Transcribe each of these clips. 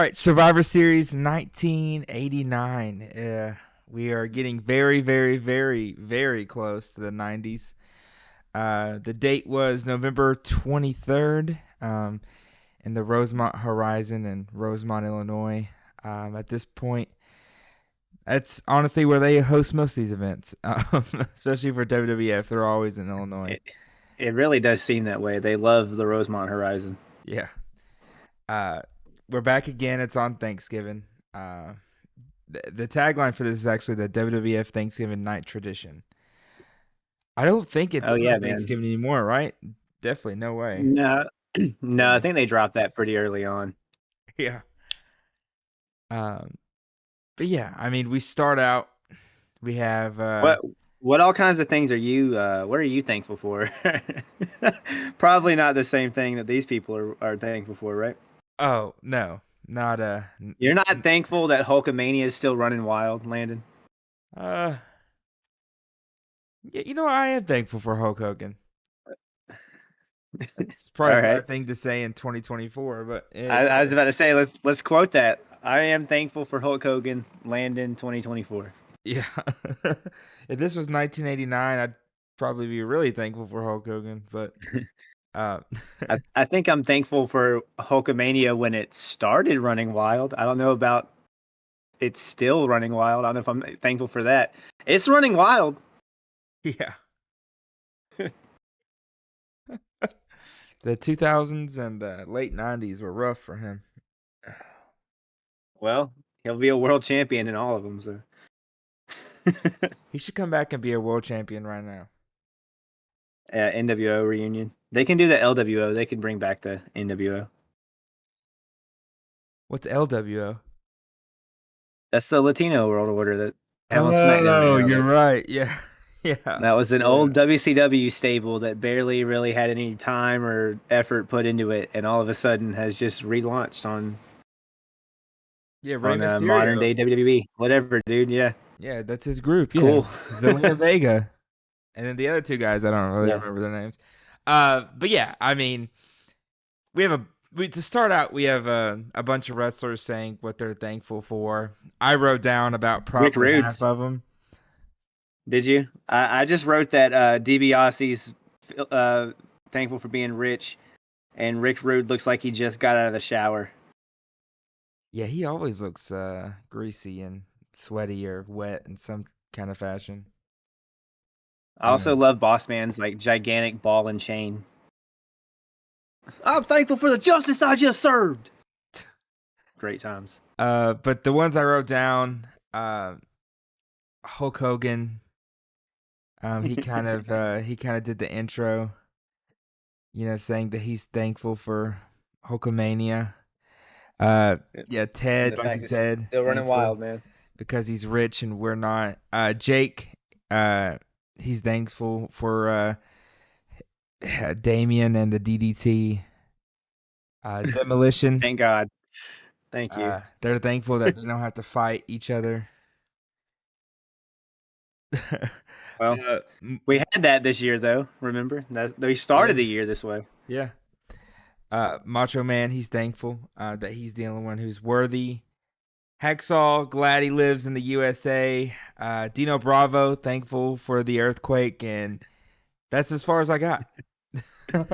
All right, Survivor Series 1989. We are getting very, very, very, very close to the 90s. The date was November 23rd in the Rosemont Horizon in Rosemont, Illinois. At this point, that's honestly where they host most of these events, especially for WWF. They're always in Illinois. It, it really does seem that way. They love the Rosemont Horizon. Yeah. Uh, we're back again. It's on Thanksgiving. Uh, the tagline for this is actually the WWF Thanksgiving Night Tradition. I don't think it's Oh yeah, on man. Thanksgiving anymore, right? Definitely, no way. No, no, I Yeah, think they dropped that pretty early on. yeah. Um, but yeah, I mean, we start out. We have What what all kinds of things are you what are you thankful for? Probably not the same thing that these people are thankful for, right? oh no, not You're not thankful that Hulkamania is still running wild, Landon. uh yeah, I am thankful for Hulk Hogan. That's probably All a right. bad thing to say in 2024, but I was about to say let's quote that. I am thankful for Hulk Hogan, Landon 2024. yeah. If this was 1989, I'd probably be really thankful for Hulk Hogan, but uh I think I'm thankful for Hulkamania when it started running wild. I don't know about it's still running wild. I don't know if I'm thankful for that. It's running wild. yeah. The 2000s and the late 90s were rough for him. Well, he'll be a world champion in all of them. So He should come back and be a world champion right now. NWO reunion. They can do the LWO. They can bring back the NWO. What's LWO? That's the Latino World Order that have on SmackDown right Oh, now. you're right. Yeah. Yeah. That was an Yeah. old WCW stable that barely really had any time or effort put into it, and all of a sudden has just relaunched Yeah, Rey on modern Mysterio. day WWE. Whatever, dude. Yeah, Yeah, that's his group. Yeah. cool. Zelina Vega. And then the other two guys, I don't really Yeah, remember their names. But yeah, I mean, we have to start out, we have a bunch of wrestlers saying what they're thankful for. I wrote down about Rick probably half Rude's. of them. Did you? I just wrote that DiBiase's uh, thankful for being rich, and Rick Rude looks like he just got out of the shower. Yeah, he always looks greasy and sweaty or wet in some kind of fashion. I also love Boss Man's like gigantic ball and chain. I'm thankful for the justice I just served. Great times. But the ones I wrote down, Hulk Hogan, he kind of did the intro, saying that he's thankful for Hulkamania. Yeah, And the Ted, like you fact it's said, still running thankful wild, man. because he's rich and we're not. Jake, uh, he's thankful for Damien and the DDT. Demolition, Thank God. Thank you. they're thankful that they don't have to fight each other. Well, we had that this year, though. Remember that we started yeah, the year this way. yeah. Macho Man, he's thankful that he's the only one who's worthy. Hacksaw, glad he lives in the USA. Dino Bravo, thankful for the earthquake, and that's as far as I got. And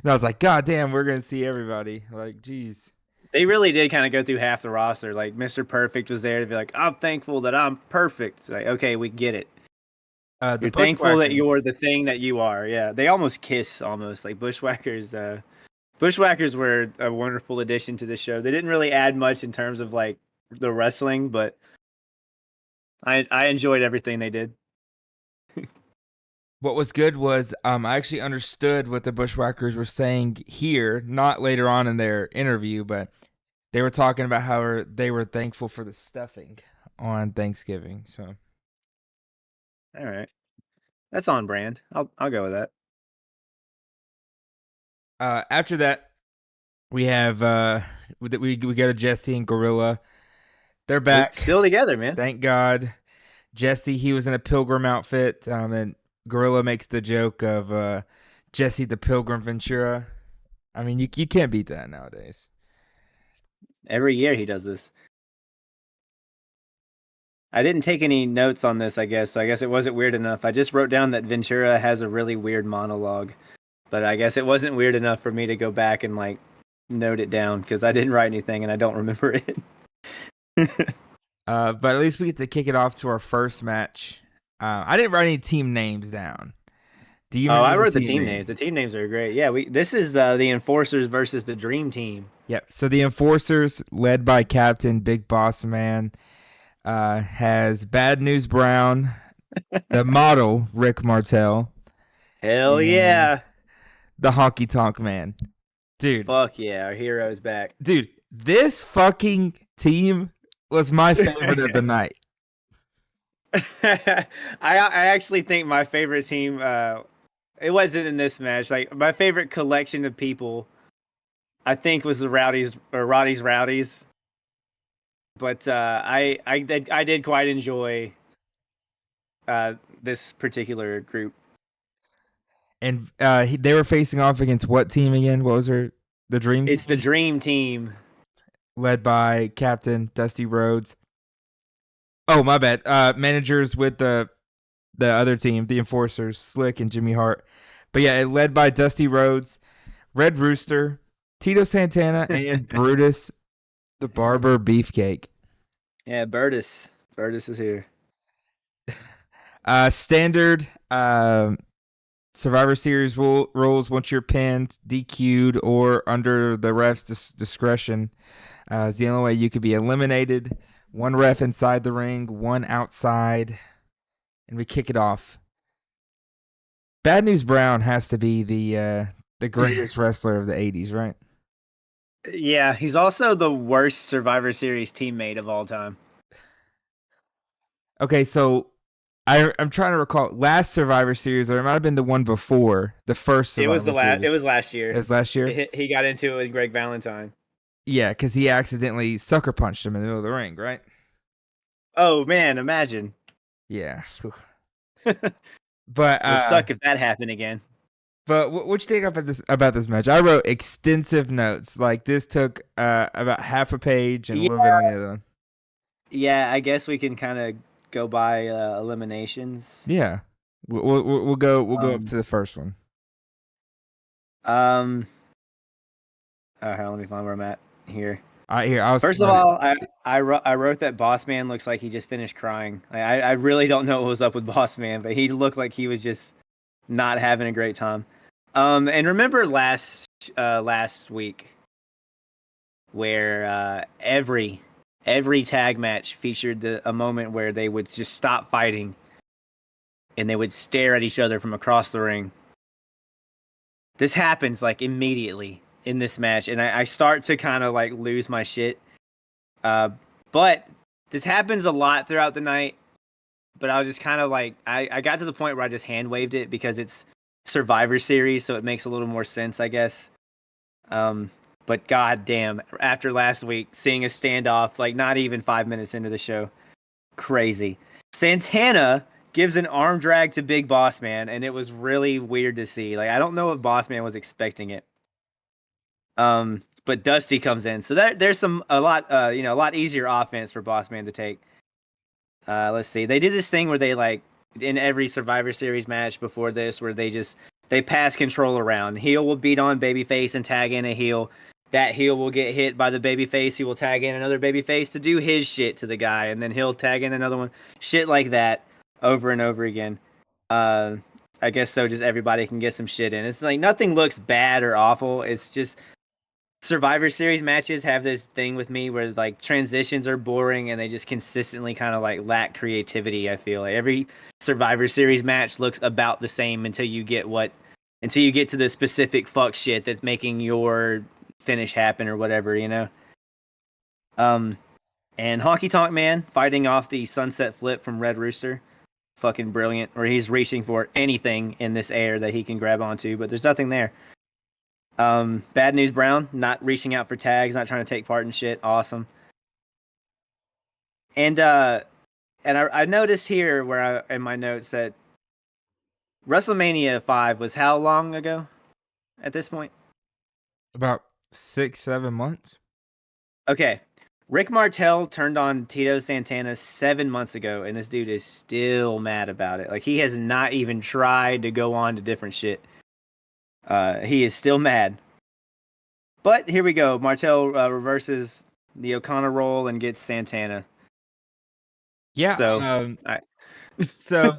I was like, God damn, we're gonna see everybody. Like, geez. They really did kind of go through half the roster. Like Mr. Perfect was there to be like, I'm thankful that I'm perfect. It's like, okay, we get it. The You're thankful that you're Bushwhackers. the thing that you are. Yeah, they almost kiss, almost like Bushwhackers. Bushwhackers were a wonderful addition to the show. They didn't really add much in terms of like the wrestling, but I enjoyed everything they did. What was good was I actually understood what the Bushwhackers were saying here, not later on in their interview, but they were talking about how they were thankful for the stuffing on Thanksgiving. So All right, that's on brand. I'll go with that. after that, we have we go to Jesse and Gorilla. They're They're back. still together, man. Thank God. Jesse, he was in a pilgrim outfit, and Gorilla makes the joke of Jesse the Pilgrim Ventura. I mean, you can't beat that nowadays. Every year he does this. I didn't take any notes on this, I guess. So I guess it wasn't weird enough. I just wrote down that Ventura has a really weird monologue, but I guess it wasn't weird enough for me to go back and like note it down because I didn't write anything and I don't remember it. But at least we get to kick it off to our first match. I didn't write any team names down. Do you Oh, I remember the wrote the team team names. names? The team names are great. Yeah, we this is the Enforcers versus the Dream Team. Yep. So the Enforcers, led by Captain Big Boss Man, has Bad News Brown, the model Rick Martel, Hell and yeah. the Honky Tonk Man. Dude, Fuck yeah, our hero's back. this fucking team was my favorite of the night. I actually think my favorite team it wasn't in this match. Like my favorite collection of people I think was the Rowdies or Roddy's Rowdies. But I did quite enjoy this particular group. And they were facing off against what team again? What was the Dream It's the Team? Dream Team. Led by Captain Dusty Rhodes. Oh, my bad. Managers with the other team, the Enforcers, Slick and Jimmy Hart. But yeah, it led by Dusty Rhodes, Red Rooster, Tito Santana, and Brutus the Barber Beefcake. Yeah, Burtis. Burtis is here. Standard Survivor Series rules: once you're pinned, DQ'd, or under the ref's discretion, is the only way you could be eliminated. One ref inside the ring, one outside, and we kick it off. Bad News Brown has to be the greatest wrestler of the '80s, right? Yeah, he's also the worst Survivor Series teammate of all time. Okay, so I'm trying to recall last Survivor Series, or it might have been the one before the first It was Survivor it Series. was last It year. was last year. He got into it with Greg Valentine. Yeah, because he accidentally sucker punched him in the middle of the ring, right? Oh man, imagine. Yeah. Would But suck if that happened again. what you think about this match? I wrote extensive notes. Like this took about half a page and a Yeah, little bit on the other one. yeah. I guess we can kind of go by eliminations. Yeah. We'll go up Um, to the first one. um. Let me find where I'm at here. I was First of all, I wrote that Boss Man looks like he just finished crying. I really don't know what was up with Boss Man, but he looked like he was just not having a great time. And remember last week where every tag match featured a moment where they would just stop fighting and they would stare at each other from across the ring. This happens like immediately in this match, and I start to kind of like lose my shit. But this happens a lot throughout the night. But I was just kind of like, I got to the point where I just hand waved it because it's Survivor Series, so it makes a little more sense, I guess. But goddamn, after last week, seeing a standoff, like not even 5 minutes into the show, crazy. Santana gives an arm drag to Big Boss Man, and it was really weird to see. Like I don't know if Boss Man was expecting it. But Dusty comes in, so there's a lot easier offense for Boss Man to take. Let's see. They did this thing where they like in every Survivor Series match before this, where they pass control around. Heel will beat on babyface and tag in a heel. That heel will get hit by the babyface. He will tag in another babyface to do his shit to the guy, and then he'll tag in another one. Shit like that over and over again. Uh, I guess so. Just everybody can get some shit in. It's like nothing looks bad or awful. It's just Survivor Series matches have this thing with me where like transitions are boring and they just consistently kind of like lack creativity. I feel like every Survivor Series match looks about the same until you get to the specific fuck shit that's making your finish happen or whatever, you know. Um, and Honky Tonk Man fighting off the Sunset Flip from Red Rooster, fucking brilliant. Where he's reaching for anything in this air that he can grab onto, but there's nothing there. Bad News Brown, not reaching out for tags, not trying to take part in shit. Awesome. And I noticed here in my notes that WrestleMania 5 was how long ago at this point? About 6-7 months. Okay. Rick Martel turned on Tito Santana 7 months ago, and this dude is still mad about it. Like he has not even tried to go on to different shit. He is still mad. But here we go. Martel reverses the O'Connor role and gets Santana. Yeah. So, I, So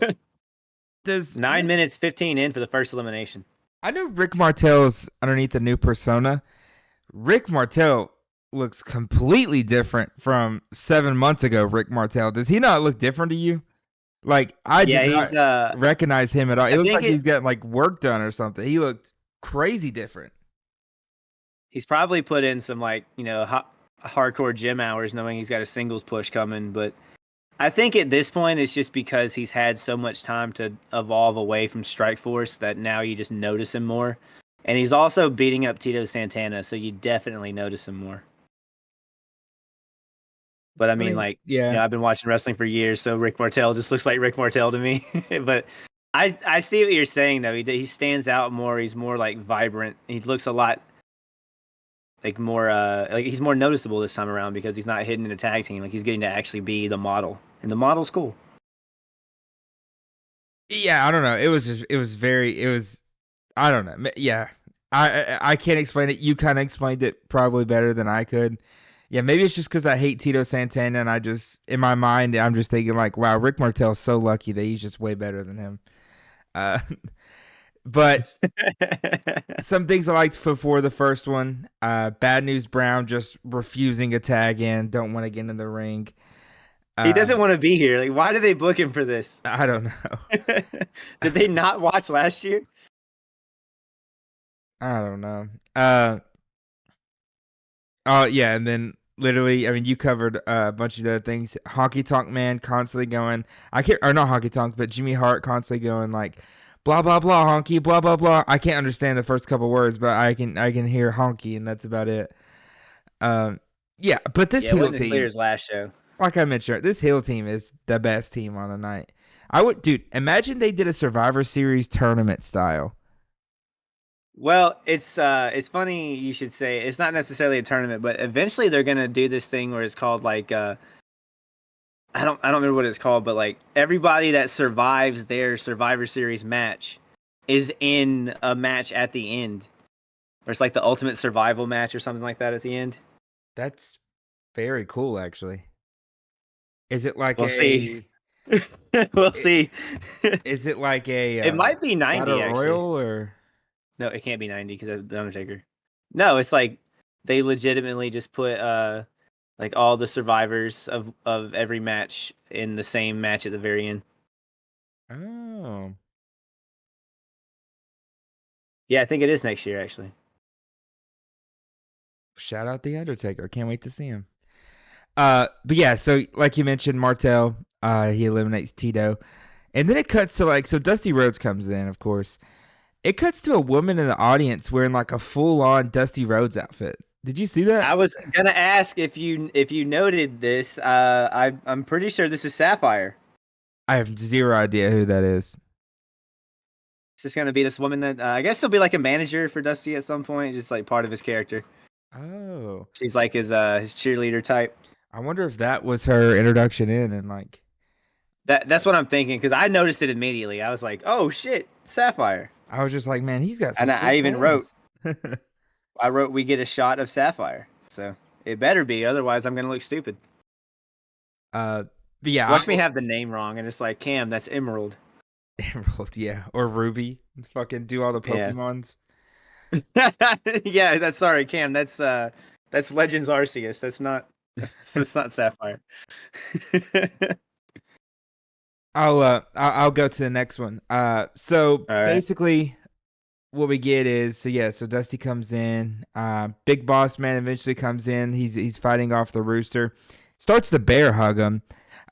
does 9 minutes 15 in for the first elimination. I know Rick Martel's underneath the new persona. Rick Martel looks completely different from 7 months ago. Rick Martel, does he not look different to you? Like I Yeah, did not he's recognize him at all. It I looks think like he's got like work done or something. He looked crazy different. he's probably put in some like, hardcore gym hours knowing he's got a singles push coming, but I think at this point it's just because he's had so much time to evolve away from Strikeforce that now you just notice him more. And he's also beating up Tito Santana, so you definitely notice him more. But I I mean, mean, like, yeah. I've been watching wrestling for years, so Rick Martel just looks like Rick Martel to me. But I see what you're saying though. He stands out more. He's more like vibrant. He looks a lot like more like he's more noticeable this time around because he's not hidden in a tag team. Like he's getting to actually be the model, and the model's cool. Yeah, I don't know. It was I don't know. Yeah. I can't explain it. You kind of explained it probably better than I could. Yeah, maybe it's just because I hate Tito Santana and I just in my mind I'm just thinking like, wow, Rick Martel's so lucky that he's just way better than him. Uh, but some things I liked before the first one. Bad News Brown just refusing a tag in, don't want to get in the ring. He doesn't Um, want to be here. Like, why did they book him for this? I don't know. Did they not watch last year? I don't know. Uh, oh yeah, and then literally, I mean, you covered a bunch of the other things. Honky Tonk Man constantly going. I can't, or not Honky Tonk, but Jimmy Hart constantly going like, blah blah blah honky, blah blah blah. I can't understand the first couple words, but I can hear honky, and that's about it. Um, yeah, but this Yeah, it heel wasn't as clear team, as last show. like I mentioned, this heel team is the best team on the night. I would, dude, imagine they did a Survivor Series tournament style. Well, it's funny you should say it's not necessarily a tournament, but eventually they're gonna do this thing where it's called like I don't remember what it's called, but like everybody that survives their Survivor Series match is in a match at the end. Or it's like the ultimate survival match or something like that at the end. That's very cool, actually. Is it like We'll see. a We'll i- see. is it like a It might be battle 90 actually. royal or No, it can't be 90 because of the Undertaker. No, it's like they legitimately just put like all the survivors of every match in the same match at the very end. oh, Yeah, I think it is next year actually. shout out the Undertaker. Can't wait to see him. But yeah, so like you mentioned, Martel, he eliminates Tito, and then it cuts to like so Dusty Rhodes comes in, of course. It cuts to a woman in the audience wearing like a full-on Dusty Rhodes outfit. Did you see that? I was gonna ask if you noted this. I'm pretty sure this is Sapphire. I have zero idea who that is. It's just gonna be this woman that I guess she'll be like a manager for Dusty at some point, just like part of his character. Oh, She's like his cheerleader type. I wonder if that was her introduction in and like That's what I'm thinking because I noticed it immediately. I was like, oh shit, Sapphire. I was just like, man, he's got some And cool I even wrote, fans. we get a shot of Sapphire. So it better be, otherwise I'm gonna look stupid. uh, but yeah, Watch me have the name wrong, and it's like Cam, that's Emerald. Emerald, yeah, or Ruby, fucking do all the Yeah, Pokemons. yeah. That's sorry, Cam. That's Legends Arceus. That's not Sapphire. I'll go to the next one. So All right. basically, what we get is so Dusty comes in. Big Boss Man eventually comes in. He's fighting off the Rooster. Starts to bear hug him.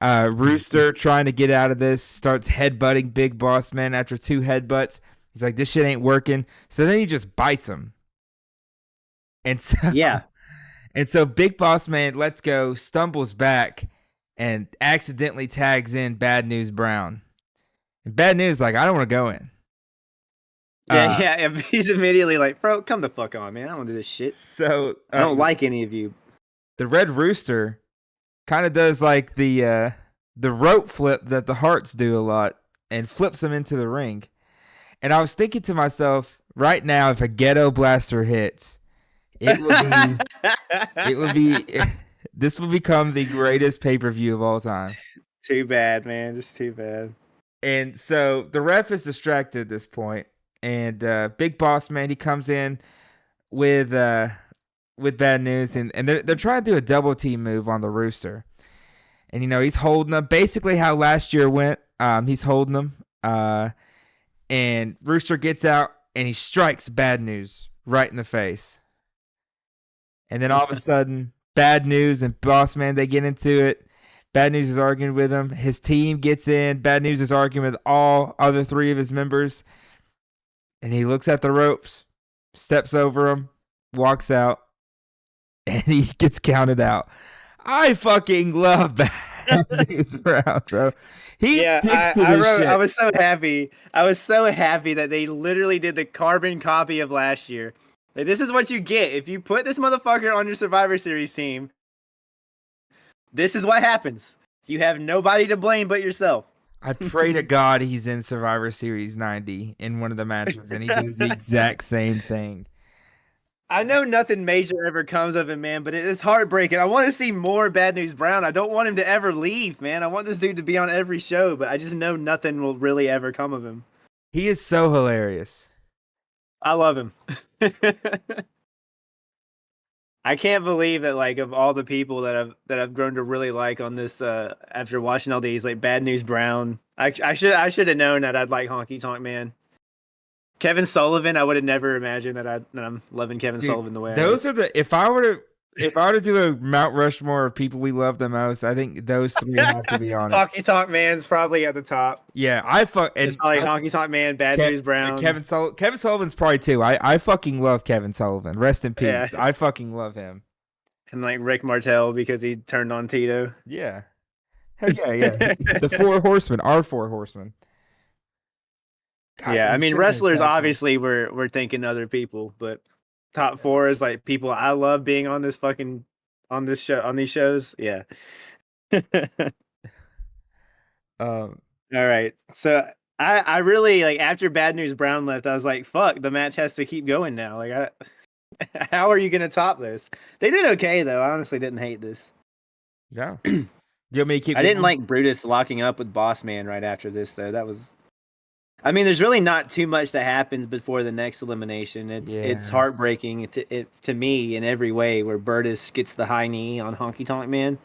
Rooster trying to get out of this starts headbutting Big Boss Man after two headbutts. He's like, this shit ain't working. So then he just bites him. And so Yeah, and so Big Boss Man lets go, stumbles back, and accidentally tags in Bad News Brown. And Bad News like, I don't want to go in. yeah, Uh, yeah. He's immediately like, bro, come the fuck on, man. I don't do this shit. so I don't like any of you. the Red Rooster kind of does like the rope flip that the Hearts do a lot and flips them into the ring. And I was thinking to myself, right now, if a Ghetto Blaster hits, it will be it would be this will become the greatest pay-per-view of all time. Too bad, man. Just too bad. And so the ref is distracted at this point, and Big Boss Man he comes in with bad news, and they're trying to do a double team move on the Rooster, and he's holding them basically how last year went. He's holding them, and Rooster gets out and he strikes Bad News right in the face, and then all of a sudden Bad News and Boss Man they get into it. Bad News is arguing with him. His team gets in. Bad News is arguing with all other three of his members. And he looks at the ropes, steps over them, walks out, and he gets counted out. I fucking love Bad News Brown, bro. He sticks to this shit. I was so happy. I was so happy that they literally did the carbon copy of last year. Like, this is what you get if you put this motherfucker on your Survivor Series team. This is what happens. You have nobody to blame but yourself. I pray to God he's in Survivor Series 90 in one of the matches, and he does the exact same thing. I know nothing major ever comes of him, man, but it's heartbreaking. I want to see more Bad News Brown. I don't want him to ever leave, man. I want this dude to be on every show, but I just know nothing will really ever come of him. He is so hilarious. I love him. I can't believe that, like, of all the people that I've grown to really like on this after watching all these, like, Bad News Brown, I should have known that I'd like Honky Tonk Man. Kevin Sullivan, I would have never imagined that I'm loving Kevin Sullivan the way those are the if I were to do a Mount Rushmore of people we love the most, I think those three have to be on it. Honky Tonk Man's probably at the top. Yeah, It's probably Honky Tonk Man, Bad News Brown. Kevin Sullivan's probably two. I fucking love Kevin Sullivan. Rest in peace. Yeah. I fucking love him. And like Rick Martel because he turned on Tito. Yeah. Heck yeah. The Four Horsemen, our Four Horsemen. God, yeah, I mean, wrestlers obviously we're thinking other people, but top four is like people I love being on this fucking on these shows. Yeah. All right, so I really like after Bad News Brown left, I was like, fuck, the match has to keep going now. Like, how are you gonna top this? They did okay though. I honestly didn't hate this. Yeah. Do you want me to keep? I didn't like Brutus locking up with Boss Man right after this though. That was. I mean, there's really not too much that happens before the next elimination. It's heartbreaking to me in every way. Where Brutus gets the high knee on Honky Tonk Man.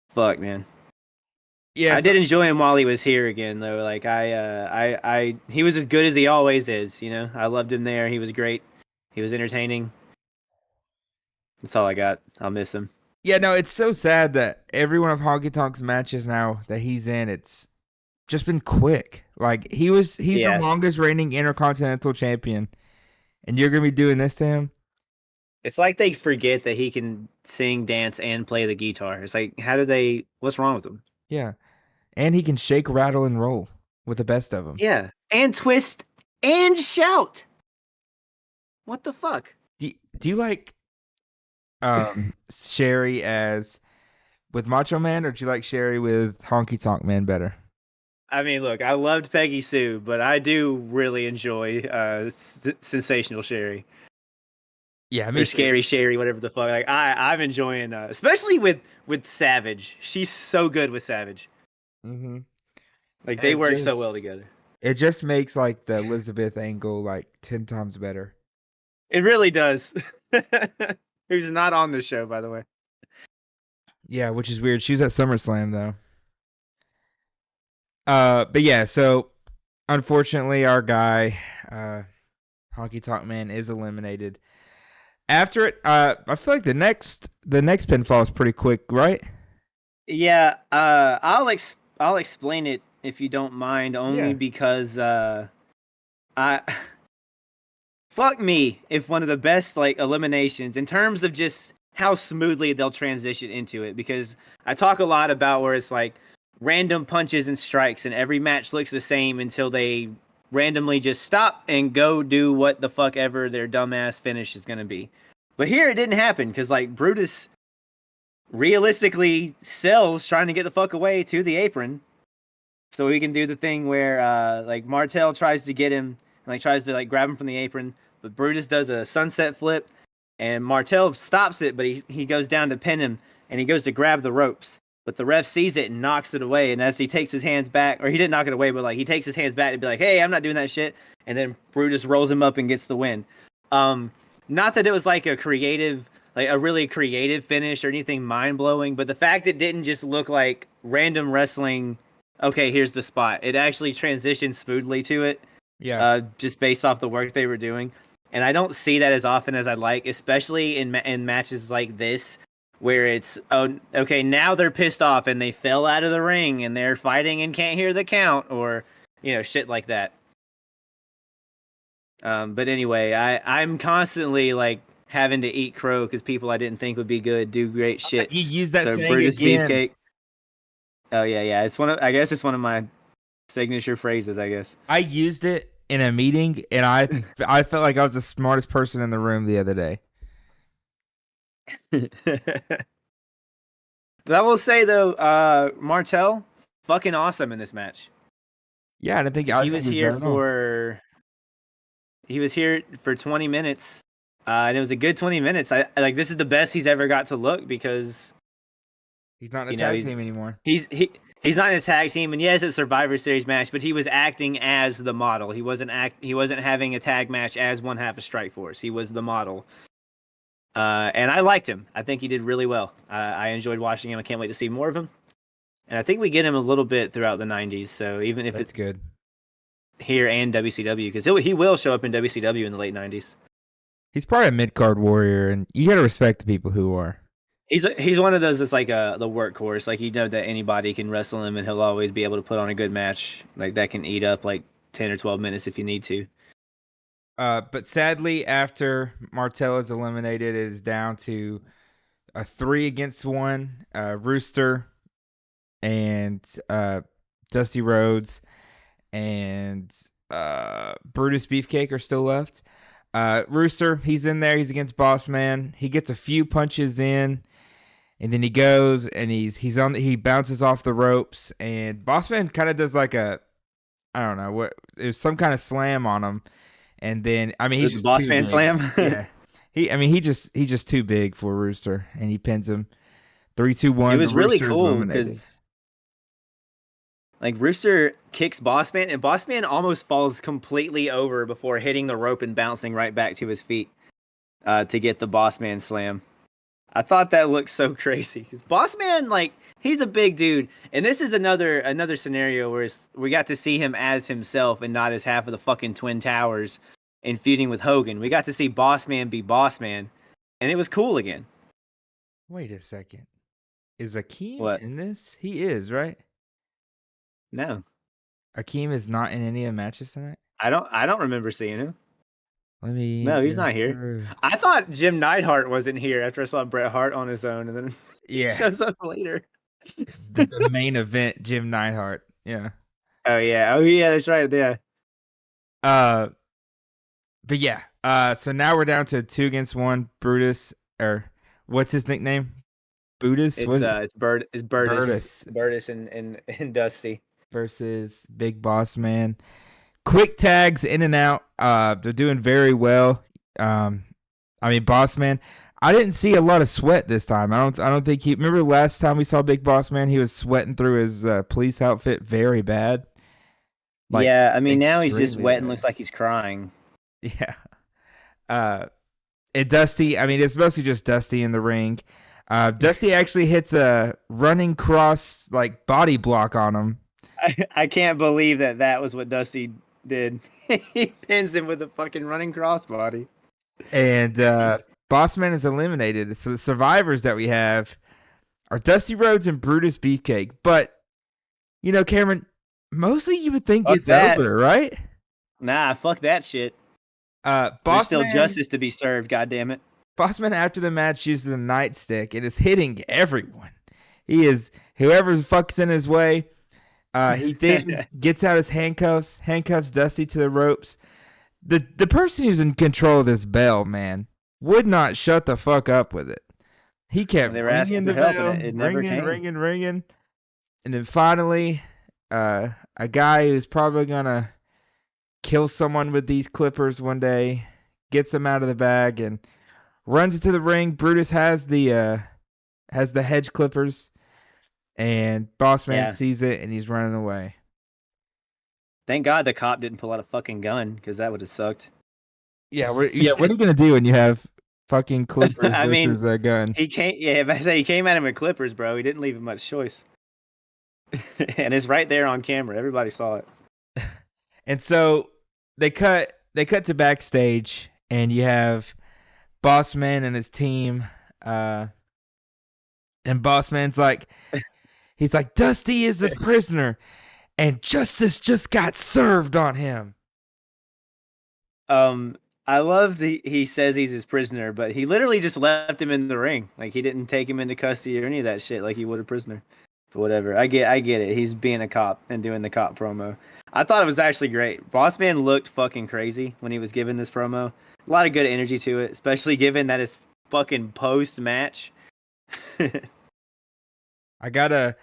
Fuck, man. Yeah, I did enjoy him while he was here again, though. Like he was as good as he always is. You know, I loved him there. He was great. He was entertaining. That's all I got. I'll miss him. Yeah, no, it's so sad that every one of Honky Tonk's matches now that he's in, it's just been quick. Like he's the longest reigning Intercontinental Champion, and you're gonna be doing this to him. It's like they forget that he can sing, dance, and play the guitar. It's like, what's wrong with him? Yeah, and he can shake, rattle, and roll with the best of them. Yeah, and twist and shout. What the fuck? Do you like Sherry as with Macho Man, or do you like Sherry with Honky Tonk Man better? I mean, look, I loved Peggy Sue, but I do really enjoy Sensational Sherry. Yeah, or Scary Sherry, whatever the fuck. Like I'm enjoying, especially with Savage. She's so good with Savage. Mm-hmm. Like they work so well together. It just makes like the Elizabeth angle like 10 times better. It really does. Who's not on this show, by the way. Yeah, which is weird. She was at SummerSlam though. But yeah, so unfortunately our guy, Honky Tonk Man is eliminated. After it, I feel like the next pinfall is pretty quick, right? Yeah, I'll explain it if you don't mind, only because fuck me if one of the best like eliminations in terms of just how smoothly they'll transition into it, because I talk a lot about where it's like random punches and strikes and every match looks the same until they randomly just stop and go do what the fuck ever their dumbass finish is going to be. But here it didn't happen because like Brutus realistically sells trying to get the fuck away to the apron, so he can do the thing where like Martel tries to get him and like tries to like grab him from the apron, but Brutus does a sunset flip, and Martel stops it, but he goes down to pin him, and he goes to grab the ropes, but the ref sees it and knocks it away. And as he takes his hands back, or he didn't knock it away, but like he takes his hands back to be like, "Hey, I'm not doing that shit," and then Brutus rolls him up and gets the win. Not that it was like a really creative finish or anything mind blowing, but the fact it didn't just look like random wrestling. Okay, here's the spot. It actually transitioned smoothly to it. Yeah. Just based off the work they were doing. And I don't see that as often as I'd like, especially in matches like this, where it's, oh, okay, now they're pissed off and they fell out of the ring and they're fighting and can't hear the count, or, shit like that. But anyway, I'm constantly like having to eat crow because people I didn't think would be good do great shit. You use that So saying Brutus again. Beefcake. Oh yeah. I guess it's one of my signature phrases, I guess. I used it in a meeting, and I felt like I was the smartest person in the room the other day. But I will say though, Martel, fucking awesome in this match. Yeah, I didn't think He was here for 20 minutes, and it was a good 20 minutes. I like this is the best he's ever got to look because he's not in a tag team anymore. He's not in a tag team, and yes, it's a Survivor Series match, but he was acting as the model. He wasn't having a tag match as one half of Strikeforce. He was the model. And I liked him. I think he did really well. I enjoyed watching him. I can't wait to see more of him. And I think we get him a little bit throughout the 90s. So even if it's good here and WCW, because he will show up in WCW in the late 90s. He's probably a mid-card warrior, and you got to respect the people who are. He's one of those that's like the workhorse. Like, that anybody can wrestle him, and he'll always be able to put on a good match. Like, that can eat up like 10 or 12 minutes if you need to. But sadly, after Martel is eliminated, it is down to a 3-against-1. Rooster and Dusty Rhodes and Brutus Beefcake are still left. Rooster, he's in there. He's against Boss Man. He gets a few punches in, and then he goes and he bounces off the ropes, and Boss Man kind of does like I don't know what. There's some kind of slam on him. And then, he's just Boss Man slam. Yeah, he's just too big for Rooster, and he pins him. 3-2-1. It was really cool because, like, Rooster kicks Boss Man, and Boss Man almost falls completely over before hitting the rope and bouncing right back to his feet to get the Boss Man slam. I thought that looked so crazy. Because Boss Man, like, he's a big dude, and this is another scenario where we got to see him as himself and not as half of the fucking Twin Towers and feuding with Hogan. We got to see Boss Man be Boss Man, and it was cool again. Wait a second. Is What? Akeem in this? He is, right? No. Akeem is not in any of the matches tonight? I don't remember seeing him. No, he's not here. I thought Jim Neidhart wasn't here after I saw Bret Hart on his own, and then he shows up later. the main event, Jim Neidhart. Yeah. Oh yeah, that's right. Yeah. But yeah. So now we're down to 2-against-1. Brutus, or what's his nickname? Brutus. It's Burtis and Dusty versus Big Boss Man. Quick tags in and out. They're doing very well. Boss Man. I didn't see a lot of sweat this time. I don't think he. Remember last time we saw Big Boss Man? He was sweating through his police outfit very bad. Like, yeah, now he's just wet and looks like he's crying. Yeah. And Dusty. It's mostly just Dusty in the ring. Dusty actually hits a running cross like body block on him. I can't believe that was what Dusty did. He pins him with a fucking running crossbody. And Bossman is eliminated. So the survivors that we have are Dusty Rhodes and Brutus Beefcake. But, Cameron, mostly you would think it's over, right? Nah, fuck that shit. There's still justice to be served, goddammit. Bossman, after the match, uses a nightstick and is hitting everyone. He is, whoever the fuck's in his way. He then gets out his handcuffs Dusty to the ropes. The person who's in control of this bell, man, would not shut the fuck up with it. He when kept they were asking ringing for the help, and bell, it never ringing, came. ringing, ringing, and then finally, a guy who's probably gonna kill someone with these clippers one day gets them out of the bag and runs into the ring. Brutus has the hedge clippers, and Bossman Yeah. sees it and he's running away. Thank God the cop didn't pull out a fucking gun because that would have sucked. Yeah, what are you gonna do when you have fucking clippers I mean, versus a gun? he came. Yeah, but I say he came at him with clippers, bro. He didn't leave him much choice, and it's right there on camera. Everybody saw it. And so they cut to backstage, and you have Bossman and his team. Uh, and Bossman's like, he's like, Dusty is the prisoner, and justice just got served on him. Um, I love he says he's his prisoner, but he literally just left him in the ring. Like he didn't take him into custody or any of that shit like he would a prisoner. But whatever. I get it. He's being a cop and doing the cop promo. I thought it was actually great. Boss Man looked fucking crazy when he was giving this promo. A lot of good energy to it, especially given that it's fucking post match. I got a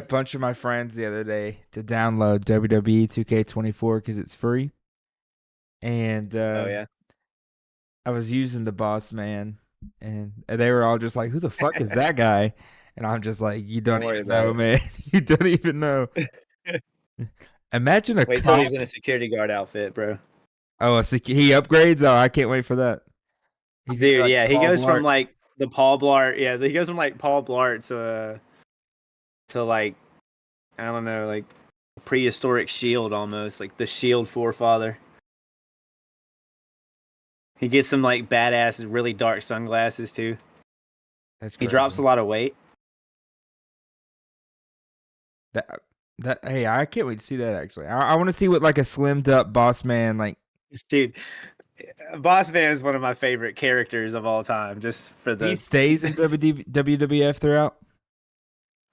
bunch of my friends the other day to download WWE 2K24 because it's free, and Oh yeah. I was using the Boss Man, and they were all just like, "Who the fuck is that guy?" And I'm just like, "You Don't don't worry even about know, man. You don't even know." it. Imagine a Wait till he's cop. in a security guard outfit, bro. Oh, he upgrades. Oh, I can't wait for that. He's gonna be Dude, like yeah, he Paul goes from Blart. like the Paul Blart, yeah, he goes from like Paul Blart to like I don't know, like prehistoric Shield almost, like the Shield forefather. He gets some like badass, really dark sunglasses too. That's He drops crazy. a lot of weight, That hey, I can't wait to see that actually. I want to see what like a slimmed up Boss Man like. dude. Boss Man is one of my favorite characters of all time. Just for He the, stays in WWF throughout.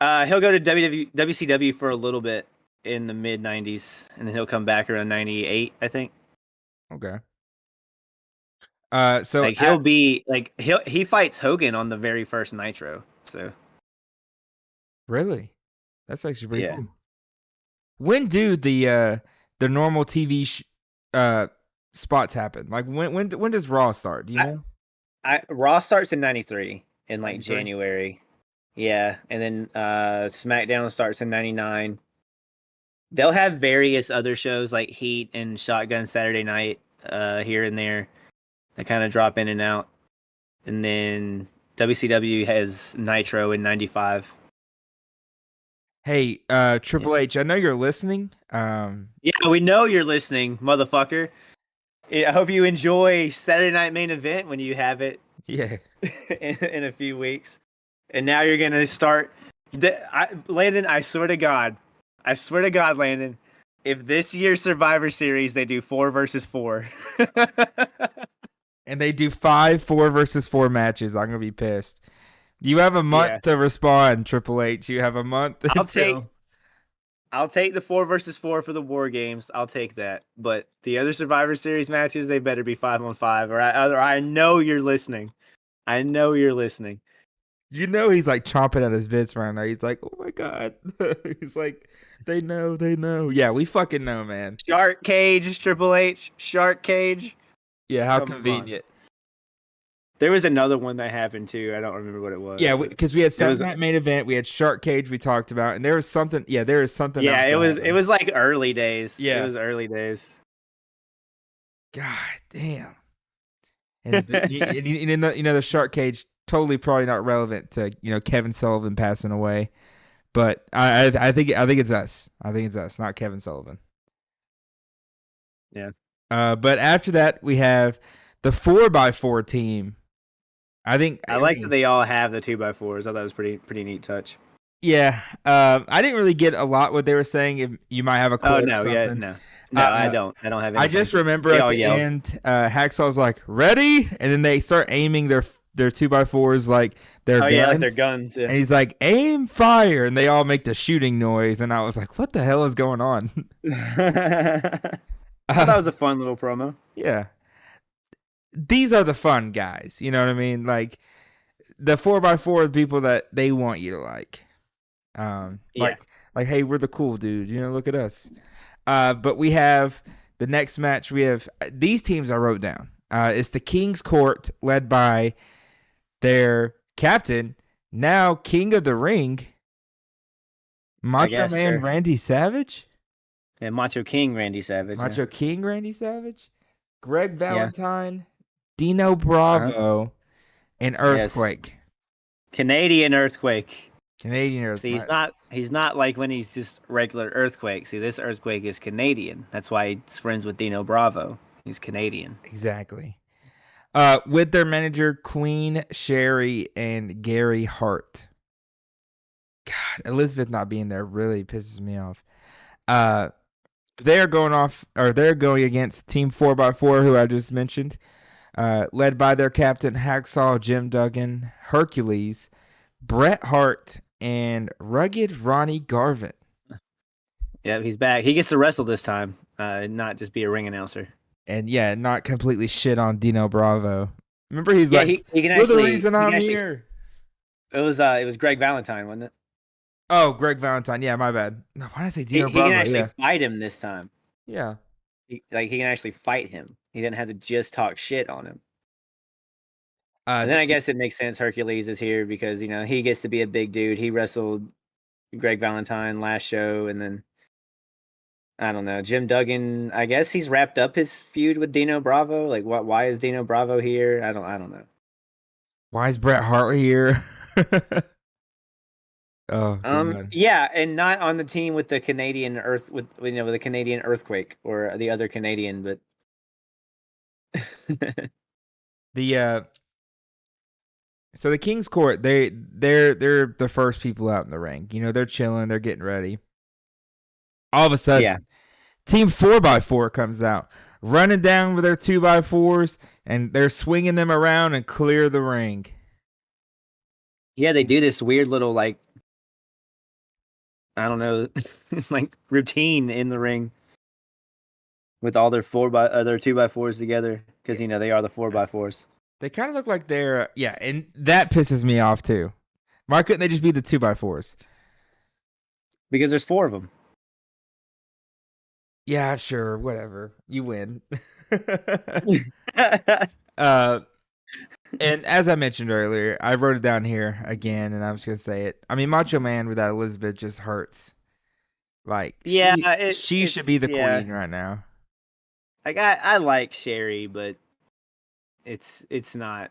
he'll go to WCW for a little bit in the mid '90s, and then he'll come back around '98, I think. Okay. So Like he'll be like he fights Hogan on the very first Nitro. So really, that's actually pretty yeah, cool. When do the normal TV uh spots happen? Like when does Raw start? Do you I, know? Raw starts in '93 in like 93. January. Yeah, and then SmackDown starts in '99. They'll have various other shows like Heat and Shotgun Saturday Night here and there that kind of drop in and out. And then WCW has Nitro in '95. Hey, Yeah. Triple H, I know you're listening. Yeah, we know you're listening, motherfucker. I hope you enjoy Saturday Night Main Event when you have it Yeah. in a few weeks. And now you're gonna start. Landon, I swear to God, Landon, if this year's Survivor Series they do 4 versus 4, And they do 5 4 versus 4 matches, I'm gonna be pissed. You have a month yeah, to respond, Triple H. You have a month I'll take until. I'll take the 4 versus 4 for the War Games. I'll take that. But the other Survivor Series matches, they better be 5-on-5, or I know you're listening. I know you're listening. You know he's like chomping at his bits right now. He's like, oh my god. He's like, they know, they know. Yeah, we fucking know, man. Shark Cage, Triple H, Shark Cage. Yeah, how Come on. convenient. There was another one that happened too. I don't remember what it was, Yeah, but because we had it Saturday was Night Main Event, we had Shark Cage we talked about, and there was something. Yeah, there is something yeah, else that it happened. was like early days. It Yeah. was early days. God damn. And the Shark Cage totally probably not relevant to Kevin Sullivan passing away, but I think it's us. I think it's us, not Kevin Sullivan. Yeah. But after that we have the 4x4 team. I think I like that they all have the 2x4s. I thought it was pretty neat touch. yeah. I didn't really get a lot what they were saying. If you might have a Oh quote or no, yeah, something. no. No, I Uh, don't. I don't have I just anything. remember They at all the yelled. end, Hacksaw's like, "Ready?" And then they start aiming their 2x4s like their Oh yeah, like their guns. guns. Yeah. And he's like, "Aim, fire!" And they all make the shooting noise. And I was like, "What the hell is going on?" I thought uh, it was a fun little promo. yeah, these are the fun guys. You know what I mean? Like the 4x4 are the people that they want you to like. Um, Yeah, like like hey, we're the cool dude. Look at us. But we have the next match. We have these teams I wrote down. It's the King's Court led by their captain, now King of the Ring, I Macho guess Man sure. Randy Savage. Yeah, Macho King Randy Savage. Yeah, Macho King Randy Savage, Greg yeah. Valentine, Dino Uh-huh. Bravo, and Yes, Earthquake. Canadian earthquake. Canadian See, he's Earthquake. not he's not like when he's just regular earthquake. See, this earthquake is Canadian. That's why he's friends with Dino Bravo. He's Canadian. Exactly. With their manager Queen Sherry and Gary Hart. God, Elizabeth not being there really pisses me off. Uh, they're going against Team 4x4, who I just mentioned, led by their captain Hacksaw Jim Duggan, Hercules, Bret Hart, and Rugged Ronnie Garvin. Yeah, he's back. He gets to wrestle this time, not just be a ring announcer. And yeah, not completely shit on Dino Bravo. Remember, he's Yeah, like, he can "You're the actually reason I'm here." it was Greg Valentine, wasn't it? Oh, Greg Valentine. Yeah, my bad. No, why did I say Dino He can Bravo? actually Yeah, fight him this time. yeah. He can actually fight him. He didn't have to just talk shit on him. And then I This guess it makes sense Hercules is here because he gets to be a big dude. He wrestled Greg Valentine last show, and then I don't know Jim Duggan. I guess he's wrapped up his feud with Dino Bravo. Like, what? Why is Dino Bravo here? I don't know. Why is Bret Hart here? Oh god. Yeah, and not on the team with the Canadian Earth with the Canadian earthquake or the other Canadian, but The So the King's Court, they're the first people out in the ring. They're chilling, they're getting ready. All of a yeah, sudden, Team 4x4 comes out, running down with their 2x4s, and they're swinging them around and clear the ring. yeah, they do this weird little like I don't know, like routine in the ring with all their their 2x4s together because they are the 4x4s They kind of look like they're yeah, and that pisses me off too. Why couldn't they just be the 2x4s? because there's four of them. Yeah, sure, whatever. You win. uh, and as I mentioned earlier, I wrote it down here again, and I'm just gonna say it. I mean, Macho Man without Elizabeth just hurts. Like Yeah, she should it's be the yeah. queen right now. Like I like Sherry, but it's not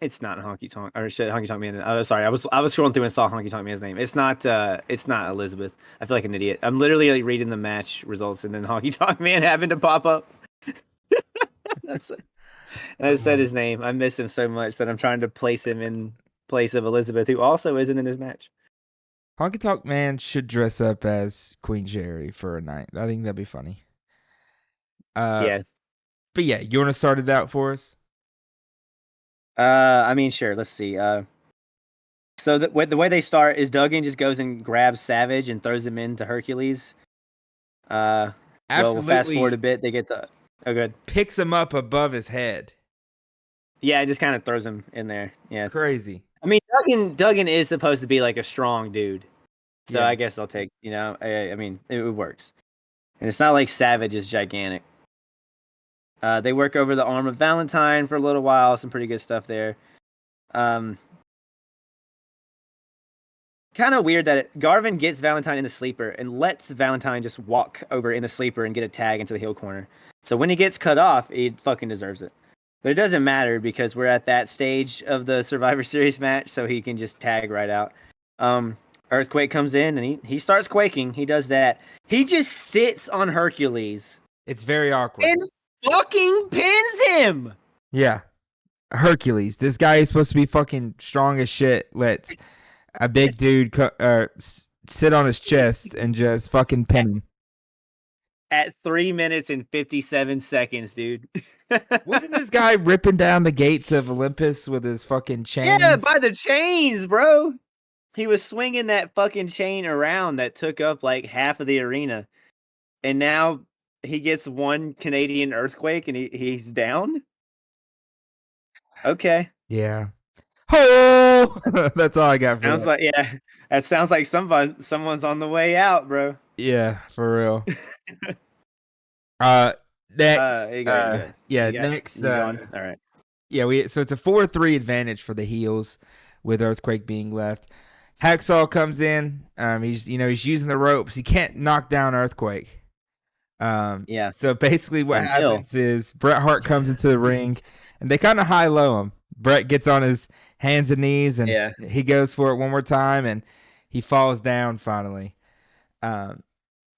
Honky Tonk or shit Honky Tonk Man. Oh, sorry, I was scrolling through and saw Honky Tonk Man's name. It's not Elizabeth. I feel like an idiot. I'm literally like reading the match results and then Honky Tonk Man having to pop up. That's I said his name. I miss him so much that I'm trying to place him in place of Elizabeth, who also isn't in this match. Honky Tonk Man should dress up as Queen Jerry for a night. I think that'd be funny. Uh, Yeah. but yeah, you want to start it out for us? I mean, sure. Let's see. So the way they start is Duggan just goes and grabs Savage and throws him into Hercules. Uh, well, we'll fast forward a Absolutely bit. They get to oh, good. picks him up above his head. Yeah, it just kind of throws him in there. Yeah. Crazy. I mean, Duggan is supposed to be like a strong dude, so Yeah. I guess I'll take. I mean, it works, and it's not like Savage is gigantic. They work over the arm of Valentine for a little while. Some pretty good stuff there. Um, Kind of weird that Garvin gets Valentine in the sleeper and lets Valentine just walk over in the sleeper and get a tag into the heel corner. So when he gets cut off, he fucking deserves it. But it doesn't matter because we're at that stage of the Survivor Series match, so he can just tag right out. Earthquake comes in and he starts quaking. He does that. He just sits on Hercules It's very awkward. and fucking pins him. Yeah. Hercules. This guy is supposed to be fucking strong as shit. Lets a big dude sit on his chest and just fucking pin him. At 3 minutes and 57 seconds, dude. Wasn't this guy ripping down the gates of Olympus with his fucking Yeah, chains? by the chains, bro. He was swinging that fucking chain around that took up like half of the arena. And now he gets one Canadian earthquake and he's down? Okay. Yeah. Oh, that's all I got for Sounds that. like yeah, that sounds like someone's on the way out, bro. Yeah, for real. Uh, next, You go ahead, you go ahead. yeah, You got next, you going? All right. yeah, so it's a 4-3 advantage for the heels with Earthquake being left. Hacksaw comes in. He's using the ropes. He can't knock down Earthquake. Yeah. So basically, what Until happens is Bret Hart comes into the ring, and they kind of high low him. Bret gets on his hands and knees, and yeah. he goes for it one more time, and he falls down finally. Um,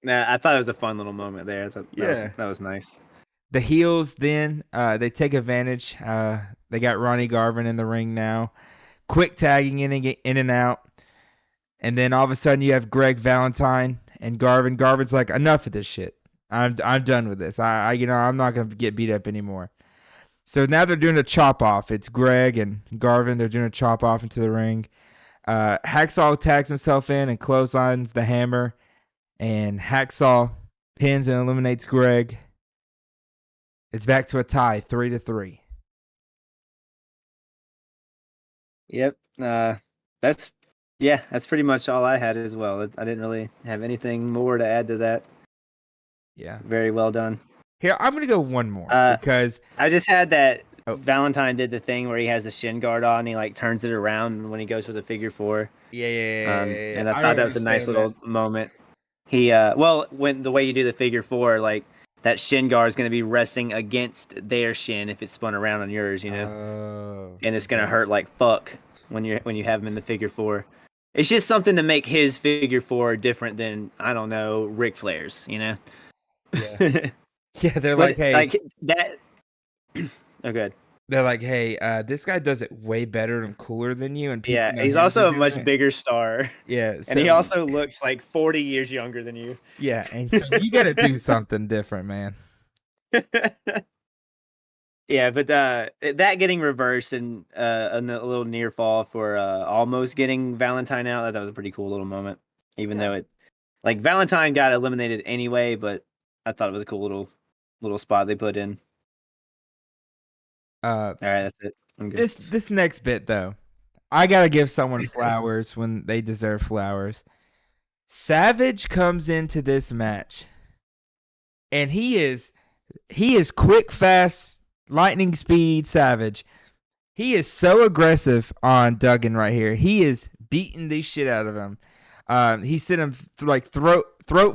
Nah, I thought it was a fun little moment there. I thought yeah. that was nice. The heels then they take advantage. They got Ronnie Garvin in the ring now, quick tagging in and out, and then all of a sudden you have Greg Valentine and Garvin. Garvin's like, enough of this shit. I'm done with this. I'm not gonna get beat up anymore. So now they're doing a chop off. It's Greg and Garvin. They're doing a chop off into the ring. Hacksaw tags himself in and clotheslines the hammer, and Hacksaw pins and eliminates Greg. It's back to a tie, 3-3. Yep. That's that's pretty much all I had as well. I didn't really have anything more to add to that. Yeah. Very well done. Here, I'm gonna go one more because I just had that oh Valentine did the thing where he has the shin guard on, and he like turns it around when he goes for the figure four. yeah. And I I thought don't that was a nice understand that. little moment. He when the way you do the figure four, like that shin guard is going to be resting against their shin if it's spun around on yours, Oh, and it's going to okay. hurt like fuck when you have him in the figure four. It's just something to make his figure four different than I don't know Ric Flair's. Yeah. Yeah, they're like, But hey, like that. Oh, good. this guy does it way better and cooler than you, and people Yeah, know he's him for also a doing much it. bigger star, Yeah, and he so also looks like 40 years younger than you. yeah, and so you got to do something different, man. Yeah, but that getting reversed and a little near fall for almost getting Valentine out, that was a pretty cool little moment. Even Yeah. though like Valentine got eliminated anyway, but I thought it was a cool little spot they put in. Uh, All right, that's it. I'm good. this next bit though, I gotta give someone flowers when they deserve flowers. Savage comes into this match, and he is quick, fast, lightning speed Savage. He is so aggressive on Duggan right here. He is beating the shit out of him. He sent him like throat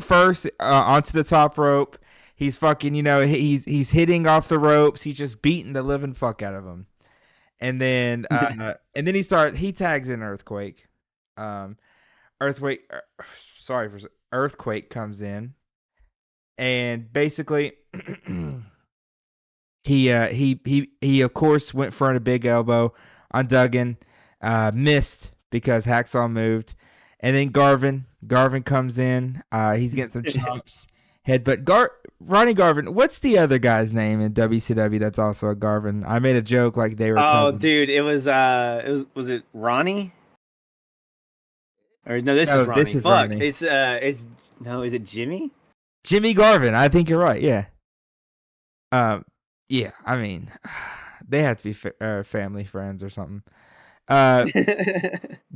first onto the top rope. He's fucking, he's hitting off the ropes. He's just beating the living fuck out of him. And then he tags in Earthquake. Um, Earthquake, sorry for Earthquake comes in, and basically he of course went for a big elbow on Duggan, missed because Hacksaw moved, and then Garvin comes in. He's getting some chops, headbutt. Ronnie Garvin. What's the other guy's name in WCW that's also a Garvin? I made a joke like they were Oh, cousins. dude, was it Ronnie? Or no, this is No, this Ronnie. is Fuck, Ronnie. it's no, is it Jimmy? Jimmy Garvin. I think you're right. Yeah. Um. Yeah. I mean, they have to be family friends or something. Uh.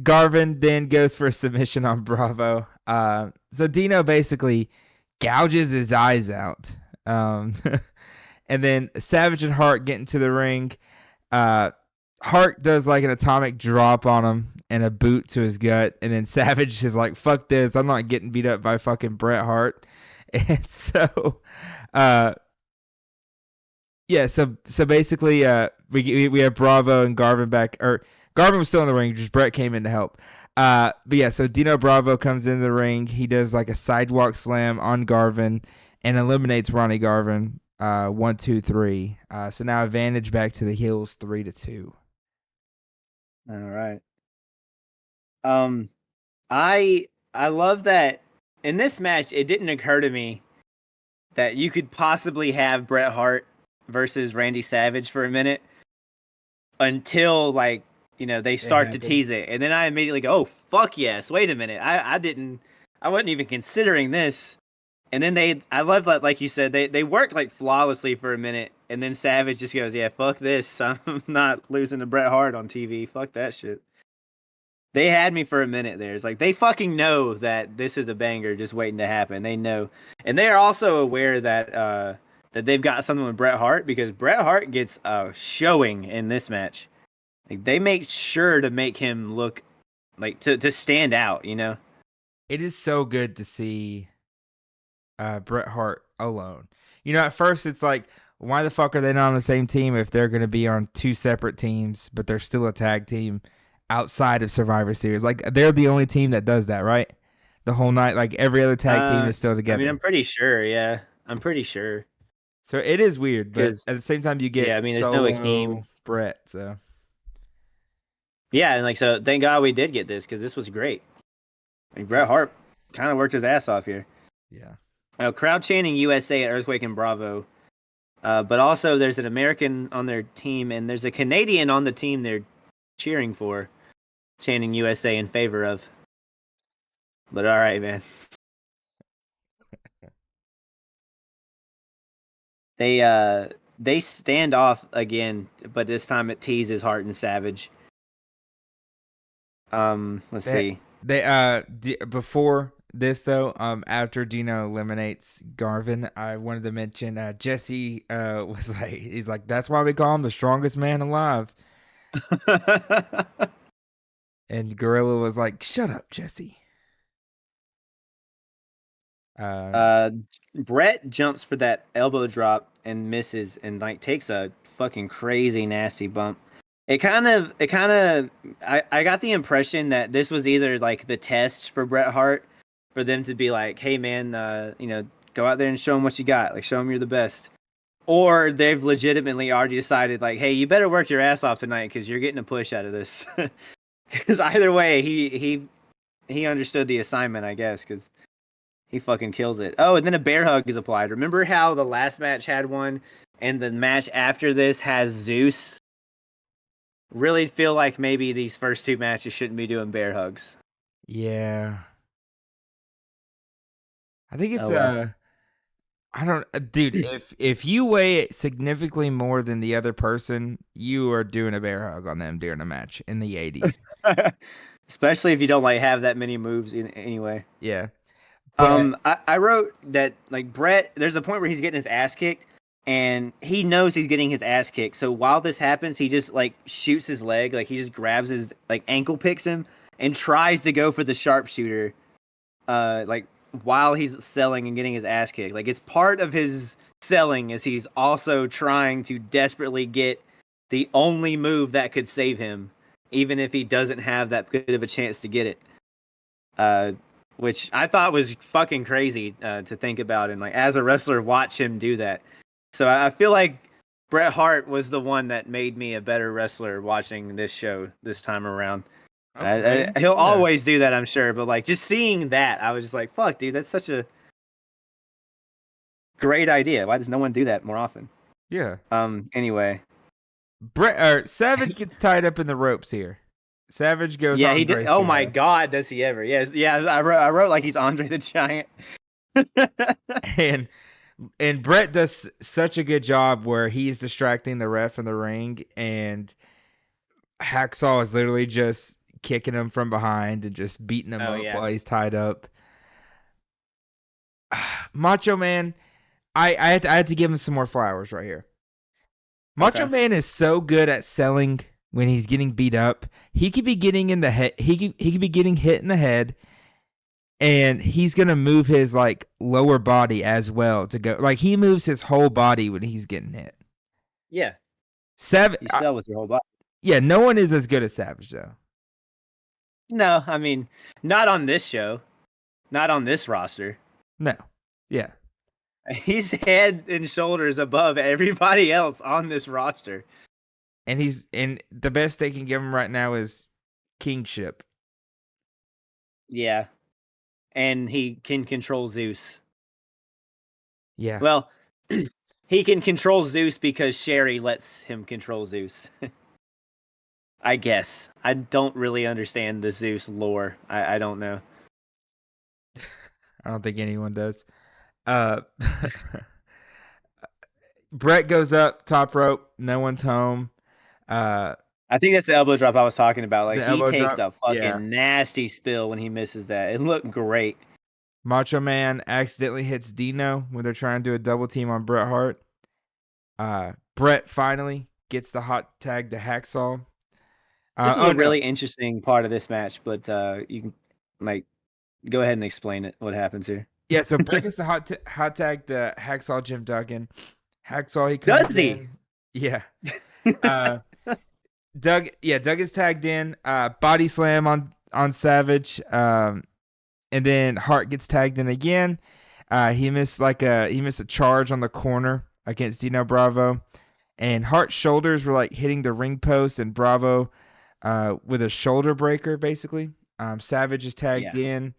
Garvin then goes for a submission on Bravo. So Dino basically gouges his eyes out. Um, and then Savage and Hart get into the ring. Uh, Hart does like an atomic drop on him and a boot to his gut. And then Savage is like, fuck this. I'm not getting beat up by fucking Bret Hart. And so, uh, yeah, so basically, we have Bravo and Garvin back, or Garvin was still in the ring, just Brett came in to help. But yeah, so Dino Bravo comes in the ring. He does like a sidewalk slam on Garvin and eliminates Ronnie Garvin. 1, 2, 3. So now advantage back to the heels, 3-2. All right. Um, I love that in this match. It didn't occur to me that you could possibly have Bret Hart versus Randy Savage for a minute until like they It start to happened. tease it, and then I immediately go, "Oh fuck yes! Wait a minute, I wasn't even considering this." And then I love that, like you said, they worked like flawlessly for a minute, And then Savage just goes, "Yeah, fuck this. I'm not losing to Bret Hart on TV. Fuck that shit." They had me for a minute there. It's like they fucking know that this is a banger just waiting to happen. They know. And they are also aware that they've got something with Bret Hart because Bret Hart gets a showing in this match. Like they make sure to make him look like to stand out, you know? It is so good to see Bret Hart alone. You know, at first it's like, why the fuck are they not on the same team if they're going to be on two separate teams, but they're still a tag team outside of Survivor Series? Like, they're the only team that does that, right? The whole night, like every other tag team is still I mean, I'm together. pretty sure, yeah. I'm pretty sure. So it is weird, but Because at the same time, you yeah, I get mean, there's no solo Akeem. Bret. So Yeah, and like so thank God we did get this because this was great. Like Bret Hart kind of worked his ass off here. yeah, Crowd chanting USA at Earthquake and Bravo. But also, there's an American on their team, and there's a Canadian on the team they're cheering for, chanting USA in favor of. But all right, man. They stand off again, but this time it teases Hart and Savage. Let's they see. before this though, after Dino eliminates Garvin, I wanted to mention Jesse was like, he's like, that's why we call him the strongest man alive. And Gorilla was like, shut up, Jesse. Uh, uh, Brett jumps for that elbow drop and misses, and like takes a fucking crazy nasty bump. I got the impression that this was either like the test for Bret Hart for them to be like, hey man, go out there and show him what you got, like show him you're the best, or they've legitimately already decided like, hey, you better work your ass off tonight because you're getting a push out of this. Because either way, he understood the assignment, I guess, because he fucking kills it. Oh, and then a bear hug is applied. Remember how the last match had one, and the match after this has Zeus? Really feel like maybe these first two matches shouldn't be doing bear hugs. yeah, I think it's Oh well. I don't, dude. If you weigh it significantly more than the other person, you are doing a bear hug on them during a match in the '80s. Especially if you don't like have that many moves anyway. Yeah, but I wrote that like Brett, there's a point where he's getting his ass kicked, and he knows he's getting his ass kicked. So while this happens, he just like shoots his leg, like he just grabs his like ankle picks him and tries to go for the sharpshooter, like while he's selling and getting his ass kicked. Like it's part of his selling is he's also trying to desperately get the only move that could save him, even if he doesn't have that good of a chance to get it. Uh, which I thought was fucking crazy to think about, and like as a wrestler, watch him do that. So I feel like Bret Hart was the one that made me a better wrestler watching this show this time around. okay, He'll yeah, always do that, I'm sure, but like just seeing that, I was just like, "Fuck, dude, that's such a great idea. Why does no one do that more often?" yeah. Anyway, Savage gets tied up in the ropes here. Savage goes yeah, he did. Andre Oh my style, God, does he ever? Yes, yeah. I wrote like he's Andre the Giant. and Brett does such a good job where he's distracting the ref in the ring, and Hacksaw is literally just kicking him from behind and just beating him Oh up yeah. while he's tied up. Macho Man, I had to give him some more flowers right here. Macho Okay. Man is so good at selling when he's getting beat up. He could be getting in the head. He could be getting hit in the head, and he's gonna move his like lower body as well to go. Like he moves his whole body when he's getting hit. Yeah, Savage, you sell with your whole body. yeah, no one is as good as Savage though. No, I mean, not on this show, not on this roster. No, yeah, He's head and shoulders above everybody else on this roster. and the best they can give him right now is kingship. Yeah, and he can control Zeus. Yeah, Well, he can control Zeus because Sherry lets him control Zeus. I guess. I don't really understand the Zeus lore. I don't know. I don't think anyone does. Uh, Brett goes up top rope. No one's home. Uh, I think that's the elbow drop I was talking about. Like the he elbow takes drop. a Yeah. fucking nasty spill when he misses that. It looked great. Macho Man accidentally hits Dino when they're trying to do a double team on Bret Hart. Brett finally gets the hot tag to Hacksaw. This was Oh a no. really interesting part of this match, but you can like go ahead and explain it. What happens here? Yeah, so Brett gets the hot tag to Hacksaw Jim Duggan. Hacksaw he comes Does he? in. Yeah. Uh Doug is tagged in. Body slam on Savage. And then Hart gets tagged in again. He missed a charge on the corner against Dino Bravo. And Hart's shoulders were like hitting the ring post and Bravo with a shoulder breaker basically. Savage is tagged Yeah. in.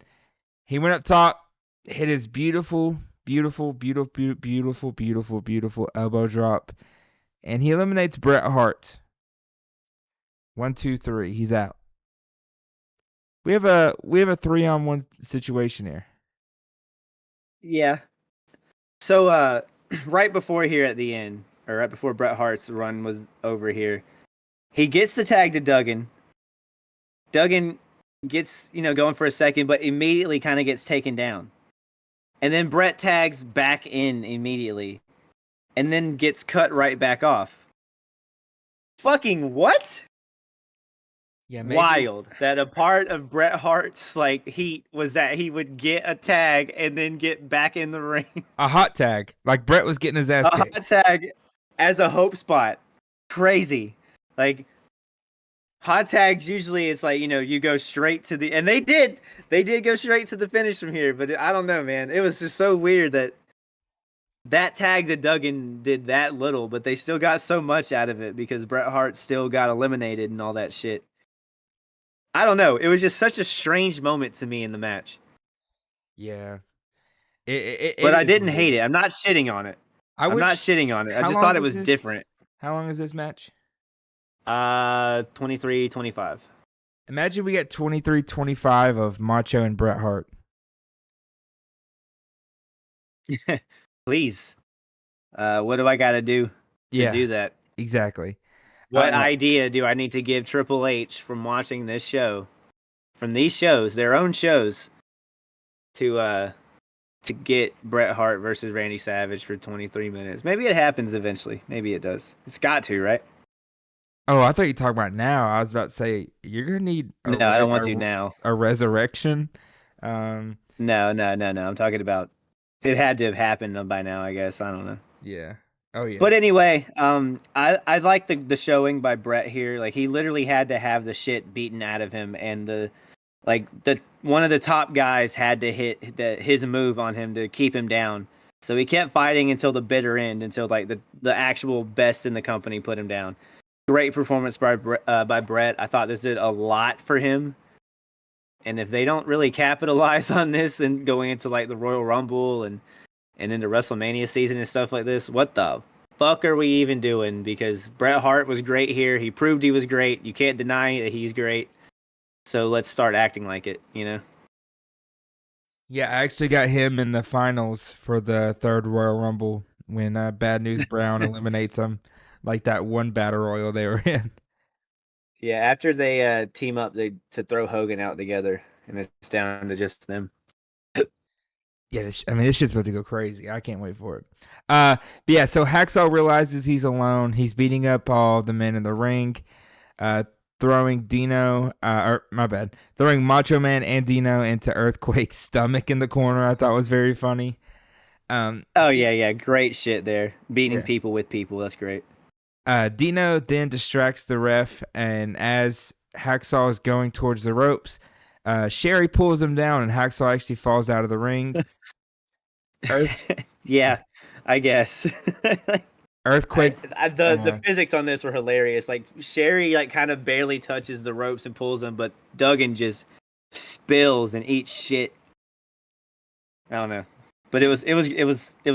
He went up top, hit his beautiful, beautiful, beautiful, beautiful, beautiful, beautiful elbow drop, and he eliminates Bret Hart. 1, 2, 3. He's out. We have a 3-on-1 situation here. Yeah. So right before here at the end, or right before Bret Hart's run was over here, he gets the tag to Duggan. Duggan gets, going for a second, but immediately kind of gets taken down. And then Bret tags back in immediately. And then gets cut right back off. Fucking what? Yeah, maybe Wild that a part of Bret Hart's heat was that he would get a tag and then get back in the ring. a hot tag. Like Bret was getting his ass A hot kicked. tag as a hope spot. Crazy. Like hot tags usually it's you go straight to the and they did go straight to the finish from here, but I don't know, man. It was just so weird that tag to Duggan did that little, but they still got so much out of it because Bret Hart still got eliminated and all that shit. I don't know. It was just such a strange moment to me in the match. Yeah, it But I is didn't hate weird. it. I'm not shitting on it. I I'm not wish. shitting on it. I How just thought long it is was this? different. How long is this match? 23, 25. Imagine we get 23-25 of Macho and Bret Hart. Please. What do I got to do to Yeah, do that? exactly. What idea do I need to give Triple H from watching this show, from these shows, their own shows, to get Bret Hart versus Randy Savage for 23 minutes? Maybe it happens eventually. Maybe it does. It's got to, right? Oh, I thought you were talking about now. I was about to say you're gonna need No, I don't want to now. a resurrection. Um, No, no, no, no. I'm talking about it had to have happened by now, I guess. I don't know. yeah. Oh yeah. But anyway, I like the showing by Brett here. Like he literally had to have the shit beaten out of him, and the one of the top guys had to hit his move on him to keep him down. So he kept fighting until the bitter end, until the actual best in the company put him down. Great performance by Brett. I thought this did a lot for him. And if they don't really capitalize on this and going into the Royal Rumble and into WrestleMania season and stuff like this, what the fuck are we even doing? Because Bret Hart was great here. He proved he was great. You can't deny that he's great. So let's start acting like it, you know? Yeah, I actually got him in the finals for the third Royal Rumble when Bad News Brown eliminates him, like that one battle royal they were in. Yeah, after they team up to throw Hogan out together, and it's down to just them. Yeah, I mean, this shit's about to go crazy. I can't wait for it. But yeah, so Hacksaw realizes he's alone. He's beating up all the men in the ring, uh, throwing throwing Macho Man and Dino into Earthquake's stomach in the corner. I thought was very funny. Oh yeah, yeah, great shit there. Beating Yeah. people with people, that's great. Dino then distracts the ref, and as Hacksaw is going towards the ropes, Sherry pulls him down, and Hacksaw actually falls out of the ring. Earth, Yeah, I guess. Earthquake. The physics on this were hilarious. Like Sherry kind of barely touches the ropes and pulls them, but Duggan just spills and eats shit. I don't know, but it was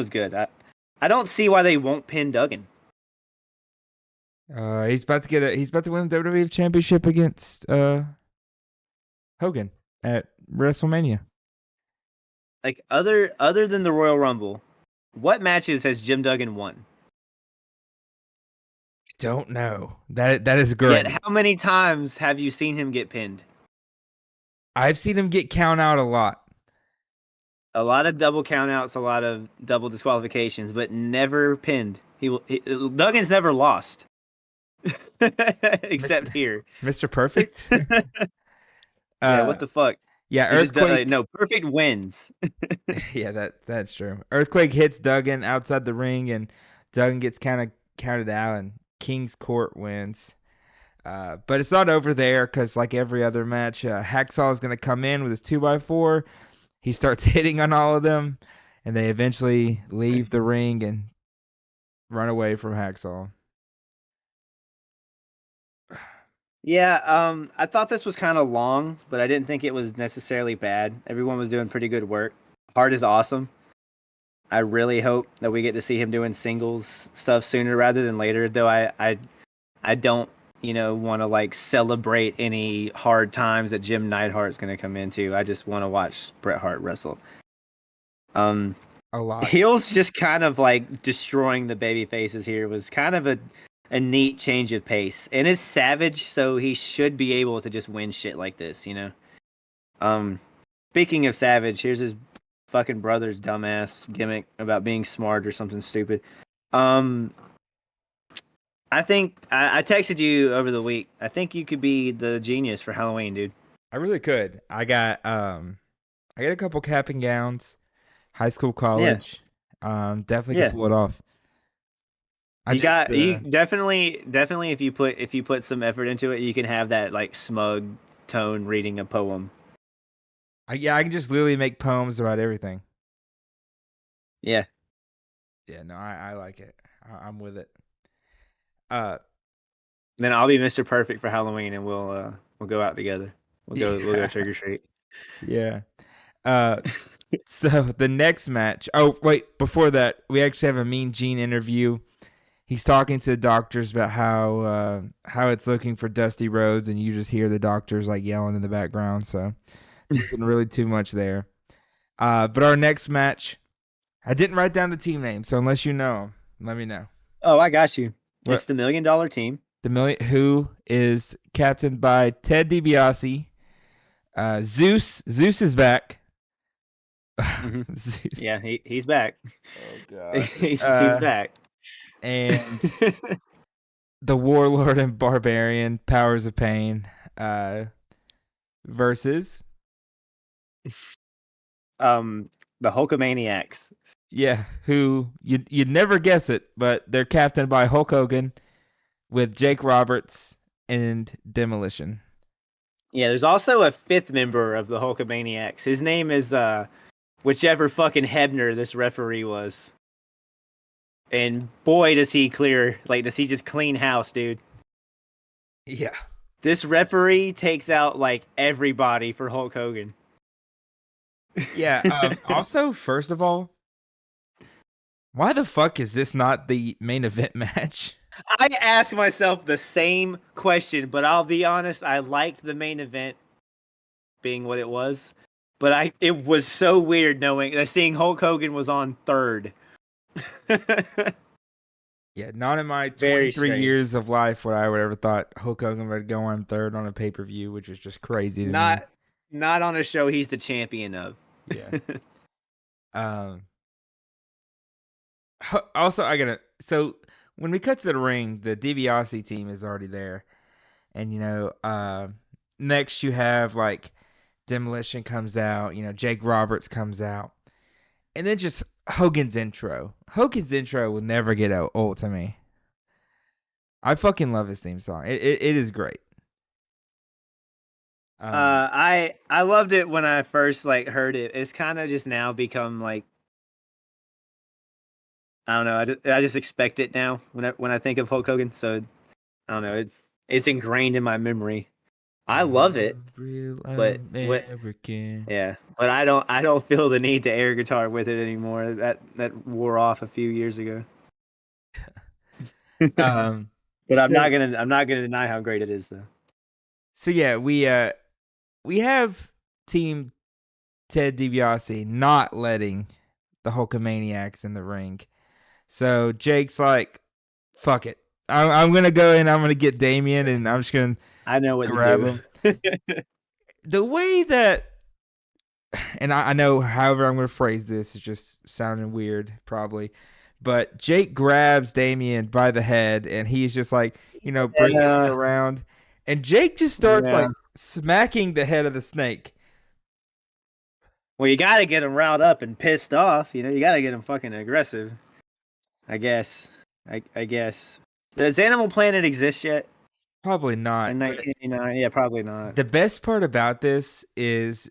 good. I don't see why they won't pin Duggan. He's about to win the WWE Championship against Hogan at WrestleMania. Like other than the Royal Rumble, what matches has Jim Duggan won? don't know. That is Yet, great. how many times have you seen him get pinned? I've seen him get count out a lot. A lot of double countouts, a lot of double disqualifications, but never pinned. Duggan's never lost, except Mr. here. Mr. Perfect. Yeah, uh what the fuck? yeah, He just Earthquake. no perfect wins. Yeah, that's true. Earthquake hits Duggan outside the ring, and Duggan gets kind of counted out, and King's Court wins. But it's not over there because, like every other match, Hacksaw is going to come in with his 2x4. He starts hitting on all of them, and they eventually leave the ring and run away from Hacksaw. Yeah, I thought this was kind of long, but I didn't think it was necessarily bad. Everyone was doing pretty good work. Hart is awesome. I really hope that we get to see him doing singles stuff sooner rather than later. Though I don't want to like celebrate any hard times that Jim Neidhart's going to come into. I just want to watch Bret Hart wrestle. Um, A lot. Heels just kind of like destroying the baby faces here was kind of a neat change of pace. And it's Savage, so he should be able to just win shit like this, you know. Um, Speaking of Savage, here's his fucking brother's dumbass gimmick about being smart or something stupid. Um, I think I texted you over the week. I think you could be the genius for Halloween, dude. I really could. I got a couple cap and gowns, high school, Yeah, college. Definitely could yeah. pull it off. I just You definitely if you put some effort into it, you can have that like smug tone reading a poem. I can just literally make poems about everything. Yeah. Yeah, no, I like it. I'm with it. Uh, Then I'll be Mr. Perfect for Halloween, and we'll go out together. We'll go yeah, trick or treat. yeah. Uh, so the next match. Oh, wait, before that, we actually have a Mean Gene interview. He's talking to the doctors about how it's looking for Dusty Rhodes, and you just hear the doctors like yelling in the background. So nothing really too much there. But our next match, I didn't write down the team name, so unless you know 'em, let me know. Oh, I got you. It's What the $1 million team. the million who is captained by Ted DiBiase. Zeus is back. Hmm. Zeus. Yeah, he's back. Oh God. He's back. And the Warlord and Barbarian, Powers of Pain, versus The Hulkamaniacs. yeah, who you'd never guess it, but they're captained by Hulk Hogan with Jake Roberts and Demolition. Yeah, there's also a fifth member of the Hulkamaniacs. His name is whichever fucking Hebner this referee was. And boy, does he clear, like, does he just clean house, dude? Yeah. This referee takes out, like, everybody for Hulk Hogan. Yeah. Also, first of all, why the fuck is this not the main event match? I asked myself the same question, but I'll be honest, I liked the main event being what it was. But it was so weird knowing that seeing Hulk Hogan was on third. Yeah, not in my Very 23 strange. years of life would I would ever thought Hulk Hogan would go on third on a pay per view, which is just crazy to me. Not not on a show he's the champion of. Yeah. Um. Also, I gotta. So when we cut to the ring, the DiBiase team is already there, and next you have like Demolition comes out. Jake Roberts comes out, and then just Hogan's intro. Hogan's intro will never get old to me. I fucking love his theme song. It is great. I loved it when I first like heard it. It's kind of just now become like I don't know. I just expect it now when I think of Hulk Hogan. So I don't know. It's ingrained in my memory. I love I'm it, a real but what? American. Yeah, but I don't feel the need to air guitar with it anymore. That wore off a few years ago. Um. But So I'm not gonna deny how great it is though. so yeah, we have Team Ted DiBiase not letting the Hulkamaniacs in the ring. So Jake's like, "Fuck it, I'm gonna go in. I'm gonna get Damien, and I'm just gonna I know what to grab do. him. The way that, and I know, however I'm gonna phrase this is just sounding weird, probably, but Jake grabs Damien by the head, and he's just like, bringing him Yeah, around, and Jake just starts yeah. like smacking the head of the snake. Well, you got to get them riled up and pissed off. You got to get them fucking aggressive. I guess. I guess. Does Animal Planet exist yet Probably in not, but 1989? Yeah, probably not. the best part about this is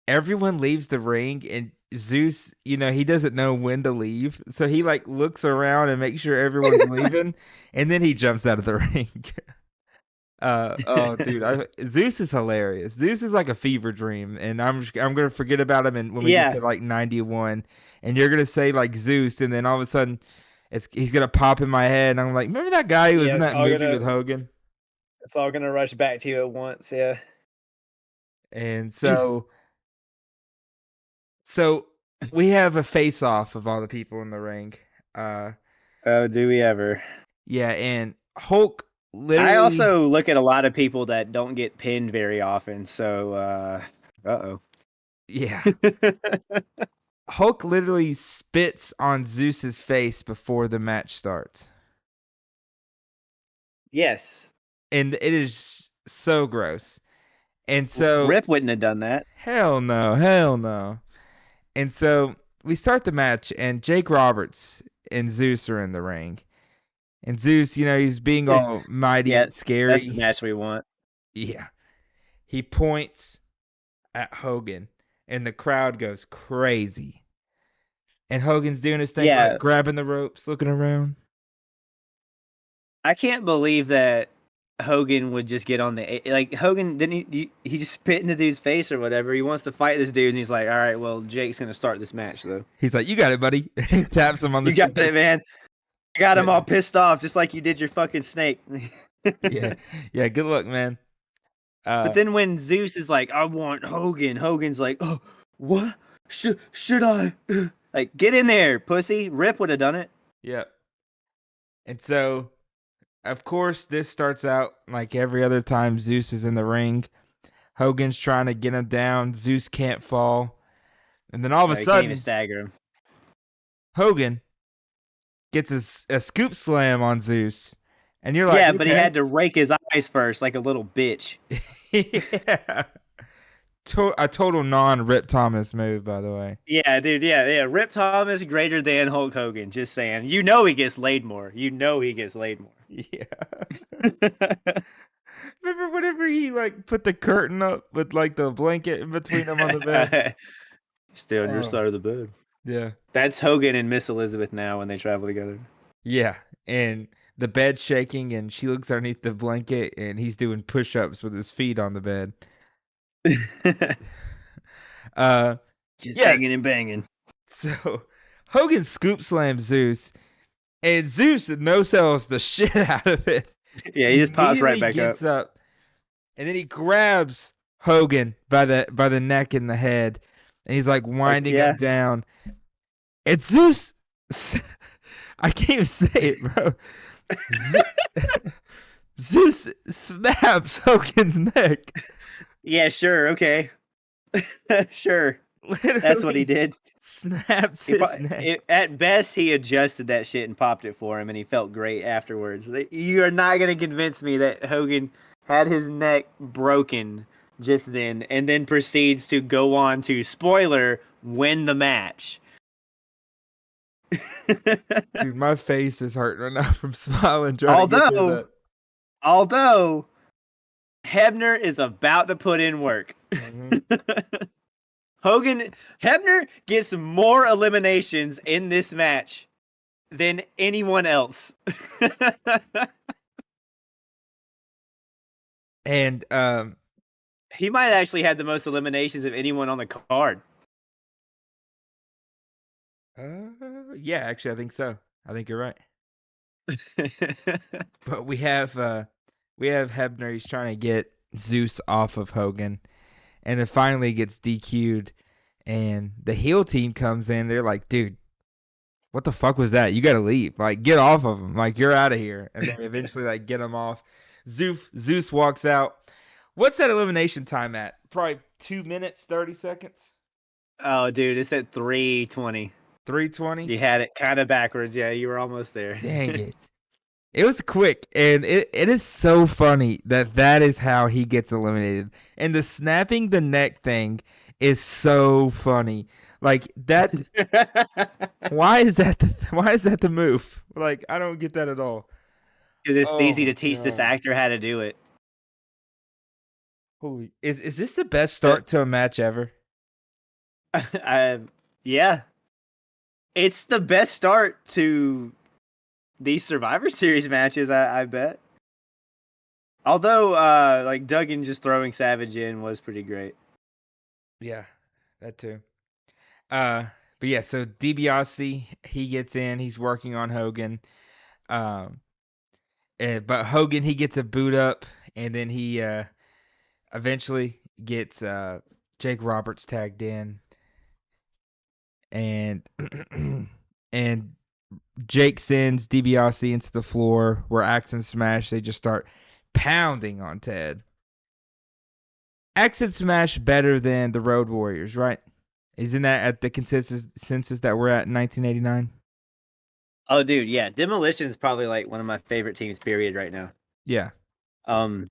everyone leaves the ring, and Zeus, he doesn't know when to leave, so he like looks around and makes sure everyone's leaving, and then he jumps out of the ring. Oh, dude, Zeus is hilarious. Zeus is like a fever dream, and I'm gonna forget about him, and when we get Yeah, to like 91, and you're gonna say like Zeus, and then all of a sudden, he's gonna pop in my head, and I'm like, remember that guy who was yeah. in It's that all movie gonna with Hogan? it's all gonna rush back to you at once. Yeah. And so we have a face off of all the people in the ring. Uh, Oh, do we ever? yeah, and Hulk I literally, also look at a lot of people that don't get pinned very often. So, oh. yeah, Hulk literally spits on Zeus's face before the match starts. Yes. And it is so gross. And so, Rip wouldn't have done that. hell no, hell no. And so we start the match, and Jake Roberts and Zeus are in the ring. And Zeus, he's being all mighty Yeah, and that's the scary. match we want. Yeah. He points at Hogan, and the crowd goes crazy. And Hogan's doing his thing, like Yeah, grabbing the ropes, looking around. I can't believe that Hogan would just get on the like Hogan didn't he just spit in the dude's face or whatever. He wants to fight this dude and he's like, "All right, well, Jake's going to start this match though." He's like, "You got it, buddy." He taps him on the You got shoulder. it, man. I got him Yeah, all pissed off just like you did your fucking snake. yeah, yeah. Good luck, man. But Uh, then when Zeus is like, "I want Hogan." Hogan's like, "Oh, what? Should I?" Like, get in there, pussy. Rip would have done it. yeah. And so, of course, this starts out like every other time Zeus is in the ring. Hogan's trying to get him down. Zeus can't fall. And then all of a You can't even sudden, stagger him. Hogan gets a scoop slam on Zeus. And you're like, Yeah, but he okay. had to rake his eyes first, like a little bitch. Yeah. A total non-Rip Thomas move, by the way. Yeah, dude. Yeah, yeah. Rip Thomas greater than Hulk Hogan. Just saying. You know he gets laid more. You know he gets laid more. Yeah. Remember whenever he like put the curtain up with like the blanket in between them on the bed? Stay on your Oh, side of the bed. yeah. That's Hogan and Miss Elizabeth now when they travel together. Yeah. And the bed's shaking, and she looks underneath the blanket, and he's doing push-ups with his feet on the bed. Uh, Just yeah. hanging and banging. So Hogan scoop slams Zeus, and Zeus no sells the shit out of it. Yeah, he And just pops right immediately back up. gets up, and then he grabs Hogan by the neck and the head, and he's like Like, winding him yeah. down. And Zeus, I can't even say it, bro. Zeus snaps Hogan's neck. Yeah, sure. Okay. Sure. That's what he Literally did. snaps his neck. At best, he adjusted that shit and popped it for him, and he felt great afterwards. You are not going to convince me that Hogan had his neck broken just then, and then proceeds to go on to, spoiler, win the match. Dude, my face is hurting right now from smiling trying to get through although, that. although Hebner is about to put in work. Hmm. Hebner gets more eliminations in this match than anyone else. And He might actually have the most eliminations of anyone on the card. yeah, actually I think so. I think you're right. But we have Hebner. He's trying to get Zeus off of Hogan, and then finally gets DQ'd. And the heel team comes in. They're like, dude, what the fuck was that? You gotta leave. Like, get off of him. Like, you're out of here. And they eventually like get him off. Zeus walks out. What's that elimination time at? Probably 2 minutes 30 seconds. Oh, dude, it's at 3:20. 3:20. You had it kind of backwards. Yeah, you were almost there. Dang it. It was quick, and it is so funny that that is how he gets eliminated. And the snapping the neck thing is so funny. Like that. Why is that the move? Like I don't get that at all. Because it's Oh easy my to teach this god. actor how to do it. Holy, is this the best Uh, start to a match ever? yeah, it's the best start to these Survivor Series matches. I bet. Although, like Duggan just throwing Savage in was pretty great. Yeah, that too. Uh, but yeah, so DiBiase he gets in. He's working on Hogan. Um, but Hogan he gets a boot up, and then he eventually gets Jake Roberts tagged in, and and Jake sends DiBiase into the floor where Axe and Smash they just start pounding on Ted. Axe and Smash better than the Road Warriors, right? Isn't that at the consensus that we're at in 1989? Oh, dude, yeah, Demolition's probably like one of my favorite teams. Period. Right now. Yeah. Um,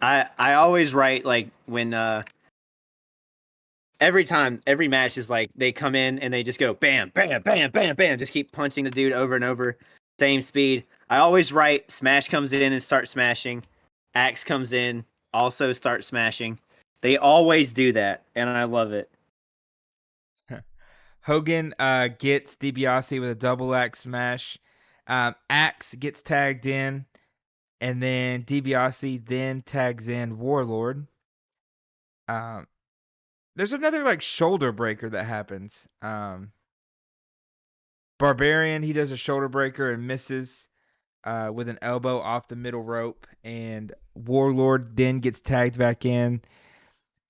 I always write like when every time every match is like they come in and they just go bam bam bam bam bam, just keep punching the dude over and over, same speed. I always write Smash comes in and starts smashing, Axe comes in also starts smashing. They always do that, and I love it. Hogan gets DiBiase with a double axe smash. Axe gets tagged in, and then DiBiase then tags in Warlord. Um, there's another like shoulder breaker that happens. Barbarian he does a shoulder breaker and misses with an elbow off the middle rope, and Warlord then gets tagged back in.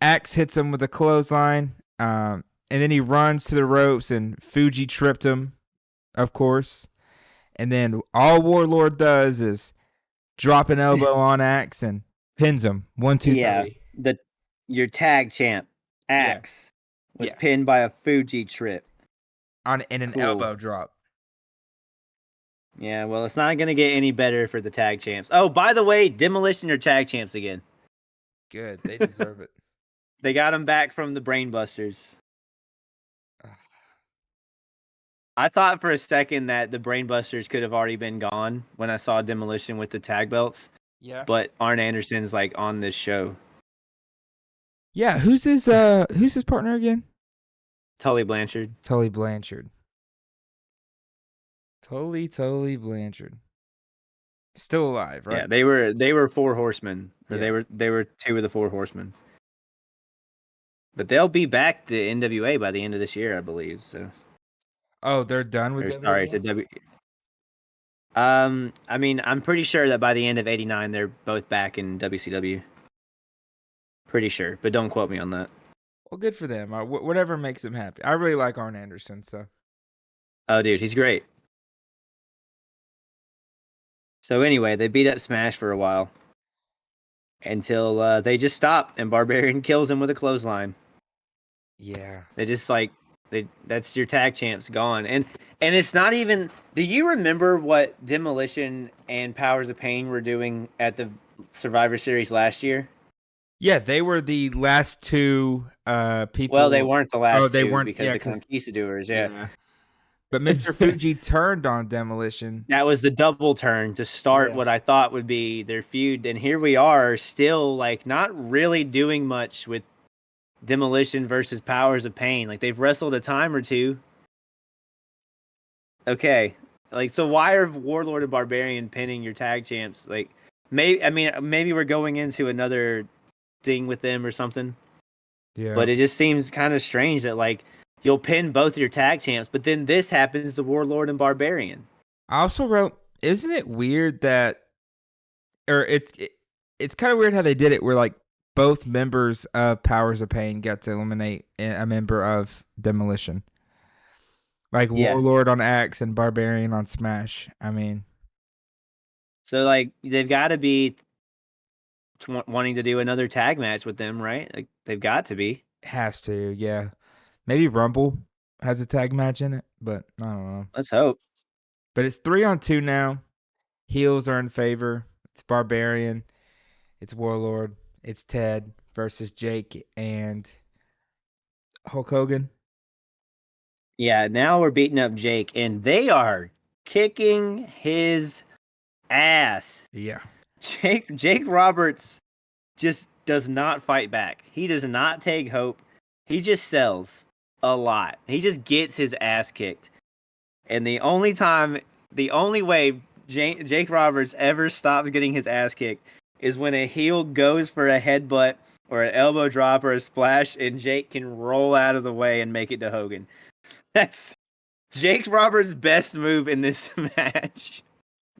Axe hits him with a clothesline, and then he runs to the ropes, and Fuji tripped him, of course. And then all Warlord does is drop an elbow on Axe and pins him. One, two, Yeah, three. the your tag champ Yeah, Axe was yeah. pinned by a Fuji trip. On in an Cool. elbow drop. Yeah, well, it's not gonna get any better for the tag champs. Oh, by the way, Demolition are tag champs again. Good. They deserve it. They got them back from the Brainbusters. I thought for a second that the Brainbusters could have already been gone when I saw Demolition with the tag belts, Yeah. but Arn Anderson's like on this show. Yeah. Who's his partner again? Tully Blanchard. Tully Blanchard. Tully Blanchard. Still alive, right? Yeah, they were four horsemen, or Yeah. they were two of the four horsemen. But they'll be back to NWA by the end of this year, I believe. So, Oh, they're done with or sorry, to WWE? W. I mean, I'm pretty sure that by the end of '89, they're both back in WCW. Pretty sure, but don't quote me on that. Well, good for them. Whatever makes them happy. I really like Arn Anderson, so. Oh, dude, he's great. So anyway, they beat up Smash for a while until they just stop and Barbarian kills him with a clothesline. Yeah. They just like that's your tag champs gone. And it's not even. Do you remember what Demolition and Powers of Pain were doing at the Survivor Series last year? Yeah, they were the last two people. Well, they weren't the Oh, last they two weren't. because Yeah, the because Conquistadors, yeah. yeah. But Mr. Fuji turned on Demolition. That was the double turn to start Yeah. what I thought would be their feud, and here we are, still like not really doing much with Demolition versus Powers of Pain. Like they've wrestled a time or two. Okay, like so, why are Warlord and Barbarian pinning your tag champs? Like, maybe we're going into another thing with them or something. Yeah. But it just seems kind of strange that like you'll pin both your tag champs, but then this happens to Warlord and Barbarian. I also wrote, isn't it weird that, or it's kind of weird how they did it, where like both members of Powers of Pain got to eliminate a member of Demolition. Like Yeah. Warlord on Axe and Barbarian on Smash. I mean, So like they've got to be wanting to do another tag match with them, right? Like they've got to be. has to, yeah. Maybe Rumble has a tag match in it, but I don't know. Let's hope. But it's 3-on-2 now. Heels are in favor. It's Barbarian. It's Warlord. It's Ted versus Jake and Hulk Hogan. Yeah, now we're beating up Jake, and they are kicking his ass. Yeah. Jake Roberts just does not fight back. He does not take hope. He just sells a lot. He just gets his ass kicked. And the only way Jake Roberts ever stops getting his ass kicked is when a heel goes for a headbutt or an elbow drop or a splash, and Jake can roll out of the way and make it to Hogan. That's Jake Roberts' best move in this match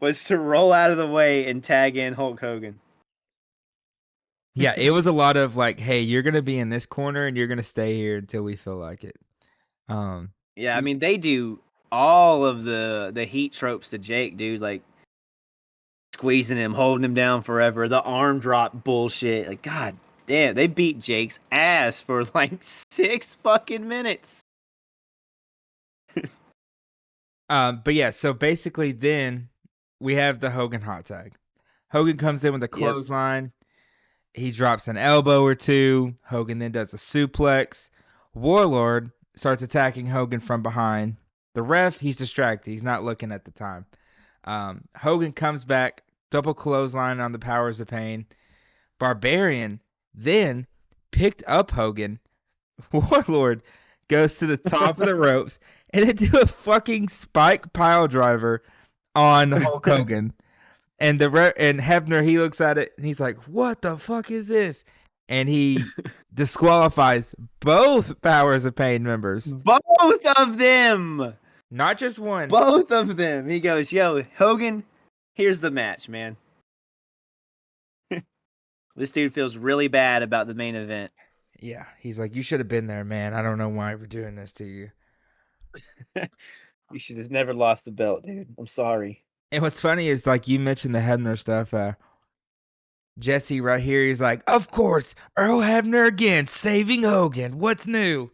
was to roll out of the way and tag in Hulk Hogan. Yeah, it was a lot of like, hey, you're gonna be in this corner and you're gonna stay here until we feel like it. Um, Yeah, I mean they do all of the heat tropes to Jake, dude. Like squeezing him, holding him down forever, the arm drop bullshit. Like, god damn, they beat Jake's ass for like 6 fucking minutes. but yeah, so basically then we have the Hogan hot tag. Hogan comes in with a Yep. clothesline. He drops an elbow or two. Hogan then does a suplex. Warlord starts attacking Hogan from behind. The ref, he's distracted. He's not looking at the time. Hogan comes back, double clothesline on the Powers of Pain. Barbarian then picked up Hogan. Warlord goes to the top of the ropes and then do a fucking spike pile driver on Hulk Hogan. And and Hebner, he looks at it and he's like, "What the fuck is this?" And he disqualifies both Powers of Pain members, Both of them. not just one. Both of them. He goes, "Yo, Hogan, here's the match, man." This dude feels really bad about the main event. Yeah, he's like, "You should have been there, man. I don't know why we're doing this to you." You should have never lost the belt, dude. I'm sorry. And what's funny is like you mentioned the Hebner stuff. Jesse right here, he's like, "Of course, Earl Hebner again, saving Hogan. What's new?"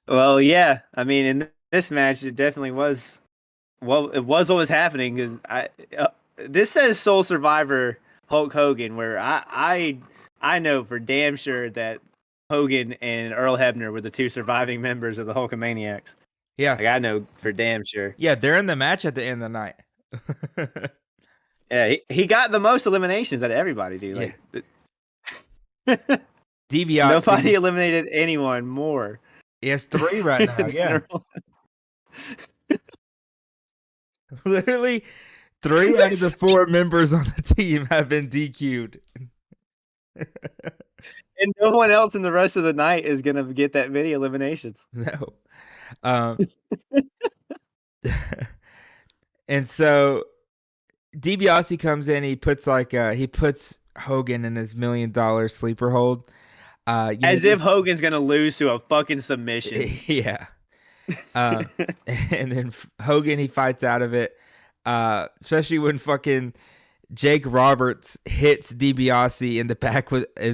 Well, yeah. I mean, in this match, it definitely was. Well, it was what was happening because this says Sole Survivor Hulk Hogan, where I know for damn sure that Hogan and Earl Hebner were the two surviving members of the Hulkamaniacs. Yeah, Like I know for damn sure. yeah, they're in the match at the end of the night. Yeah, he got the most eliminations out of everybody, dude. Yeah, Like nobody DiBiase, eliminated anyone more. he has 3 right now. than Yeah, Earl. literally 3 out of the 4 members on the team have been DQ'd. And no one else in the rest of the night is gonna get that many eliminations. No. Um, and so DiBiase comes in. He puts Hogan in his $1 million sleeper hold. As if Hogan's gonna lose to a fucking submission. Yeah. And then Hogan, he fights out of it. Especially when fucking Jake Roberts hits DiBiase in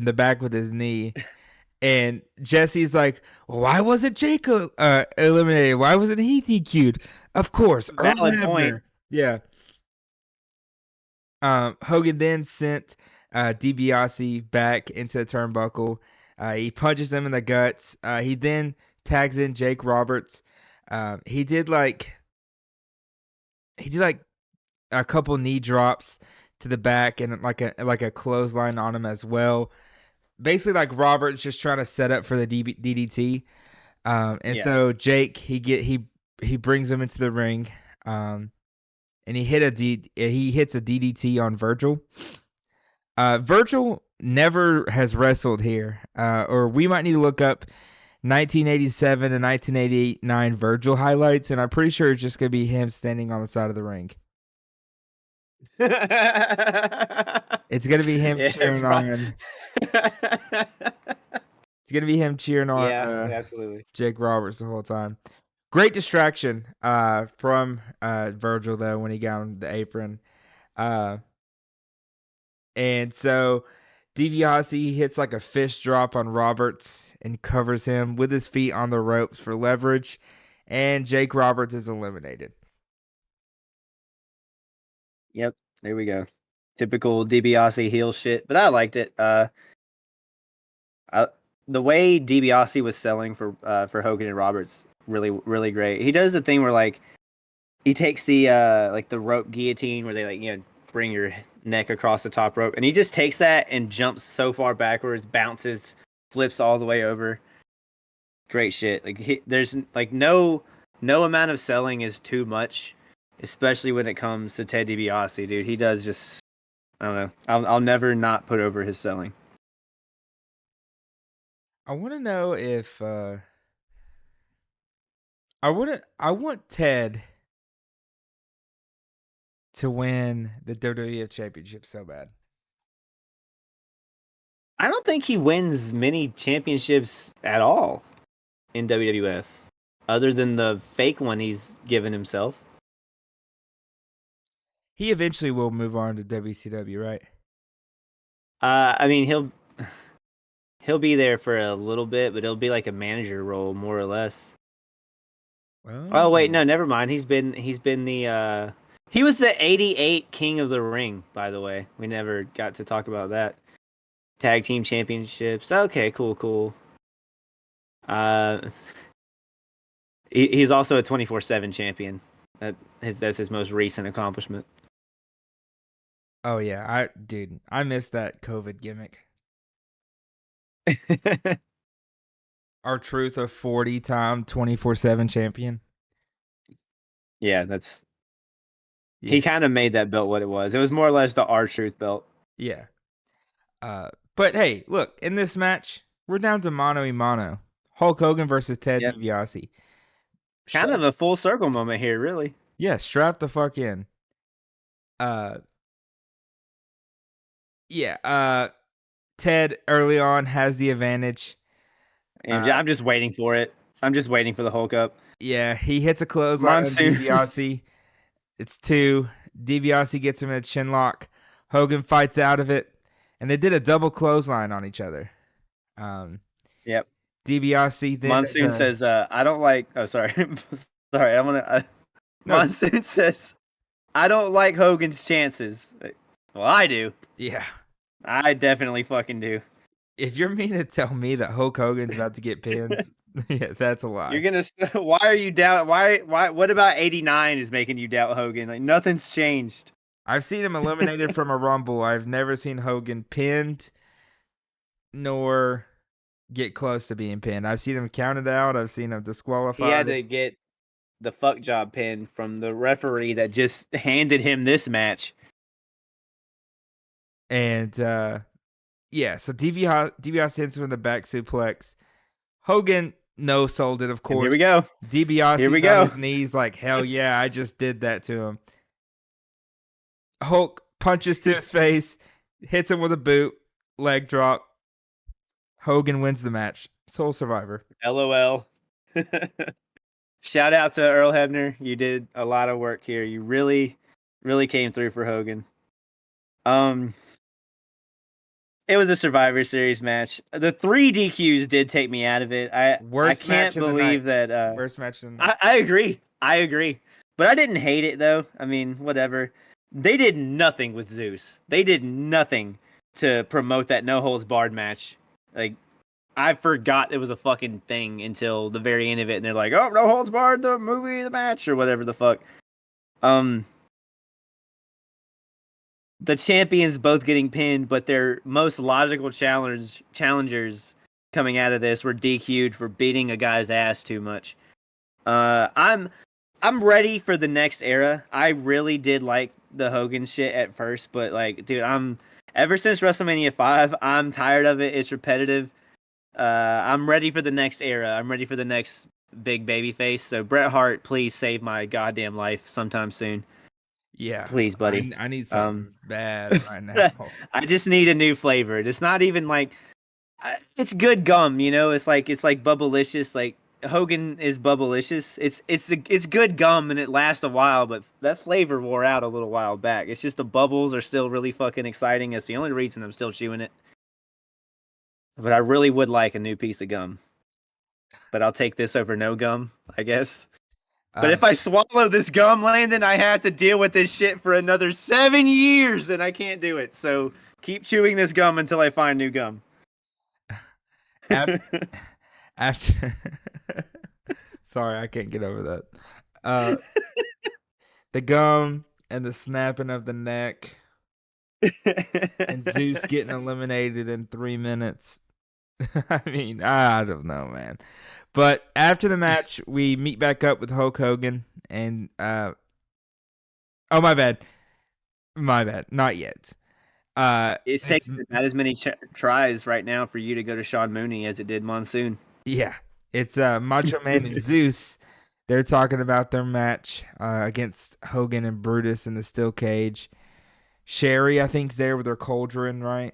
the back with his knee. And Jesse's like, "Why wasn't Jake eliminated? Why wasn't he DQ'd?" Of course, Earl Valid Hebner. point. Yeah. Hogan then sent DiBiase back into the turnbuckle. He punches him in the guts. He then tags in Jake Roberts. He did like a couple knee drops to the back and like a clothesline on him as well. Basically, like Roberts just trying to set up for the DDT. And Yeah. so Jake he brings him into the ring. And he hits a DDT on Virgil. Virgil never has wrestled here, or we might need to look up 1987 and 1989 Virgil highlights, and I'm pretty sure it's just gonna be him standing on the side of the ring. It's gonna be him cheering on. It's It's gonna be him cheering on Yeah, absolutely. Jake Roberts the whole time. Great distraction from Virgil though when he got on the apron. Uh, and so DiBiase hits like a fish drop on Roberts and covers him with his feet on the ropes for leverage, and Jake Roberts is eliminated. Yep, there we go. Typical DiBiase heel shit, but I liked it. I, the way DiBiase was selling for Hogan and Roberts, really great. He does the thing where like he takes the like the rope guillotine where they like bring your neck across the top rope, and he just takes that and jumps so far backwards, bounces, flips all the way over. Great shit. Like there's like no amount of selling is too much, especially when it comes to Ted DiBiase, dude. He does just I don't know. I'll never not put over his selling. I want to know if I want Ted to win the WWF Championship so bad. I don't think he wins many championships at all in WWF, other than the fake one he's given himself. He eventually will move on to WCW, right? I mean he'll be there for a little bit, but it'll be like a manager role more or less. Oh wait, Oh, no, never mind. He's been the he was the 88 King of the Ring, by the way. We never got to talk about that. Tag team championships. Okay, cool. Uh he's also a 24/7 champion. That's his most recent accomplishment. oh yeah, I missed that COVID gimmick. Our truth of 40-time 24/7 champion. Yeah, Yeah, he kind of made that belt what it was. It was more or less the R-Truth belt. yeah. But hey, look, in this match, we're down to mano a mano. Hulk Hogan versus Ted Yep. DiBiase. Kind of Strap, a full circle moment here, really. yeah, strap the fuck in. Uh, yeah. Ted early on has the advantage. And Uh, I'm just waiting for it. I'm just waiting for the Hulk up. yeah, he hits a clothesline on Monsoon. DiBiase. It's two. DiBiase gets him in a chin lock. Hogan fights out of it, and they did a double clothesline on each other. Um, Yep. DiBiase then does Monsoon a says, I don't like. Oh, sorry. Sorry. no. Monsoon says, I don't like Hogan's chances. Well, I do. Yeah, I definitely fucking do. if you're mean to tell me that Hulk Hogan's about to get pinned, yeah, that's a You're lie. gonna. Why are you doubt? Why? What about '89 is making you doubt Hogan? Like nothing's changed. I've seen him eliminated from a Rumble. I've never seen Hogan pinned nor get close to being pinned. I've seen him counted out. I've seen him He had disqualified. to get the fuck job pin from the referee that just handed him this match. And yeah, so DiBiase hits him with the back suplex. Hogan no sold it, of And here we course. go. Here we DiBiase's on go. his knees like, hell yeah, I just did that to him. Hulk punches to his face, hits him with a boot, leg drop. Hogan wins the match. Sole survivor. LOL. Shout out to Earl Hebner. You did a lot of work here. You really came through for Hogan. It was a Survivor Series match. The 3 DQs did take me out of it. I Worst match can't of the night. believe that. Worst match of the night. I agree. I agree. But I didn't hate it though. I mean, whatever. They did nothing with Zeus. They did nothing to promote that no holds barred match. Like I forgot it was a fucking thing until the very end of it, and they're like, "Oh, no holds barred, the movie, the match, or whatever the fuck." Um, the champions both getting pinned, but their most logical challengers coming out of this were DQ'd for beating a guy's ass too much. I'm ready for the next era. I really did like the Hogan shit at first, but like, dude, I'm ever since WrestleMania 5, I'm tired of it. It's repetitive. I'm ready for the next era. I'm ready for the next big baby face. So Bret Hart, please save my goddamn life sometime soon. Yeah, Please, buddy. I need something bad right now. I just need a new flavor. It's not even like It's good gum, you know. It's like Bubblicious. Like Hogan is Bubblicious. It's good gum and it lasts a while, but that flavor wore out a little while back. It's just the bubbles are still really fucking exciting. It's the only reason I'm still chewing it. But I really would like a new piece of gum. But I'll take this over no gum, I guess. But Uh, if I swallow this gum, Landon, I have to deal with this shit for another 7 years, and I can't do it. So keep chewing this gum until I find new gum. af- after, sorry, I can't get over that. Uh, the gum and the snapping of the neck and Zeus getting eliminated in 3 minutes. I mean, I don't know, man. But after the match, we meet back up with Hulk Hogan and oh, my bad, not yet. It's It's taking about as many tries right now for you to go to Sean Mooney as it did Monsoon. Yeah, it's Macho Man and Zeus. They're talking about their match against Hogan and Brutus in the steel cage. Sherry, I think's there with her cauldron, right?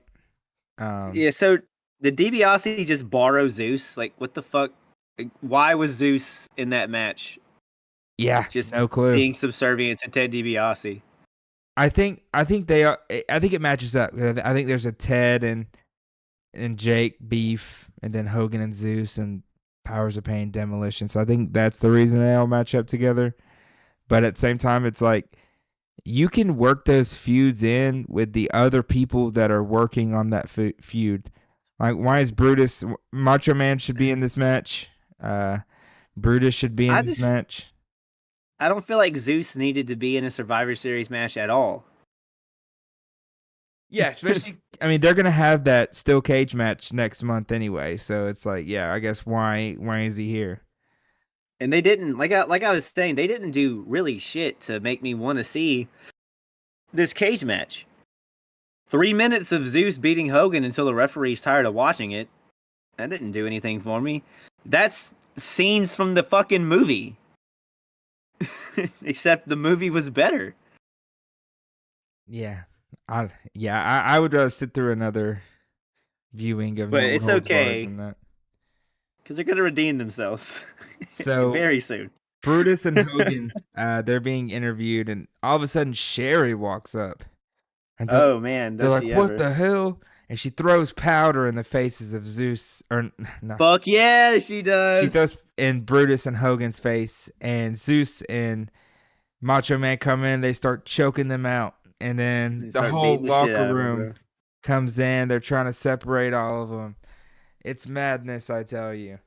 Um, Yeah, so did DiBiase just borrow Zeus? Like, what the fuck? Like, why was Zeus in that match? yeah, Just no clue. being subservient to Ted DiBiase. I think they are. I think it matches up. I think there's a Ted and Jake beef, and then Hogan and Zeus and Powers of Pain Demolition. So I think that's the reason they all match up together. But at the same time, it's like you can work those feuds in with the other people that are working on that feud. Like, why is Brutus Macho Man should be in this match? Uh, Brutus should be in I this just match. I don't feel like Zeus needed to be in a Survivor Series match at all. Yeah, especially I mean they're gonna have that steel cage match next month anyway, so it's like yeah, I guess why is he here? And they didn't like I was saying, they didn't do really shit to make me want to see this cage match. 3 minutes of Zeus beating Hogan until the referee's tired of watching it. That didn't do anything for me. That's scenes from the fucking movie. Except the movie was better. Yeah, I would rather sit through another viewing of But No One it's Holds Barred okay than that. because they're gonna redeem themselves So very soon. Brutus and Hogan, they're being interviewed, and all of a sudden Sherry walks up, and Oh man, they're does like, she "What ever? the hell?" And she throws powder in the faces of Zeus, or no, Fuck yeah, she she does. throws in Brutus and Hogan's face, and Zeus and Macho Man come in. They start choking them out, and then They the start whole beating the shit locker out of her, room bro. comes in. They're trying to separate all of them. It's madness, I tell you.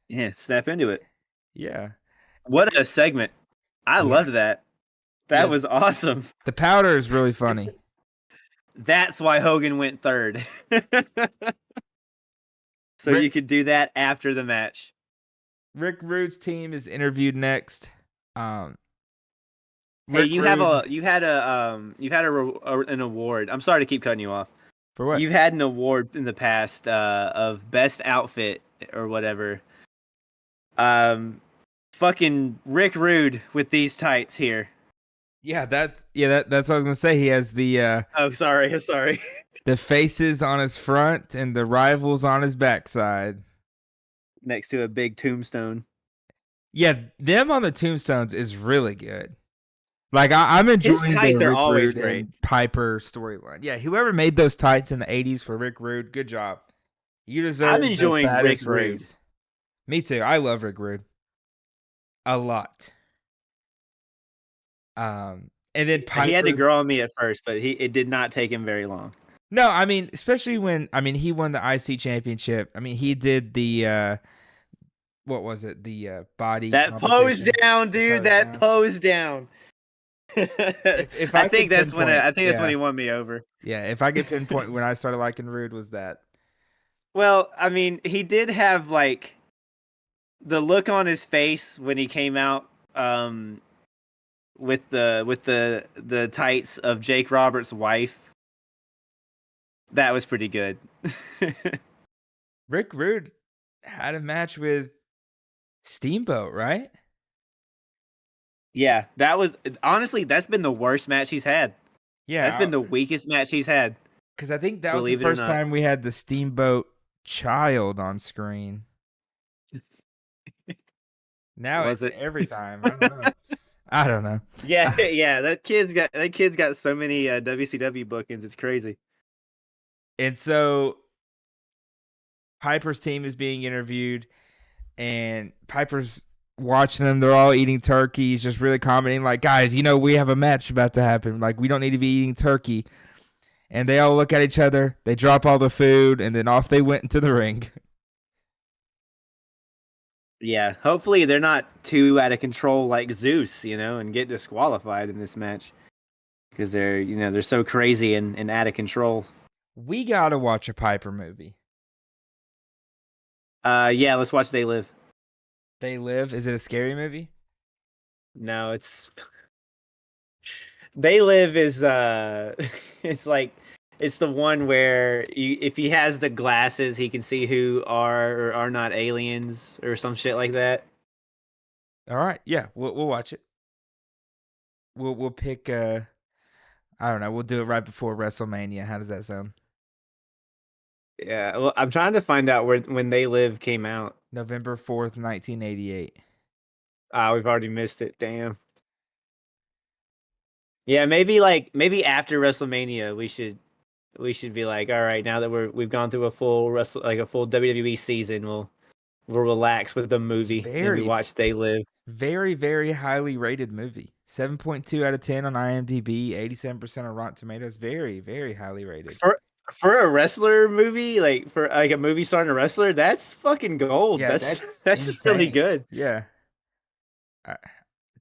Yeah, snap into it. Yeah, What a segment! I yeah, loved that. That yeah. was awesome. The powder is really funny. That's why Hogan went third. So you Rick could do that after the match. Rick Rude's team is interviewed next. Um, Hey, Rick Rude you had an award. I'm sorry to keep cutting you off. for what? You've had an award in the past of best outfit or whatever. Fucking Rick Rude with these tights here. That's what I was gonna say. He has Oh, sorry, I'm sorry. the faces on his front and the rivals on his backside. Next to a big tombstone. Yeah, them on the tombstones is really good. Like I'm His enjoying the tights are Rick always Rude great. and Piper storyline. Yeah, whoever made those tights in the '80s for Rick Rude, good job. You I'm deserve the enjoying Rick fattest Rude. raise. Me too. I love Rick Rude a lot. And then He had to Piper. grow on me at first, but it did not take him very long. No, I mean, especially when he won the IC championship. I mean, he did the what was it? The body That pose competition. down, The dude. pose That down. pose down. If I could pinpoint, I think that's when yeah, he won me over. yeah. If I could pinpoint when I started liking Rude was that. Well, I mean, he did have like the look on his face when he came out with the tights of Jake Roberts' wife. That was pretty good. Rick Rude had a match with Steamboat, right? Yeah, that was honestly that's been the worst match he's had. Yeah, That's been the weakest match he's had. Because I think that was the Believe it or first not. time we had the Steamboat Child on screen. Now Was it's it? every time. I don't know. I don't know. Yeah, Uh, yeah. That kid's got so many WCW bookings. It's crazy. and so Piper's team is being interviewed, and Piper's watching them. They're all eating turkey. He's just really commenting, like, guys, we have a match about to happen. Like, we don't need to be eating turkey. And they all look at each other. They drop all the food, and then off they went into the ring. Yeah. Hopefully they're not too out of control like Zeus, and get disqualified in this match because they're so crazy and out of control. We gotta watch a Piper movie. Yeah. Let's watch They Live. They Live. Is it a scary movie? No, They Live is it's like it's the one where if he has the glasses, he can see who are or are not aliens or some shit like that. All right. Yeah, we'll watch it. We'll pick. I don't know. We'll do it right before WrestleMania. How does that sound? Yeah, well, I'm trying to find out when They Live came out. November 4th, 1988. Ah, we've already missed it. Damn. Yeah, maybe after WrestleMania we should be like, all right, now that we've gone through a full WWE season, we'll relax with the movie and we Very, watch They Live. very, very highly rated movie. 7.2 out of 10 on IMDb. 87% on Rotten Tomatoes. Very, very highly rated. For a wrestler movie, like for like a movie starring a wrestler, that's fucking gold. Yeah, That's that's that's really insane. good. Yeah. I,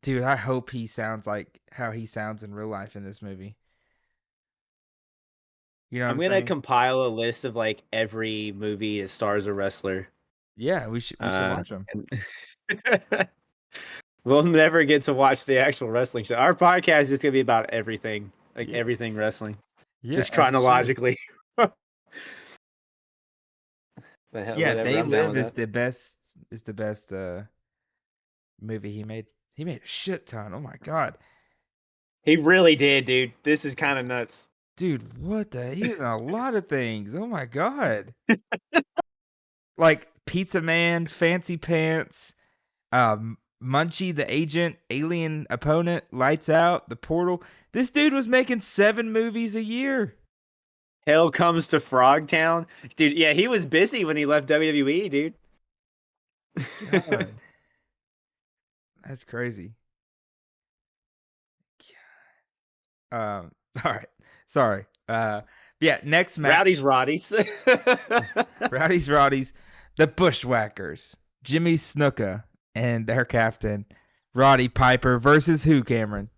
dude, I hope he sounds like how he sounds in real life in this movie. You know what I'm I'm gonna saying? compile a list of like every movie that stars a wrestler. Yeah, we should watch him. And we'll never get to watch the actual wrestling show. Our podcast is just gonna be about everything, like Yeah, everything wrestling, yeah, just as it should. chronologically. But hell, Yeah, whatever, They I'm down Live with is that. the best movie he made. He made a shit ton. Oh my god. He really did, dude. This is kind of nuts. Dude, what the he was in a lot of things. Oh my god. Like Pizza Man, Fancy Pants, Munchie the Agent, Alien Opponent, Lights Out, The Portal. This dude was making 7 movies a year. Hell comes to Frogtown, dude. Yeah, he was busy when he left WWE, dude. God, that's crazy. All right. Sorry. Yeah, next Rowdy's match. Roddy's. Rowdy's Roddy's, the Bushwhackers, Jimmy Snuka and their captain, Roddy Piper versus who, Cameron?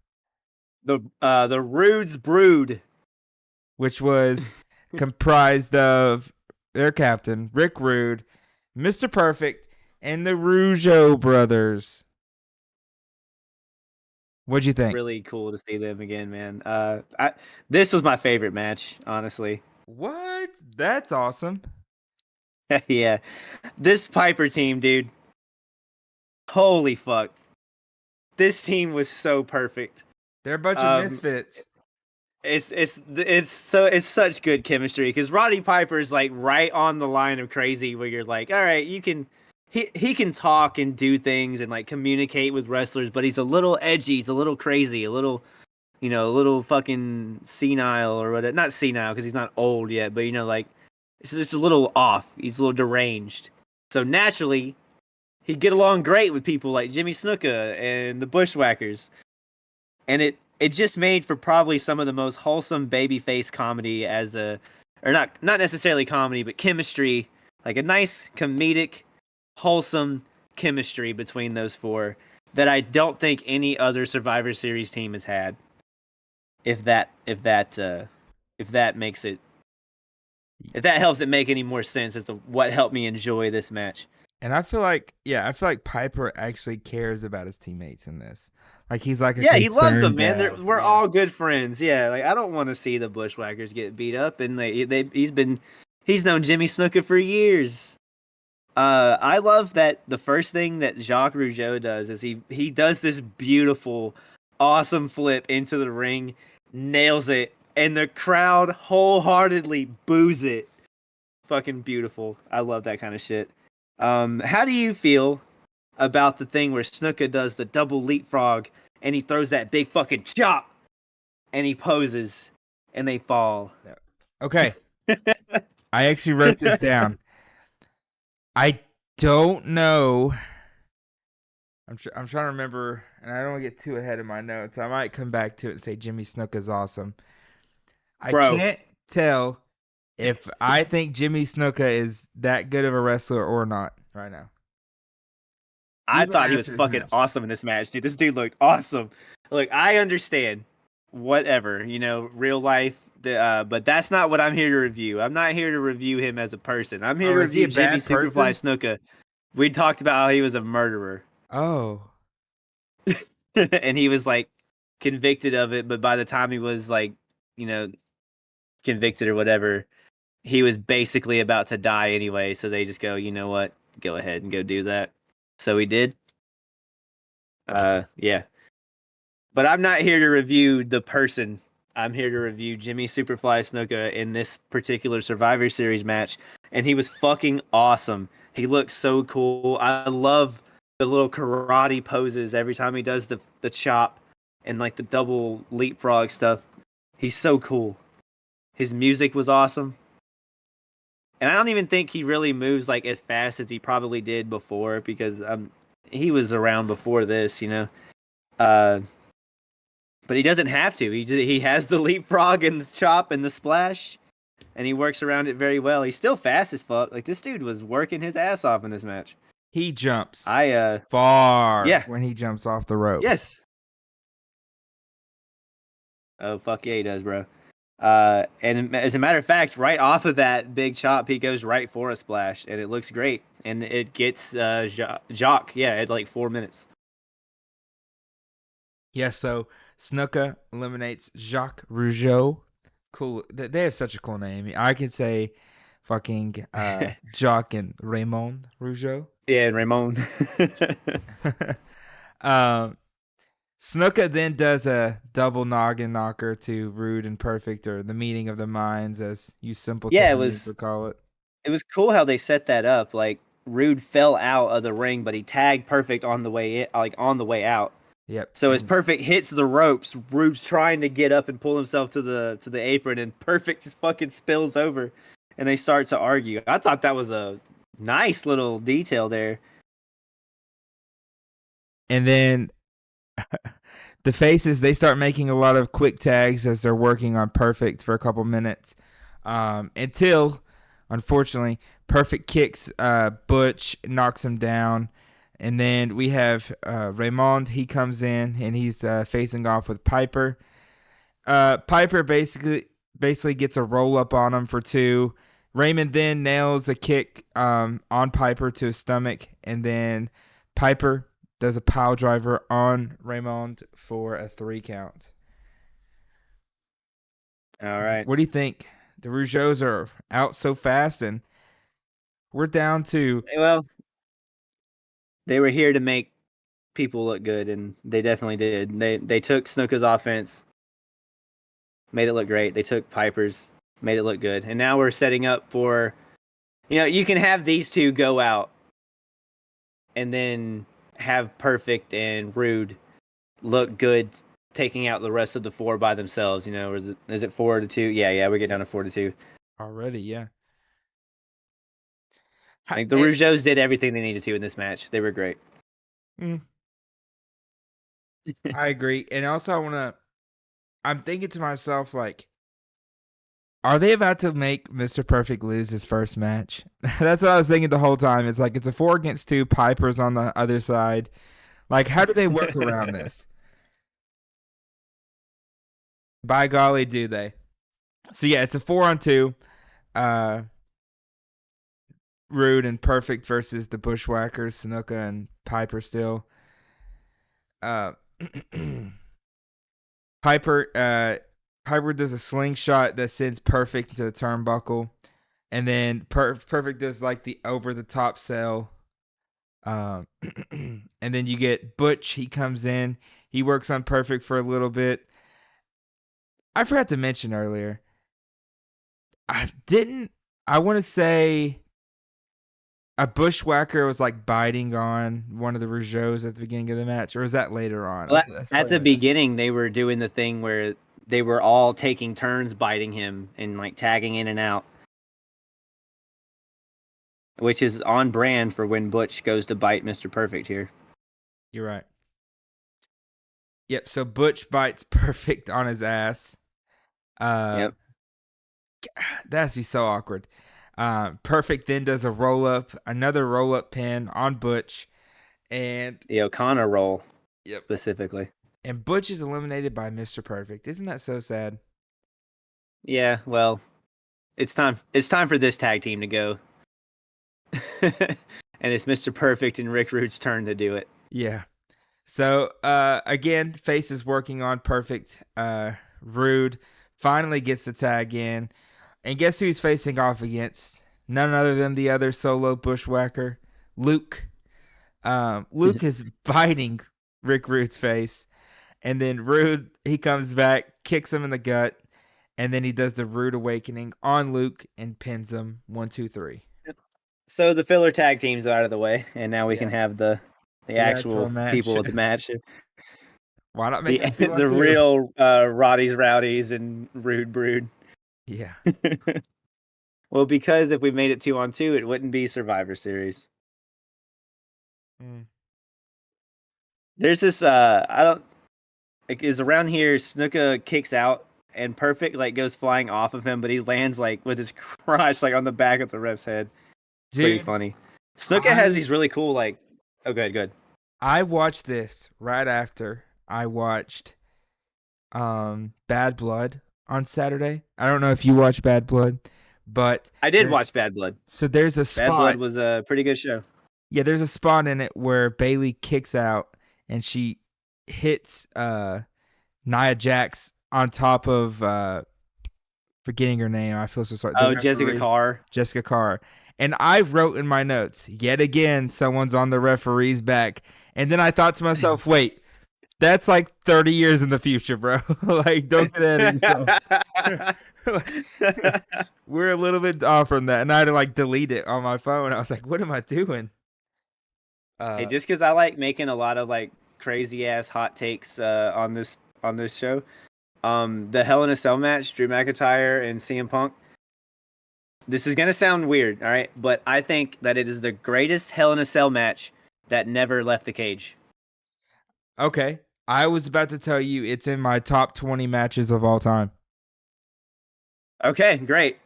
the Rude's Brood. Which was comprised of their captain, Rick Rude, Mr. Perfect, and the Rougeau brothers. What'd you think? Really cool to see them again, man. This was my favorite match, honestly. What? That's awesome. Yeah, this Piper team, dude. Holy fuck, this team was so perfect. They're a bunch of Um, misfits. it's such good chemistry because Roddy Piper is like right on the line of crazy where you're like, all right, he can talk and do things and like communicate with wrestlers, but he's a little edgy, he's a little crazy, a little fucking senile or whatever. Not senile because he's not old yet, but like it's just a little off. He's a little deranged. So naturally, he'd get along great with people like Jimmy Snuka and the Bushwhackers, and it just made for probably some of the most wholesome babyface comedy or not necessarily comedy, but chemistry, like a nice comedic, wholesome chemistry between those four that I don't think any other Survivor Series team has had. If that makes it if that helps it make any more sense as to what helped me enjoy this match. And I feel like Piper actually cares about his teammates in this. Like he's like a Yeah, he loves concerned them, man. dad. We're Yeah. all good friends. Yeah, like I don't want to see the Bushwhackers get beat up, and he's known Jimmy Snuka for years. I love that the first thing that Jacques Rougeau does is he does this beautiful, awesome flip into the ring, nails it, and the crowd wholeheartedly boos it. Fucking beautiful. I love that kind of shit. How do you feel about the thing where Snuka does the double leapfrog and he throws that big fucking chop and he poses and they fall? Okay, I actually wrote this down. I don't know. I'm trying to remember, and I don't want to get too ahead of my notes. I might come back to it and say Jimmy Snuka is awesome. I Bro, can't tell if I think Jimmy Snuka is that good of a wrestler or not right now, I even thought he was after this fucking match. awesome in this match, dude. This dude looked awesome. Look, I understand, whatever, real life. But that's not what I'm here to review. I'm not here to review him as a person. I'm here Oh, to is he review a Jimmy bad Superfly person? Snuka. We talked about how he was a murderer, Oh, and he was like convicted of it. But by the time he was like, you know, convicted or whatever, he was basically about to die anyway. So they just go, you know what? Go ahead and go do that. So he did. Yeah. But I'm not here to review the person. I'm here to review Jimmy Superfly Snuka in this particular Survivor Series match, and he was fucking awesome. He looks so cool. I love the little karate poses every time he does the chop and like the double leapfrog stuff. He's so cool. His music was awesome. And I don't even think he really moves like as fast as he probably did before because he was around before this. Uh But he doesn't have to. He has the leapfrog and the chop and the splash, and he works around it very well. He's still fast as fuck. Like this dude was working his ass off in this match. he jumps I far Yeah, when he jumps off the ropes. yes. Oh fuck yeah, he does, bro. And as a matter of fact, right off of that big chop, he goes right for a splash, and it looks great. And it gets Jock, yeah, at like 4 minutes. Yeah, so Snuka eliminates Jacques Rougeau. Cool. They have such a cool name. I could say fucking Jacques and Raymond Rougeau. Yeah, and Ramon. um, Snuka then does a double noggin knocker to Rude and Perfect, or the meeting of the minds, as you simpleton Yeah, honeys would call it. it was cool how they set that up. Like Rude fell out of the ring, but he tagged Perfect on the way like on the way out. Yep. So as And Perfect hits the ropes, Rude's trying to get up and pull himself to the apron, and Perfect just fucking spills over, and they start to argue. I thought that was a nice little detail there. then the faces, they start making a lot of quick tags as they're working on Perfect for a couple minutes, until, unfortunately, Perfect kicks Butch, knocks him down, and then we have Raymond. He comes in and he's facing off with Piper. Piper basically gets a roll up on him for two. Raymond then nails a kick on Piper to his stomach, and then Piper does a pile driver on Raymond for a 3 count. All right. What do you think? The Rougeaus are out so fast, and we're down to. Well, they were here to make people look good, and they definitely did. They took Snuka's offense, made it look great. They took Piper's, made it look good, and now we're setting up for. You can have these two go out and then have Perfect and Rude look good taking out the rest of the four by themselves. Or is it 4-2? Yeah, we're getting down to 4-2. Already, yeah. Like the Rougeaus did everything they needed to in this match. They were great. Mm, I agree. And also, I'm thinking to myself, like, are they about to make Mr. Perfect lose his first match? That's what I was thinking the whole time. It's like it's a 4 against 2. Piper's on the other side. Like, how do they work around this? By golly, do they? So yeah, it's a 4-on-2. Uh, Rude and Perfect versus the Bushwhackers, Snuka and Piper still. Uh, Piper Piper does a slingshot that sends Perfect into the turnbuckle, and then Perfect does like the over the top sell. Um, and then you get Butch. He comes in. He works on Perfect for a little bit. I forgot to mention earlier. I didn't. I want to say a bushwhacker was like biting on one of the Rougeaus at the beginning of the match, or is that later on? Well, That's at probably the later. beginning, they were doing the thing where they were all taking turns biting him and like tagging in and out, which is on brand for when Butch goes to bite Mr. Perfect here. You're right. Yep. So Butch bites Perfect on his ass. Uh, Yep. that has to be so awkward. Perfect then does a roll up, another roll up pin on Butch, and The O'Connor roll yep. specifically. And Butch is eliminated by Mr. Perfect. Isn't that so sad? Yeah, well, it's time for this tag team to go. And it's Mr. Perfect and Rick Rude's turn to do it. Yeah. So again, Face is working on Perfect. Rude finally gets the tag in, and guess who he's facing off against? None other than the other solo bushwhacker, Luke. Luke is biting Rick Rude's face, and then Rude he comes back, kicks him in the gut, and then he does the Rude Awakening on Luke and pins him 1, 2, 3. So the filler tag teams are out of the way, and now we can Yeah, have the the actual actual match. people with the match. Why not make The it a two on the two? real Roddy's Rowdies and Rude Brood. Yeah. Well, because if we made it 2-on-2, it wouldn't be Survivor Series. Mm. There's this I don't like is around here. Snuka kicks out and Perfect like goes flying off of him, but he lands like with his crotch like on the back of the ref's head. It's pretty Dude, funny. Snuka has I these really cool like. Oh, good, good. I watched this right after I watched Bad Blood on Saturday. I don't know if you watch Bad Blood, but I did there watch Bad Blood. there's a Bad Blood spot. was a pretty good show. Yeah, there's a spot in it where Bailey kicks out and she hits Nia Jax on top of forgetting her name. I feel so sorry. The Oh, Jessica referee, Carr. Jessica Carr. And I wrote in my notes, yet again, someone's on the referee's back. And then I thought to myself, wait, that's like 30 years in the future, bro. Like, don't get ahead of yourself. We're a little bit off from that. And I had to like delete it on my phone. I was like, what am I doing? Hey, Uh, just because I like making a lot of like crazy ass hot takes on this show, the Hell in a Cell match, Drew McIntyre and CM Punk. This is gonna sound weird, all right, but I think that it is the greatest Hell in a Cell match that never left the cage. okay. I was about to tell you it's in my top 20 matches of all time. Okay, great.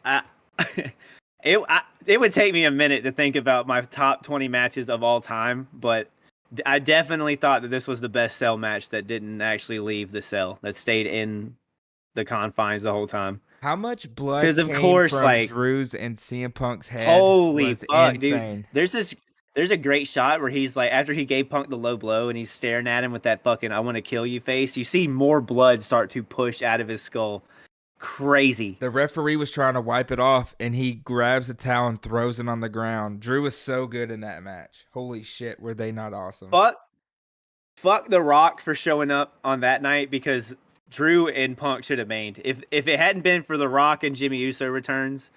It would take me a minute to think about my top 20 matches of all time, but I definitely thought that this was the best cell match that didn't actually leave the cell, that stayed in the confines the whole time. How much blood Because of came course, from like Drew's and CM Punk's head holy was fuck, dude. insane. There's a great shot where he's like after he gave Punk the low blow and he's staring at him with that fucking I want to kill you face. You see more blood start to push out of his skull. Crazy. The referee was trying to wipe it off, and he grabs a towel and throws it on the ground. Drew was so good in that match. Holy shit, were they not awesome? Fuck fuck The Rock for showing up on that night because Drew and Punk should have mained. If it hadn't been for The Rock and Jimmy Uso returns,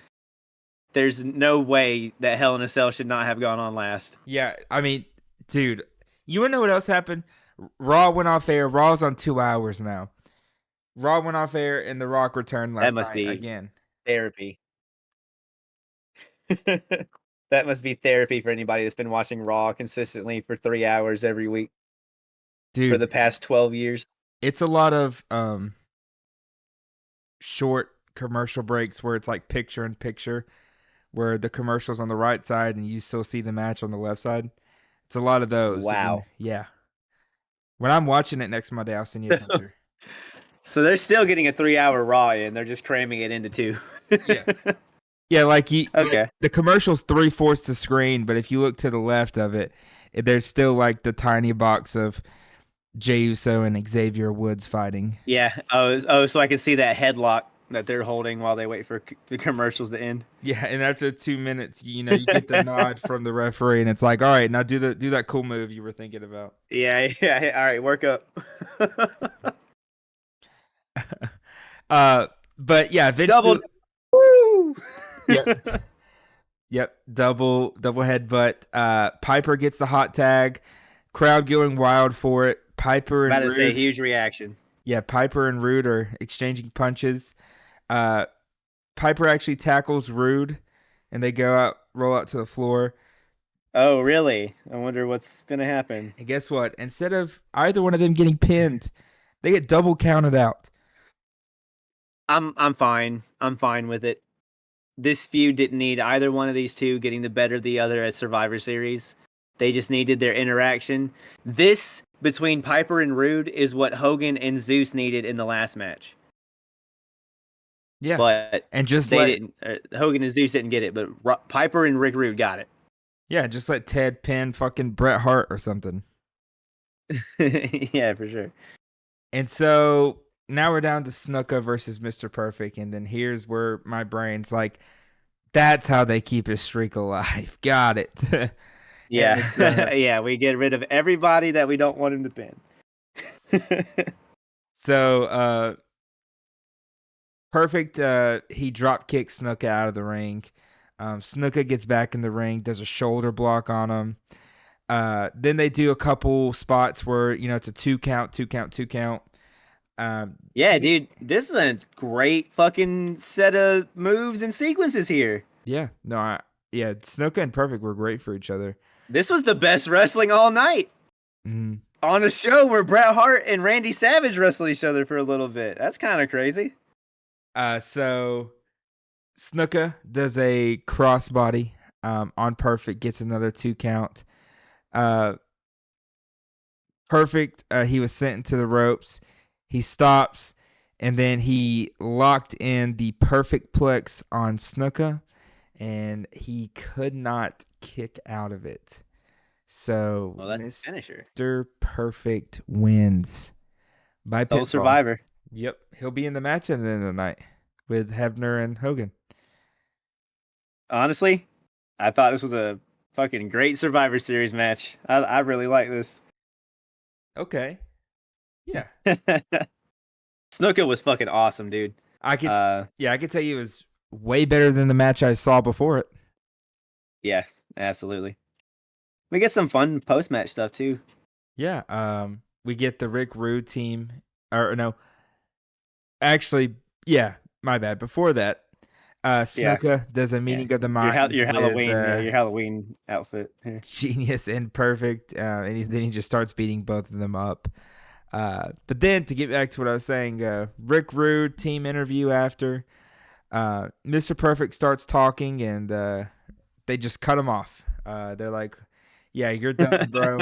there's no way that Hell in a Cell should not have gone on last. Yeah, I mean, dude, you wanna know what else happened? Raw went off air. Raw's on 2 hours now. Raw went off air, and The Rock returned That last must night be again. therapy. That must be therapy for anybody that's been watching Raw consistently for 3 hours every week for the Dude, past 12 years. it's a lot of short commercial breaks where it's like picture in picture, where the commercial's on the right side and you still see the match on the left side. It's a lot of those, and Wow. yeah. When I'm watching it next Monday, I'll send you a picture. So they're still getting a 3 hour Raw in. They're just cramming it into two. Yeah. Yeah, like Okay. the commercial's 3/4 the screen, but if you look to the left of it, there's still like the tiny box of Jey Uso and Xavier Woods fighting. Yeah. Oh, so I can see that headlock that they're holding while they wait for the commercials to end. Yeah, and after 2 minutes, you get the nod from the referee, and it's like, all right, now do that cool move you were thinking about. Yeah, yeah. All right, work up. But yeah, Double. eventually, Woo! yep, yep, double headbutt. Piper gets the hot tag. Crowd going wild for it. Piper About and to say Rude, huge reaction. yeah, Piper and Rude are exchanging punches. Uh, Piper actually tackles Rude, and they roll out to the floor. Oh, really? I wonder what's gonna happen. And guess what? Instead of either one of them getting pinned, they get double counted out. I'm fine. I'm fine with it. This feud didn't need either one of these two getting the better of the other at Survivor Series. They just needed their interaction. This between Piper and Rude is what Hogan and Zeus needed in the last match. Yeah, But and just they let didn't. Hogan and Zeus didn't get it, but Piper and Rick Rude got just let Ted pin fucking Bret Hart or something. it. Yeah, for sure. And so now we're down to Snuka versus Mr. Perfect, and then here's where my brain's like, that's how they keep his streak alive. Got it. Yeah, and yeah. We get rid of everybody that we don't want him to pin. so Perfect, he drop kicks Snuka out of the ring. Snuka gets back in the ring, does a shoulder block on him. Then they do a couple spots where it's a 2 count, 2 count, 2 count. Yeah, dude, this is a great fucking set of moves and sequences here. Yeah, no, yeah, Snuka and Perfect were great for each other. This was the best wrestling all night Mhm. on a show where Bret Hart and Randy Savage wrestled each other for a little bit. That's kind of crazy. So Snuka does a crossbody on Perfect, gets another 2 count. Uh, Perfect, he was sent into the ropes. He stops, and then he locked in the perfect plex on Snuka, and he could not kick out of it. So Well, that's the finisher. Mr. Perfect wins by Soul pinfall. Survivor. Yep, he'll be in the match at the end of the night with Hebner and Hogan. Honestly, I thought this was a fucking great Survivor Series match. I really like this. Okay. Yeah. Snuka was fucking awesome, dude. I could Uh, yeah, I could tell you it was way better than the match I saw before it. yeah, absolutely. We get some fun post match stuff too. Yeah, we get the Rick Rude team or no, actually, yeah, my bad. Before that, Yeah, Snuka does a yeah. meeting of the minds Your with Halloween, your Halloween outfit. Yeah. Genius and Perfect, then he just starts beating both of them up. But then to get back to what I was saying, Rick Rude team interview after Mr. Perfect starts talking, and they just cut him off. They're like, "Yeah, you're done, bro.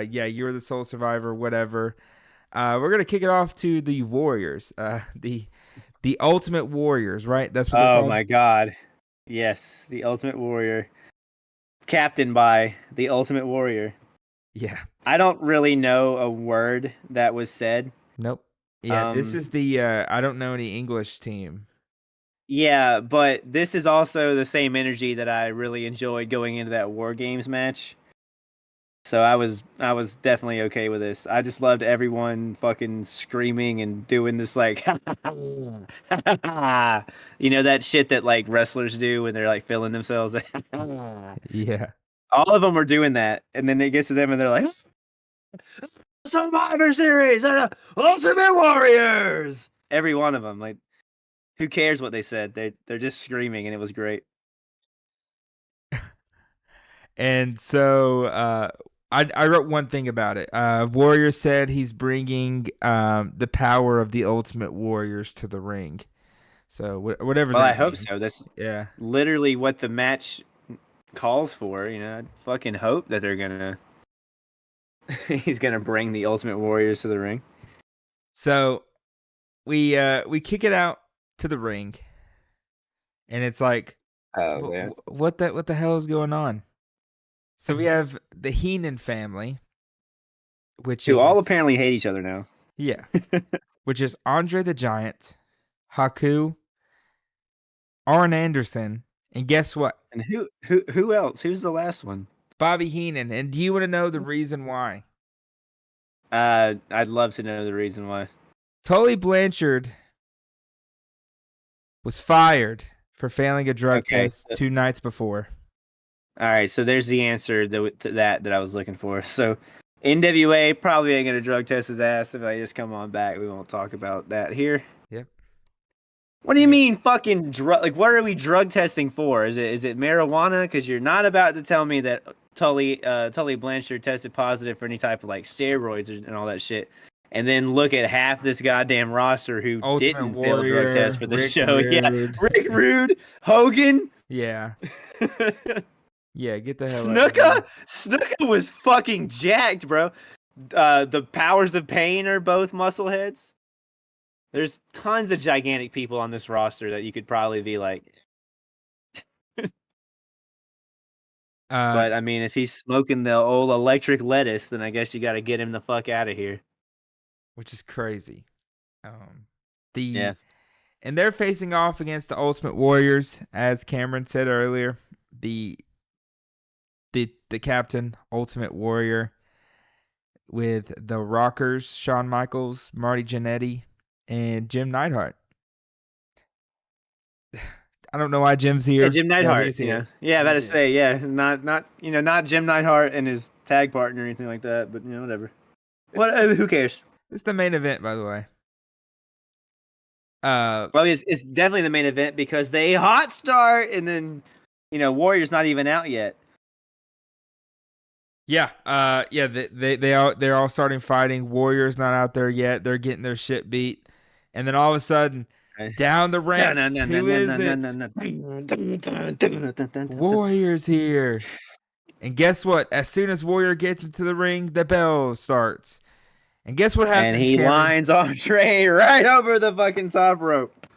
Yeah, you're the sole survivor. Whatever. We're gonna kick it off to the Warriors. The Ultimate Warriors, right? That's what they're Oh called. my god. Yes, the Ultimate Warrior. Captained by the Ultimate Warrior. Yeah. I don't really know a word that was said. Nope. Yeah, this Um is the I don't know any English team. yeah, but this is also the same energy that I really enjoyed going into that War Games match. So I was definitely okay with this. I just loved everyone fucking screaming and doing this like you know that shit that like wrestlers do when they're like feeling themselves. Yeah. All of them were doing that, and then it gets to them and they're like Survivor Series, Ultimate Warriors. Every one of them, like who cares what they said? They're just screaming, and it was great. And so I wrote one thing about it. Warrior said he's bringing the power of the Ultimate Warriors to the ring. So whatever Well, I that hope means. so. That's Yeah. literally what the match calls for. You know, I fucking hope that they're gonna he's gonna bring the Ultimate Warriors to the ring. So we kick it out to the ring, and it's like, Oh man, what the hell is going on? So we have the Heenan family, which who all is apparently hate each other now. yeah, which is Andre the Giant, Haku, Arn Anderson, and guess what? And who else? Who's the last one? Bobby Heenan. And do you want to know the reason why? I'd love to know the reason why. Tully Blanchard was fired for failing a drug Okay. test 2 nights before. All right, so there's the answer to that I was looking for. So NWA probably ain't gonna drug test his ass if I just come on back. We won't talk about that here. Yep. What do you mean, fucking drug? Like, what are we drug testing for? Is it marijuana? Because you're not about to tell me that Tully Blanchard tested positive for any type of like steroids and all that shit, and then look at half this goddamn roster who Ultimate didn't fail drug tests Warrior, for the Rick show. Yeah, Rude. Rick Rude, Hogan. Yeah. Yeah, get the hell out of here. Snuka was fucking jacked, bro. The Powers of Pain are both muscleheads. There's tons of gigantic people on this roster that you could probably be like. But I mean, if he's smoking the old electric lettuce, then I guess you got to get him the fuck out of here. which is crazy. Um, Yeah. and they're facing off against the Ultimate Warriors, as Cameron said earlier. The captain, Ultimate Warrior, with the Rockers, Shawn Michaels, Marty Jannetty, and Jim Neidhart. I don't know why Jim's here. Yeah, Jim Well, Neidhart. he's here. Yeah, about to He's here. say, yeah, not Jim Neidhart and his tag partner or anything like that, but whatever. Who cares? It's the main event, by the way. Well, it's definitely the main event because they hot start and then, Warrior's not even out yet. Yeah, they're all starting fighting. Warriors not out there yet. They're getting their shit beat, and then all of a sudden, down the ramps, who is it? Warrior's here. And guess what? As soon as Warrior gets into the ring, the bell starts. And guess what happens? And he Cameron? lines Andre right over the fucking top rope.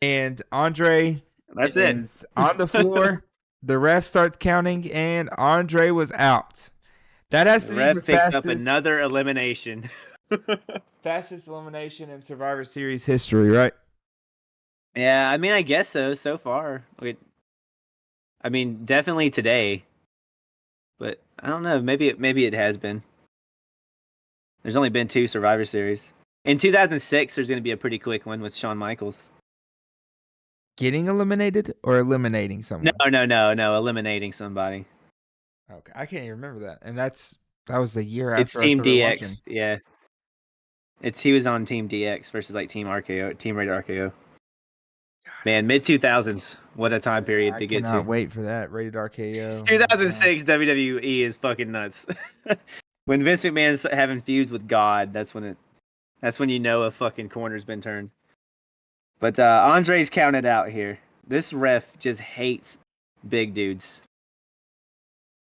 And Andre That's is on the floor. The ref starts counting, and Andre was out. That has The to be ref the picks fastest, up another elimination. fastest elimination in Survivor Series history, right? Yeah, I mean, I guess so far. I mean, definitely today. But I don't know. Maybe it has been. There's only been 2 Survivor Series. In 2006, there's going to be a pretty quick one with Shawn Michaels. Getting eliminated or eliminating someone? No. Eliminating somebody. Okay, I can't even remember that. And that was the year It's after I Team started DX. watching. Yeah. He was on Team DX versus like Team RKO, Team Rated RKO. Man, mid 2000s. What a time period to get to. I cannot wait for that. Rated RKO. 2006 WWE is fucking nuts. When Vince McMahon's having feuds with God, that's when you know a fucking corner's been turned. But Andre's counted out here. This ref just hates big dudes.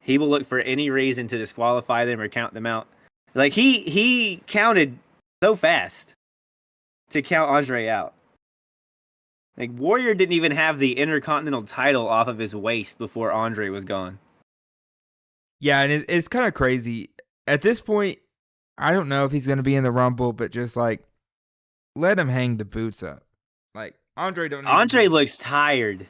He will look for any reason to disqualify them or count them out. Like he counted so fast to count Andre out. Like Warrior didn't even have the Intercontinental title off of his waist before Andre was gone. Yeah, and it's kind of crazy. At this point, I don't know if he's going to be in the Rumble, but just like let him hang the boots up. Like Andre looks tired.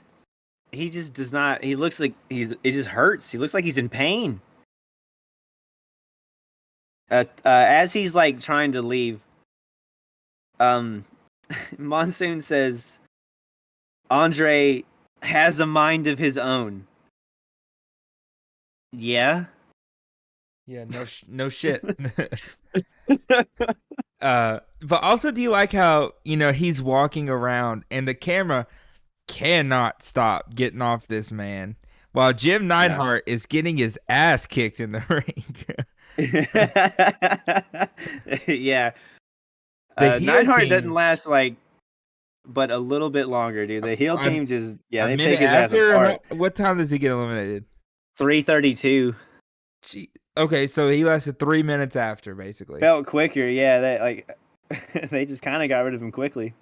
He just does not. He looks like it just hurts. He looks like he's in pain. As he's like trying to leave, Monsoon says, Andre has a mind of his own. Yeah. Yeah, no shit. But also, do you like how he's walking around and the camera cannot stop getting off this man while Jim Neidhart is getting his ass kicked in the ring. Yeah. Neidhart doesn't last but a little bit longer, dude. The heel team just they pick his ass apart. What time does he get eliminated? 3:32. Okay, so he lasted 3 minutes after, basically. Felt quicker, yeah. They just kind of got rid of him quickly.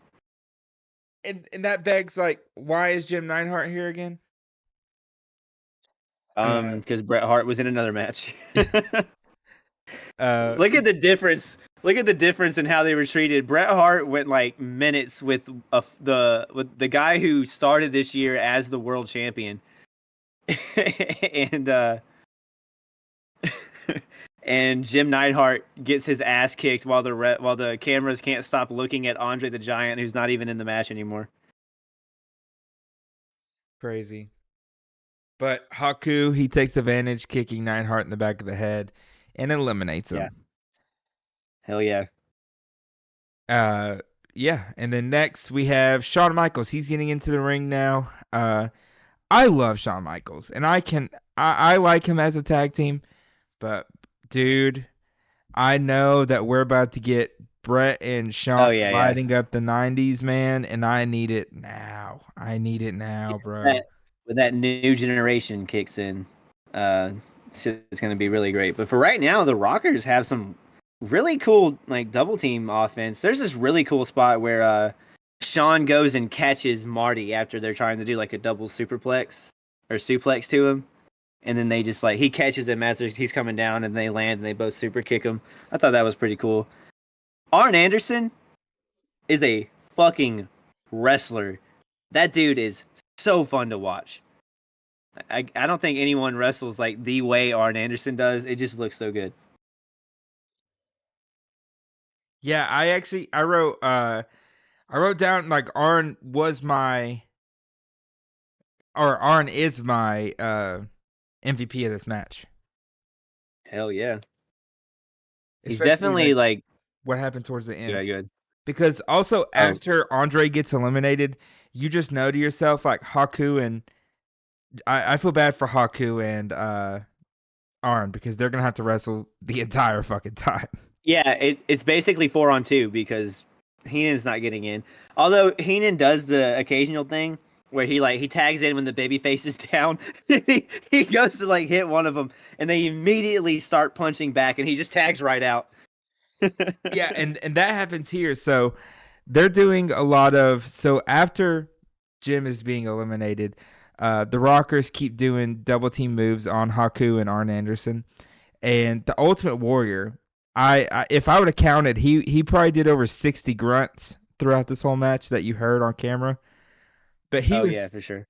And that begs why is Jim Neidhart here again? Because Bret Hart was in another match. Look at the difference. Look at the difference in how they were treated. Bret Hart went minutes with the guy who started this year as the world champion, and and Jim Neidhart gets his ass kicked while the cameras can't stop looking at Andre the Giant, who's not even in the match anymore. Crazy. But Haku, he takes advantage, kicking Neidhart in the back of the head and eliminates Yeah, him. hell yeah. Uh, yeah. And then next we have Shawn Michaels. He's getting into the ring now. I love Shawn Michaels, and I like him as a tag team. But dude, I know that we're about to get Brett and Oh Shawn yeah, yeah. lighting up the '90s, man, and I need it now. I need it now, bro. That when that new generation kicks in, uh, it's going to be really great. But for right now, the Rockers have some really cool like double team offense. There's this really cool spot where Sean goes and catches Marty after they're trying to do like a double superplex or suplex to him, and then they just like he catches him as he's coming down, and they land and they both super kick him. I thought that was pretty cool. Arn Anderson is a fucking wrestler. That dude is so fun to watch. I don't think anyone wrestles like the way Arn Anderson does. It just looks so good. Yeah, I wrote down like Arn is my MVP of this match. Hell yeah. He's Especially definitely like like what happened towards the yeah, end. good. Because also Oh, after Andre gets eliminated, you just know to yourself like Haku and I feel bad for Haku and Arn because they're gonna have to wrestle the entire fucking time. yeah, it's basically 4-on-2 because Heenan's not getting in. Although Heenan does the occasional thing where he tags in when the baby face is down. he goes to like hit one of them and they immediately start punching back and he just tags right out. Yeah, and that happens here. So they're doing a lot of so after Jim is being eliminated, the Rockers keep doing double team moves on Haku and Arn Anderson, and the Ultimate Warrior. If I would have counted, he probably did over 60 grunts throughout this whole match that you heard on camera. But he Oh yeah, was for sure.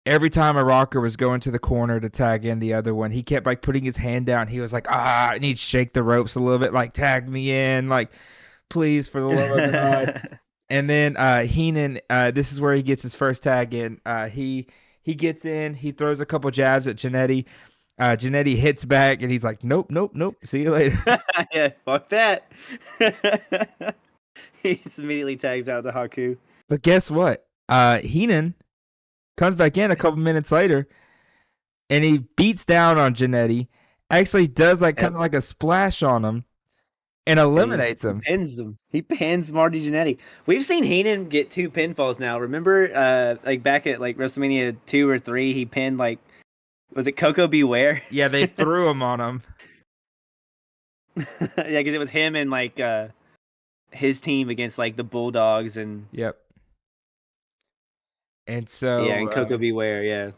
every time a rocker was going to the corner to tag in the other one, he kept like putting his hand down. He was like, and he'd shake the ropes a little bit, like tag me in, like please for the love of God. And then Heenan, this is where he gets his first tag in. He gets in, he throws a couple jabs at Janetti. Janetti hits back, and he's like, nope, nope, nope. See you later. Yeah, fuck that. He just immediately tags out the Haku. But guess what? Heenan comes back in a couple minutes later, and he beats down on Janetti. Actually, does like kind Yep. of like a splash on him and eliminates He him. pins them. He pins Marty Jannetty. We've seen Heenan get 2 pinfalls now. Remember, like back at like WrestleMania 2 or 3, he pinned like was it Coco Beware? Yeah, they threw him on him. Yeah, because it was him and like his team against like the Bulldogs and Yep. And yeah, so, and Coco Beware. Yeah,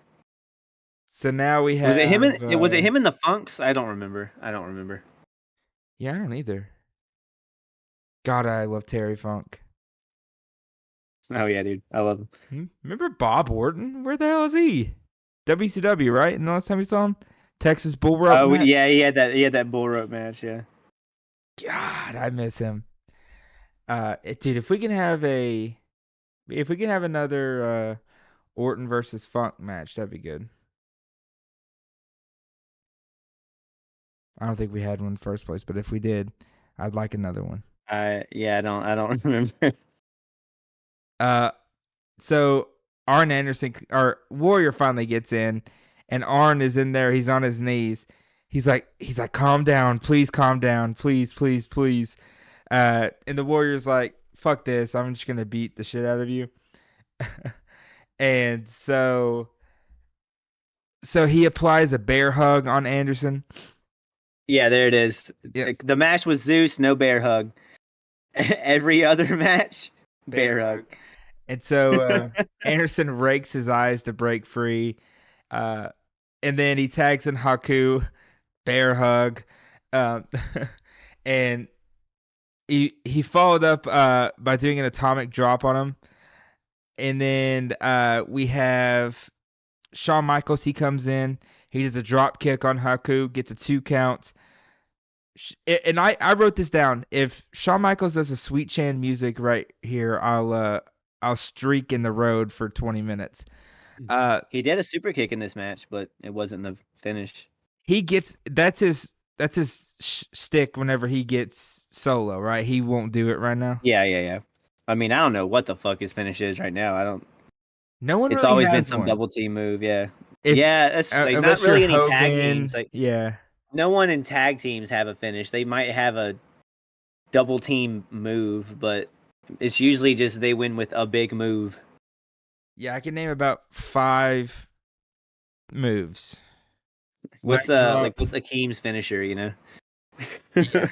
so now we was it him have. and was it him and the Funks? I don't remember. I don't remember. Yeah, I don't either. God, I love Terry Funk. Oh yeah, dude, I love him. Remember Bob Orton? Where the hell is he? WCW, right? And the last time we saw him, Texas Bull Rope Oh match. yeah, he had that bull rope match. Yeah. God, I miss him. Dude, if we can have another Orton versus Funk match, that'd be good. I don't think we had one in the first place, but if we did, I'd like another one. I don't remember. Uh, so Arn Anderson or Warrior finally gets in, and Arn is in there. He's on his knees. He's like, calm down, please, calm down, please, please, please. And the Warrior's like, fuck this, I'm just gonna beat the shit out of you. And so he applies a bear hug on Anderson. Yeah, there it is. Yep, The match was Zeus, no bear hug. Every other match, bear bear hug. hug. And so Anderson rakes his eyes to break free. Uh, and then he tags in Haku, bear hug. Um, and he followed up by doing an atomic drop on him. And then we have Shawn Michaels, he comes in. He does a drop kick on Haku, gets a 2 count. And I wrote this down. If Shawn Michaels does a Sweet Chan music right here, I'll streak in the road for 20 minutes. He did a super kick in this match, but it wasn't the finish. He gets that's his stick whenever he gets solo, right? He won't do it right now. Yeah. I mean, I don't know what the fuck his finish is right now. I don't. No one It's really always been has some one. double team move. Yeah, If yeah. That's like not unless you're really any tag teams. Hogan, Like yeah. no one in tag teams have a finish. They might have a double team move, but it's usually just they win with a big move. Yeah, I can name about 5 moves. What's Backdrop. what's Akeem's finisher? You know. Yeah.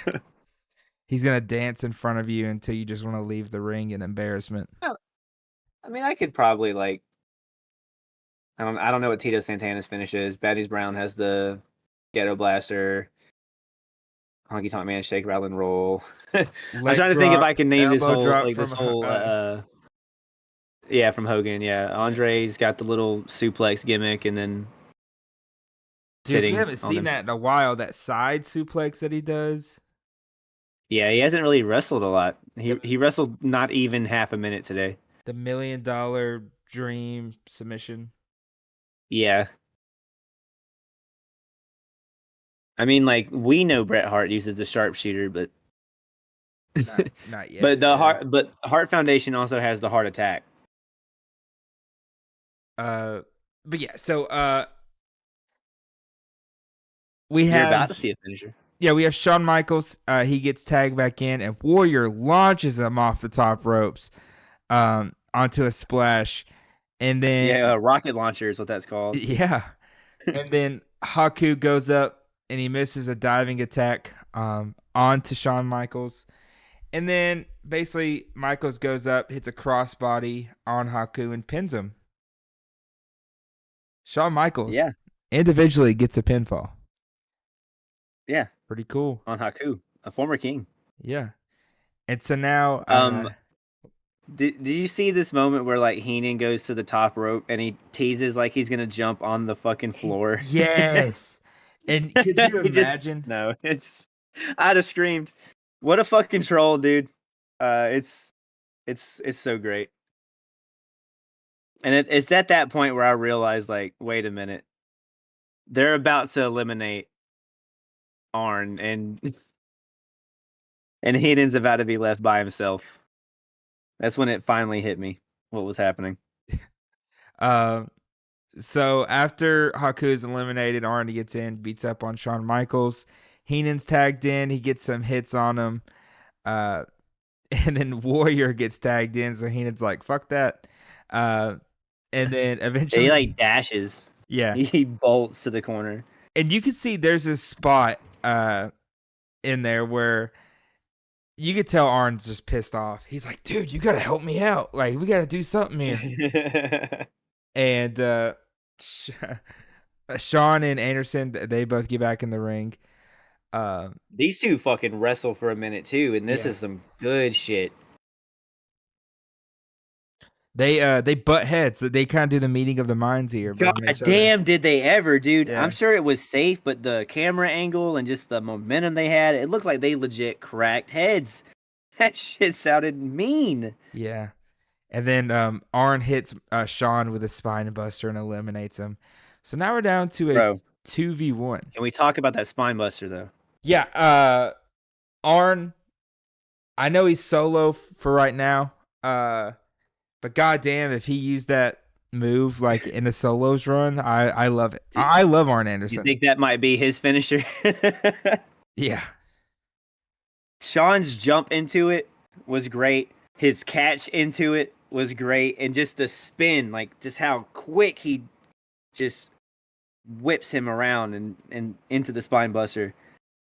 He's gonna dance in front of you until you just want to leave the ring in embarrassment. I mean, I could probably like. I don't know what Tito Santana's finish is. Baddies Brown has the Ghetto Blaster. Honky Tonk Man, Shake, Rattle, and Roll. I'm Leg trying to think if drop, I can name elbow drop from yeah, from Hogan. Yeah, Andre's got the little suplex gimmick, and then dude, we sitting haven't on seen the. that in a while. That side suplex that he does. Yeah, he hasn't really wrestled a lot. The He wrestled not even half a minute today. the $1 million dream submission. Yeah, I mean, like we know Bret Hart uses the sharpshooter, but Not yet. Yeah. But Hart Foundation also has the heart attack. Uh, but yeah. So we You're have about to see a finisher. we have Shawn Michaels. He gets tagged back in, and Warrior launches him off the top ropes, onto a splash, and then Yeah, rocket launcher is what that's called. yeah, and then Haku goes up and he misses a diving attack, onto Shawn Michaels, and then basically Michaels goes up, hits a crossbody on Haku, and pins him. Shawn Michaels Yeah, individually gets a pinfall. yeah, Pretty cool. on Haku, a former king. Yeah. And so now, Um, did you see this moment where like Heenan goes to the top rope and he teases like he's gonna jump on the fucking floor? yes. And could you He just imagine? no, it's I'd have screamed. What a fucking troll, dude. It's so great. And it's at that point where I realized like, wait a minute. They're about to eliminate Arn and Heenan's about to be left by himself. That's when it finally hit me what was happening. Uh, so after Haku is eliminated, Arn gets in, beats up on Shawn Michaels. Heenan's tagged in. He gets some hits on him. Uh, and then Warrior gets tagged in. So Heenan's like, fuck that. Uh, and then He eventually, like dashes. yeah. He bolts to the corner. And you can see there's this spot in there where you could tell Arn's just pissed off. He's like, dude, you gotta help me out. Like, we gotta do something here. And Shawn and Anderson, they both get back in the ring. These two fucking wrestle for a minute too, and this Yeah, is some good shit. they butt heads. They kind of do the meeting of the minds here, God butting each other. damn, did they ever, dude? I'm Yeah, sure it was safe, but the camera angle and just the momentum they had, it looked like they legit cracked heads. That shit sounded mean. yeah. And then Arn hits Shawn with a spine buster and eliminates him. So now we're down to a Bro, 2v1. can we talk about that spine buster though? Yeah, Arn, I know he's solo for right now. But goddamn, if he used that move like in a solos run, I love it. Do I love Arn you Anderson. think that might be his finisher? Yeah, Sean's jump into it was great. His catch into it was great. And just the spin, like just how quick he just whips him around and into the spine buster.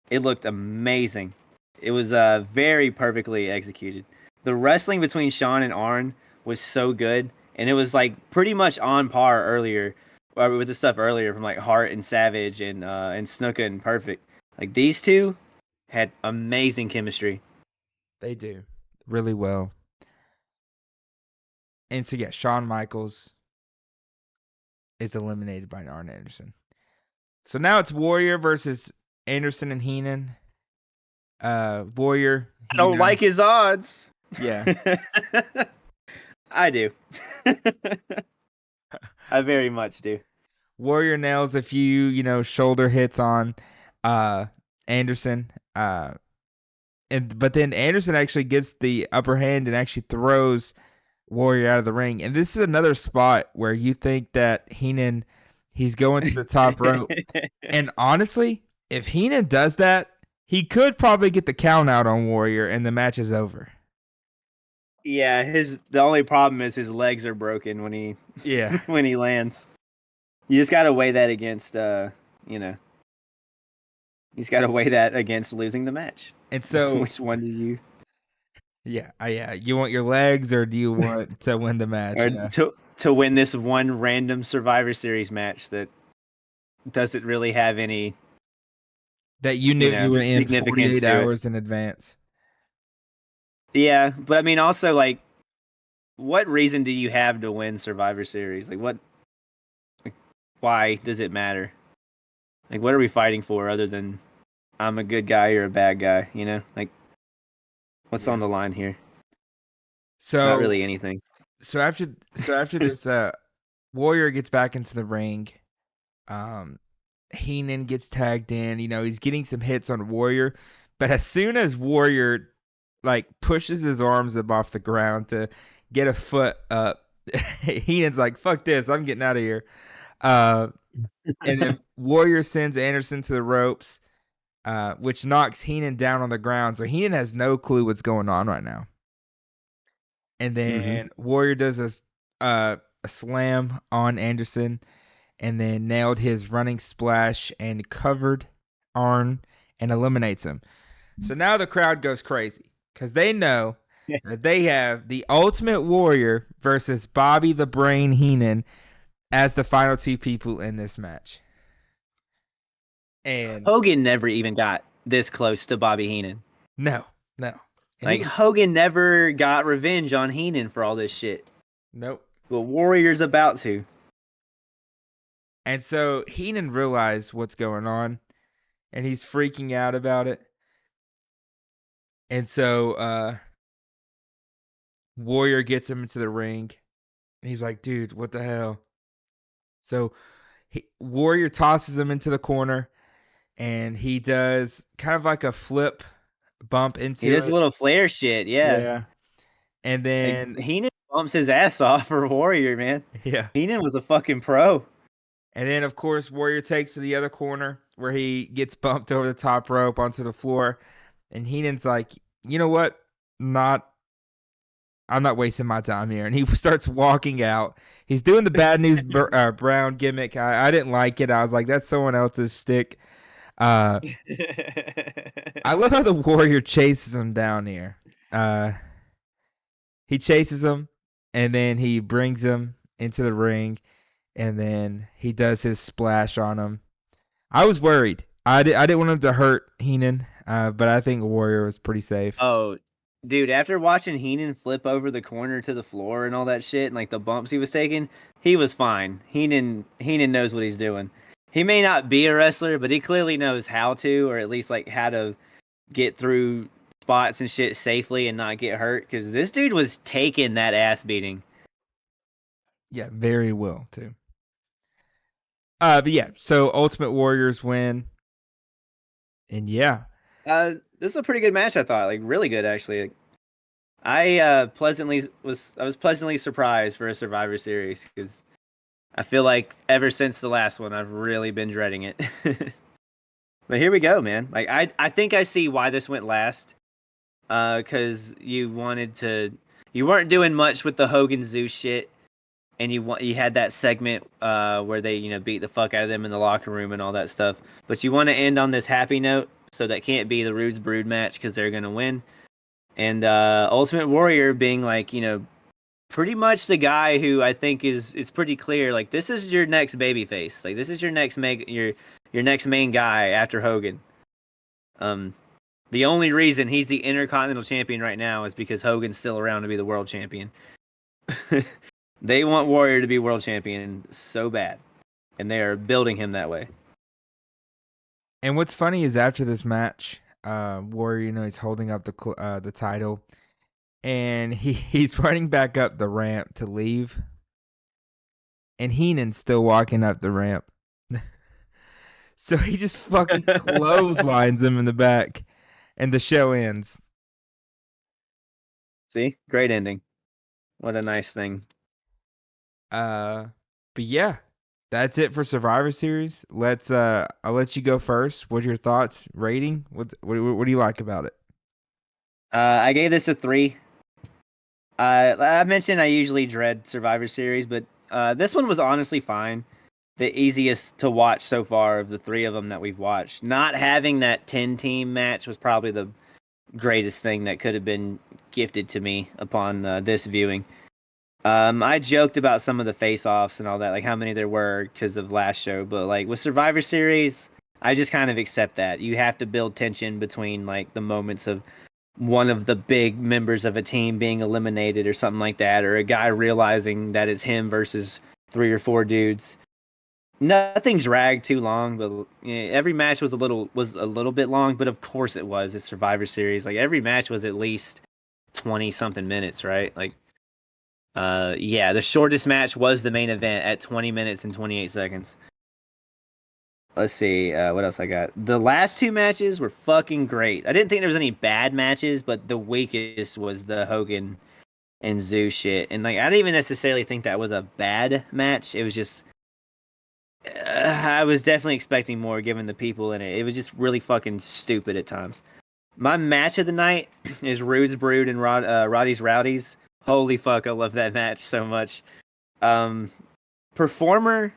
It looked amazing. It was very perfectly executed. The wrestling between Sean and Arn was so good, and it was like pretty much on par earlier with the stuff earlier from like Hart and Savage and Snuka and Perfect. Like these two had amazing chemistry. they do really well. And so yeah, Shawn Michaels is eliminated by Arn Anderson. So now it's Warrior versus Anderson and Heenan. Warrior, I don't like his odds. yeah. I do. I very much do. Warrior nails a few, shoulder hits on Anderson. But then Anderson actually gets the upper hand and actually throws Warrior out of the ring. And this is another spot where you think that he's going to the top rope. And honestly, if Heenan does that, he could probably get the count out on Warrior and the match is over. Yeah, the only problem is his legs are broken when he Yeah. when he lands. You just gotta weigh that against you just gotta weigh that against losing the match. And so which one do you yeah, you want your legs or do you want to win the match? or Yeah. to win this one random Survivor Series match that doesn't really have any That you knew you were in significance 48 to it. hours in advance. Yeah, but I mean also like what reason do you have to win Survivor Series? Why does it matter? Like what are we fighting for other than I'm a good guy or a bad guy, you know? Like what's on the line here? So Not really anything. So after this, Warrior gets back into the ring. Heenan gets tagged in. He's getting some hits on Warrior, but as soon as Warrior pushes his arms up off the ground to get a foot up, Heenan's like, "Fuck this! I'm getting out of here." And then Warrior sends Anderson to the ropes, which knocks Heenan down on the ground. So Heenan has no clue what's going on right now. And then Warrior does a slam on Anderson, and then nailed his running splash and covered Arn and eliminates him. So now the crowd goes crazy because they know that they have the Ultimate Warrior versus Bobby the Brain Heenan as the final two people in this match. And Hogan never even got this close to Bobby Heenan. no. And Hogan never got revenge on Heenan for all this shit. Nope. But Warrior's about to. And so Heenan realized what's going on, and he's freaking out about it. And so Warrior gets him into the ring. He's like, dude, what the hell? So Warrior tosses him into the corner, and he does kind of like a flip bump into it. He does a little flare shit, yeah. Yeah. And then Heenan bumps his ass off for Warrior, man. Yeah. Heenan was a fucking pro. And then, of course, Warrior takes to the other corner where he gets bumped over the top rope onto the floor. And Heenan's like, you know what? I'm not wasting my time here. And he starts walking out. He's doing the Bad News Brown gimmick. I didn't like it. I was like, that's someone else's shtick. I love how the Warrior chases him down here. He chases him, and then he brings him into the ring, and then he does his splash on him. I was worried. I didn't want him to hurt Heenan, but I think Warrior was pretty safe. Oh, dude, after watching Heenan flip over the corner to the floor and all that shit, and like the bumps he was taking, he was fine. Heenan knows what he's doing. He may not be a wrestler, but he clearly knows how to, or at least like how to get through spots and shit safely and not get hurt. Because this dude was taking that ass beating. Yeah, very well too. But yeah, so Ultimate Warriors win, and yeah, this is a pretty good match. I thought, like, really good actually. Like, I was pleasantly surprised for a Survivor Series because I feel like ever since the last one, I've really been dreading it. But here we go, man. Like I think I see why this went last. Because you weren't doing much with the Hogan Zeus shit, and you had that segment where they beat the fuck out of them in the locker room and all that stuff. But you want to end on this happy note, so that can't be the Rudes Brood match because they're gonna win. And Ultimate Warrior being like pretty much the guy who I think it's pretty clear, like, this is your next babyface. Like, this is your next your next main guy after Hogan. The only reason he's the Intercontinental Champion right now is because Hogan's still around to be the World Champion. They want Warrior to be World Champion so bad. and they are building him that way. And what's funny is after this match, Warrior, he's holding up the title, and he's running back up the ramp to leave, and Heenan's still walking up the ramp. So he just fucking clotheslines him in the back, and the show ends. See, great ending. What a nice thing. But yeah, that's it for Survivor Series. I'll let you go first. What's your thoughts? Rating? What do you like about it? I gave this a 3. I mentioned I usually dread Survivor Series, but this one was honestly fine. The easiest to watch so far of the 3 of them that we've watched. Not having that 10-team match was probably the greatest thing that could have been gifted to me upon this viewing. I joked about some of the face-offs and all that, like how many there were because of last show, but like with Survivor Series, I just kind of accept that. You have to build tension between like the moments of one of the big members of a team being eliminated or something like that, or a guy realizing that it's him versus 3 or 4 dudes. Nothing dragged too long, but every match was a little bit long. But of course it was. It's Survivor Series. Like every match was at least 20 something minutes, right? Like, yeah, the shortest match was the main event at 20 minutes and 28 seconds. Let's see, what else I got. The last 2 matches were fucking great. I didn't think there was any bad matches, but the weakest was the Hogan and Zoo shit. And like, I didn't even necessarily think that was a bad match. It was just I was definitely expecting more given the people in it. It was just really fucking stupid at times. My match of the night is Rude's Brood and Roddy's Rowdies. Holy fuck, I love that match so much. Um, Performer,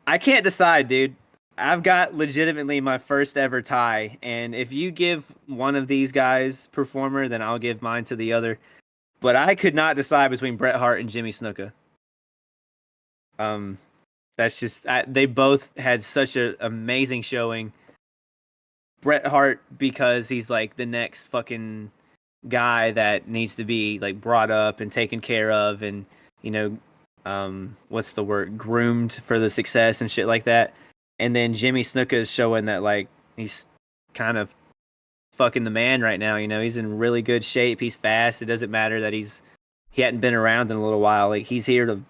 I can't decide, dude. I've got legitimately my first ever tie, and if you give one of these guys performer, then I'll give mine to the other. But I could not decide between Bret Hart and Jimmy Snuka. Um, That's just they both had such an amazing showing. Bret Hart because he's like the next fucking guy that needs to be like brought up and taken care of, and you know, what's the word, groomed for the success and shit like that. And then Jimmy Snuka is showing that like he's kind of fucking the man right now. He's in really good shape. He's fast. It doesn't matter that he hadn't been around in a little while. Like he's here to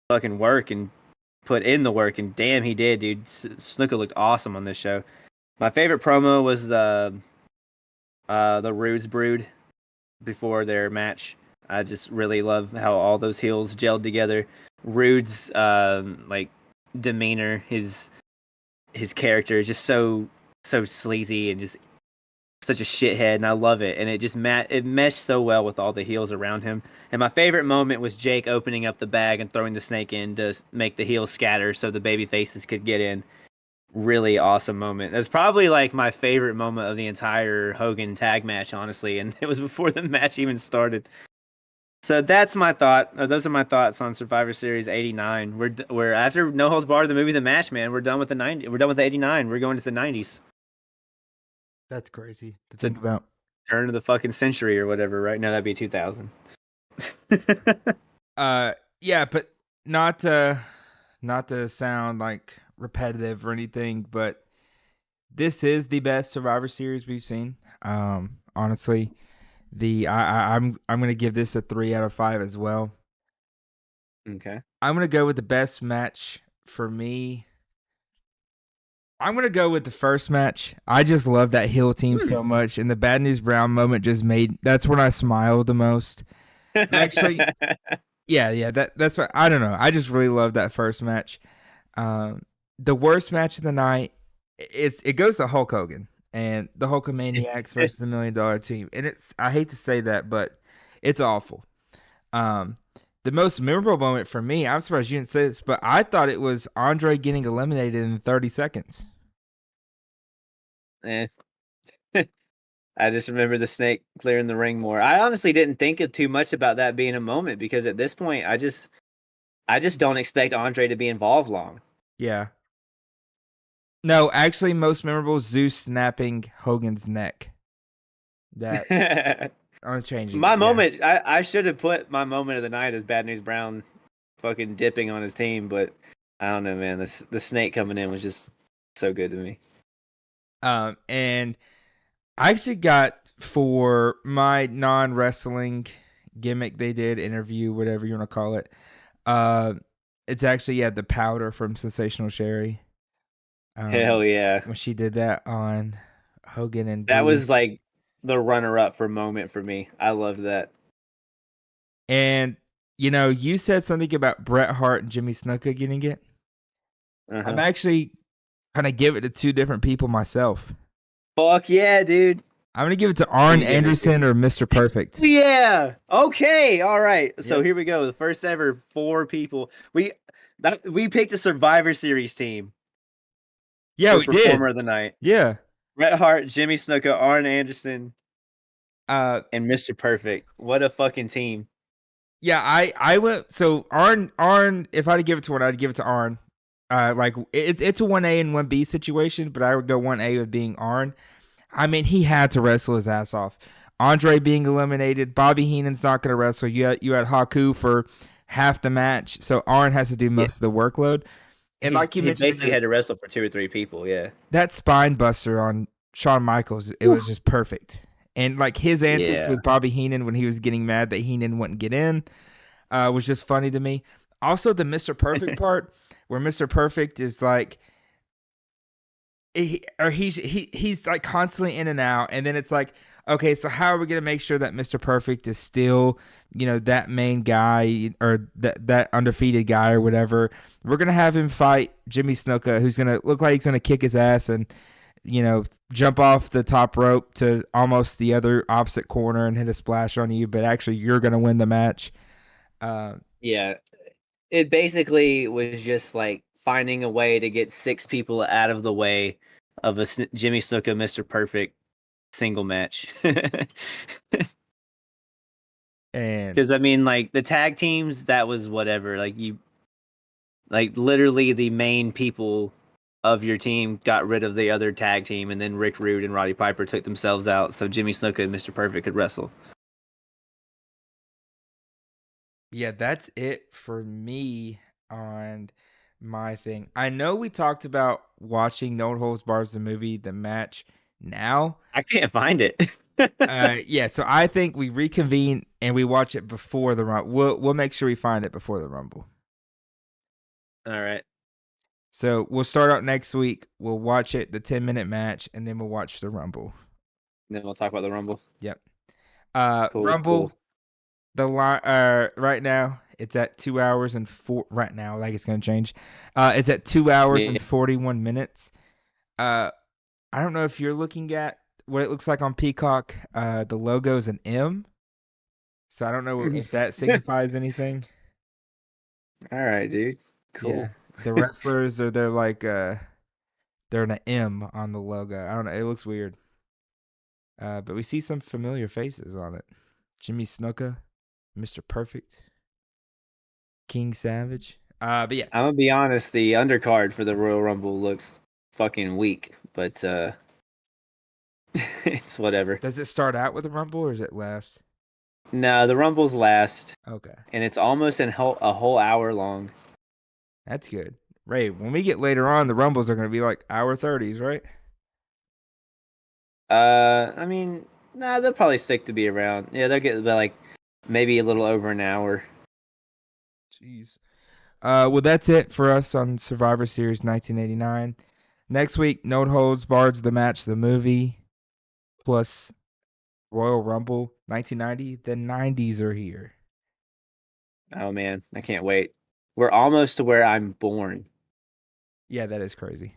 fucking work and put in the work, and damn, he did, dude. Snuka looked awesome on this show. My favorite promo was the Rude's Brood before their match. I just really love how all those heels gelled together. Rude's like demeanor, his character is just so sleazy and just such a shithead, and I love it. And it just it meshed so well with all the heels around him. And my favorite moment was Jake opening up the bag and throwing the snake in to make the heels scatter so the baby faces could get in. Really awesome moment. That's probably like my favorite moment of the entire Hogan tag match, honestly. And it was before the match even started. So that's my thought. Or those are my thoughts on Survivor Series '89. We're after No Holds Barred, the movie, The Match, man. We're done with the '90s. We're done with the '89. We're going to the '90s. That's crazy to It's a think about. turn of the fucking century or whatever, right? No, that'd be 2000. Yeah, but not to sound like repetitive or anything, but this is the best Survivor Series we've seen. Honestly, I'm gonna give this a 3 out of 5 as well. Okay. I'm gonna go with the best match for me. I'm gonna go with the first match. I just love that heel team so much, and the Bad News Brown moment just made. That's when I smiled the most. Actually, yeah. That's what I don't know. I just really love that first match. Um, the worst match of the night it goes to Hulk Hogan and the Hulkamaniacs versus the $1 Million Team, and I hate to say that, but it's awful. Um, the most memorable moment for me, I'm surprised you didn't say this, but I thought it was Andre getting eliminated in 30 seconds. Eh. I just remember the snake clearing the ring more. I honestly didn't think of too much about that being a moment because at this point, I just don't expect Andre to be involved long. Yeah. No, actually, most memorable is Zeus snapping Hogan's neck. That unchanging My it. Yeah. moment, I should have put my moment of the night as Bad News Brown fucking dipping on his team, but I don't know, man. The snake coming in was just so good to me. And I actually got for my non-wrestling gimmick they did interview, whatever you want to call it. Uh, it's actually the powder from Sensational Sherry. Hell yeah. When she did that on Hogan and That Booty. was like the runner up for moment for me. I loved that. And you said something about Bret Hart and Jimmy Snuka getting it. I'm Uh-huh. actually gonna give it to two different people myself. Fuck yeah, dude. I'm gonna give it to Who Arn you giving it to? Anderson or Mr. Perfect. Yeah. Okay. All right. So Yep. here we go. The first ever four people. We picked a Survivor Series team Yeah, for we did. Performer of the Night. Yeah. Bret Hart, Jimmy Snuka, Arn Anderson, Uh, and Mr. Perfect. What a fucking team. yeah. I went so Arn. If I'd give it to one, I'd give it to Arn. Like it's a 1A and 1B situation, but I would go 1A with being Arn. I mean, he had to wrestle his ass off. Andre being eliminated, Bobby Heenan's not going to wrestle. You had Haku for half the match, so Arn has to do Yeah. most of the workload. And He like you he mentioned, basically had to wrestle for two or three people. Yeah. that spine buster on Shawn Michaels, it Whew. was just perfect. And like his antics Yeah. with Bobby Heenan when he was getting mad that Heenan wouldn't get in, was just funny to me. Also, the Mr. Perfect part, where Mr. Perfect is like, he's like constantly in and out, and then it's like, okay, so how are we gonna make sure that Mr. Perfect is still, that main guy or that undefeated guy or whatever? We're gonna have him fight Jimmy Snuka, who's gonna look like he's gonna kick his ass and jump off the top rope to almost the other opposite corner and hit a splash on you, but actually you're gonna win the match. Uh, Yeah. It basically was just like finding a way to get six people out of the way of a Jimmy Snuka Mr. Perfect single match. and Because I mean, like the tag teams, that was whatever. Like literally the main people of your team got rid of the other tag team, and then Rick Rude and Roddy Piper took themselves out, so Jimmy Snuka and Mr. Perfect could wrestle. yeah, that's it for me on my thing. I know we talked about watching No Holds Bars the movie, the match now. I can't find it. Yeah, so I think we reconvene and we watch it before the Rumble. We'll make sure we find it before the Rumble. All right, So we'll start out next week. We'll watch it, the 10-minute match, and then we'll watch the Rumble. then we'll talk about the Rumble. Yep. Cool, cool. Rumble, the line right now it's at 2 hours and four. Right now, like it's gonna change. It's at 2 hours Yeah. and 41 minutes. Uh, I don't know if you're looking at what it looks like on Peacock. The logo's an M, so I don't know if that signifies anything. All right, dude. Yeah, Cool. the wrestlers are they're like they're an M on the logo. I don't know. It looks weird. But we see some familiar faces on it. Jimmy Snuka, Mr. Perfect, King Savage. But yeah, I'm gonna be honest. The undercard for the Royal Rumble looks fucking weak, but it's whatever. does it start out with a Rumble or is it last? No, the Rumble's last, Okay, and it's almost a whole hour long. that's good. Ray, when we get later on, the Rumbles are going to be like hour 30s, right? I mean, nah, they'll probably stick to be around. Yeah, they'll get about like maybe a little over an hour. Jeez. Well, that's it for us on Survivor Series 1989. Next week, No Holds Barred's the match, the movie, plus Royal Rumble 1990. The 90s are here. Oh man, I can't wait. We're almost to where I'm born. Yeah, that is crazy.